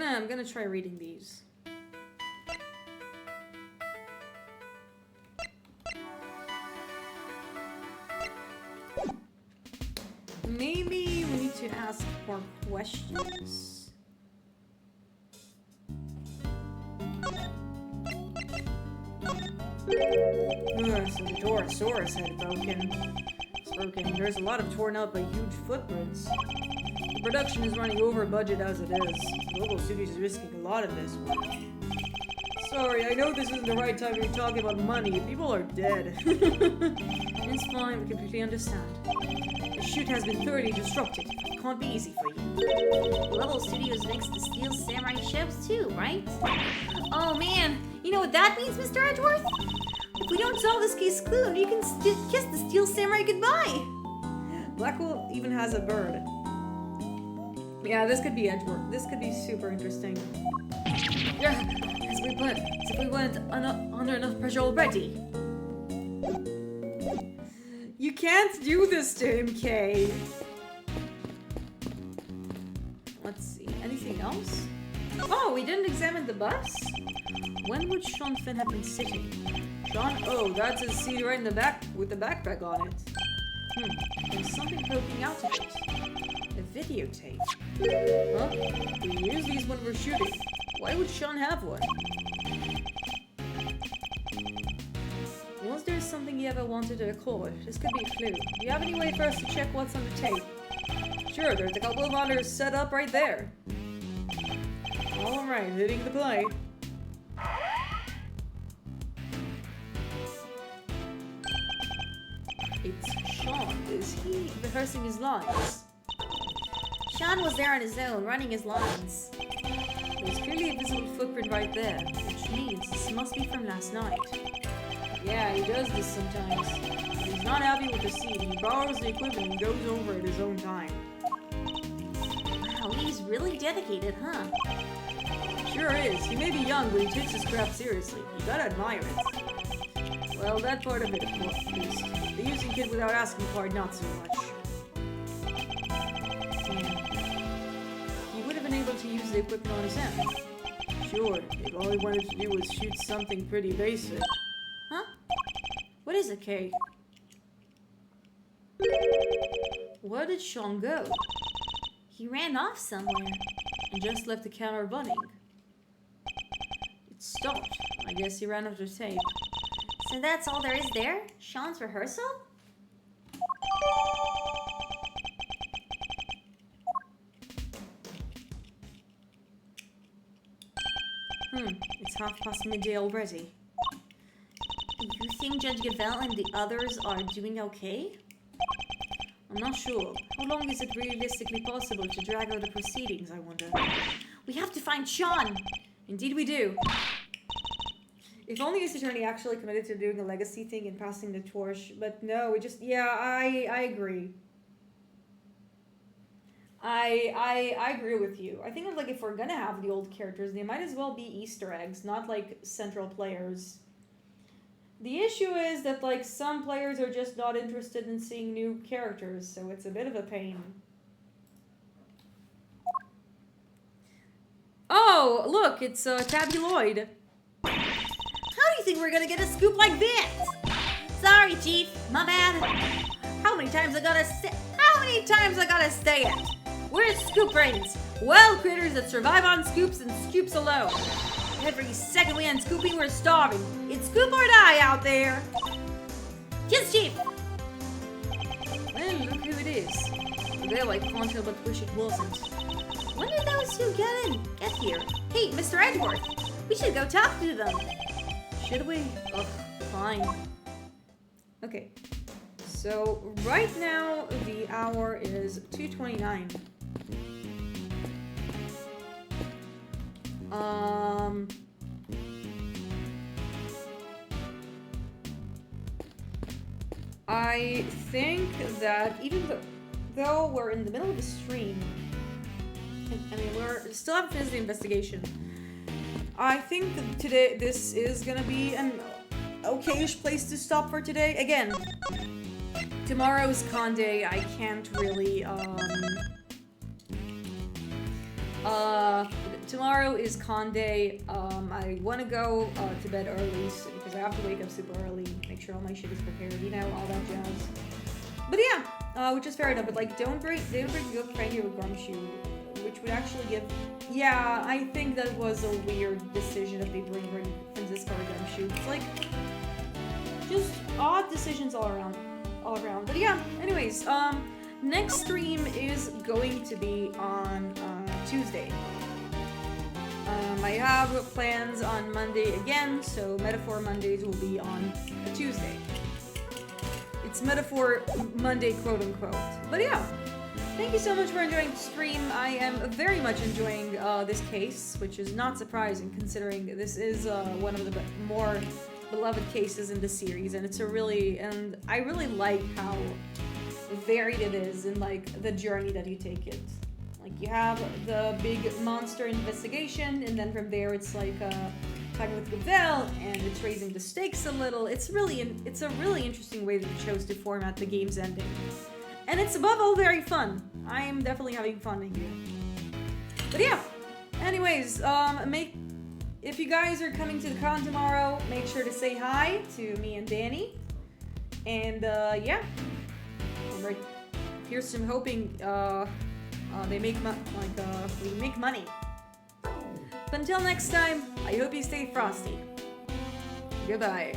I'm gonna try reading these. Maybe we need to ask more questions. So the Taurusaurus had broken. There's a lot of torn up but huge footprints. The production is running over budget as it is. Global Studios is risking a lot in this one. Sorry, I know this isn't the right time to be talking about money. People are dead. It's fine, we completely understand. The shoot has been thoroughly disrupted. It can't be easy for you. Level Studios makes the Steel Samurai ships too, right? Oh man, you know what that means, Mr. Edgeworth? If we don't solve this case soon, you can kiss the Steel Samurai goodbye. Blackwell even has a bird. Yeah, this could be Edgeworth. This could be super interesting. Yeah, as if we went under enough pressure already. You can't do this to him, Kay. Let's see. Anything else? Oh, we didn't examine the bus? When would Sean Finn have been sitting? Sean? Oh, that's his seat right in the back with the backpack on it. There's something poking out of it. A videotape. Huh? We use these when we're shooting. Why would Sean have one? Was there something he ever wanted to record? This could be a clue. Do you have any way for us to check what's on the tape? Sure, there's a couple of monitors set up right there. Alright, hitting the play. It's Sean. Is he rehearsing his lines? Sean was there on his own, running his lines. There's clearly a visible footprint right there, which means this must be from last night. Yeah, he does this sometimes. When he's not happy with the scene, he borrows the equipment and goes over at his own time. Wow, he's really dedicated, huh? Sure is. He may be young, but he takes his craft seriously. You gotta admire it. Well, that part of it, of course, at least. The using kid without asking part, not so much. He would have been able to use the equipment on his own. Sure, if all he wanted to do was shoot something pretty basic. Huh? What is it, Kay? Where did Sean go? He ran off somewhere. And just left the camera running. It stopped. I guess he ran out of tape. So that's all there is there? Sean's rehearsal? It's midday already. You think Judge Gavelle and the others are doing okay? I'm not sure. How long is it realistically possible to drag out the proceedings, I wonder? We have to find Sean! Indeed we do. If only his attorney actually committed to doing a legacy thing and passing the torch, but no, it just, yeah, I agree. I agree with you. I think like if we're gonna have the old characters, they might as well be Easter eggs, not like central players. The issue is that like some players are just not interested in seeing new characters, so it's a bit of a pain. Oh, look, it's Tabby Lloyd. How do you think we're gonna get a scoop like this? Sorry, Chief. My bad. How many times I gotta say it? We're Scoop Brains. Wild critters that survive on scoops and scoops alone. Every second we end scooping, we're starving. It's scoop or die out there. Yes, Chief. Man, look who it is. Well, I can't help but wish it wasn't. When did those two get here? Hey, Mr. Edgeworth. We should go talk to them. Should we? Ugh, fine. Okay. So, right now, the hour is 2:29. I think that even though we're in the middle of the stream, I mean, we're still haven't finished the investigation. I think that today this is gonna be an okayish place to stop for today. Again, tomorrow's con day. I can't really tomorrow is con day. I want to go to bed early because I have to wake up super early, make sure all my shit is prepared, you know, all that jazz. But yeah, which is fair enough. But like, don't bring your friend here with Gumshoe, which would actually give. Yeah, I think that was a weird decision if they bring Francisco or Gumshoe. It's like just odd decisions all around. But yeah, anyways, next stream is going to be on Tuesday. I have plans on Monday again, so Metaphor Mondays will be on a Tuesday. It's Metaphor Monday, quote unquote. But yeah, thank you so much for enjoying the stream. I am very much enjoying this case, which is not surprising considering this is one of the more beloved cases in the series, and I really like how varied it is in like the journey that you take it. Like you have the big monster investigation, and then from there it's like talking with Gavelle, and it's raising the stakes a little. It's a really interesting way that you chose to format the game's ending, and it's above all very fun. I am definitely having fun here. But yeah, anyways, if you guys are coming to the con tomorrow, make sure to say hi to me and Danny. And yeah, here's some hoping we make money. But until next time, I hope you stay frosty. Goodbye.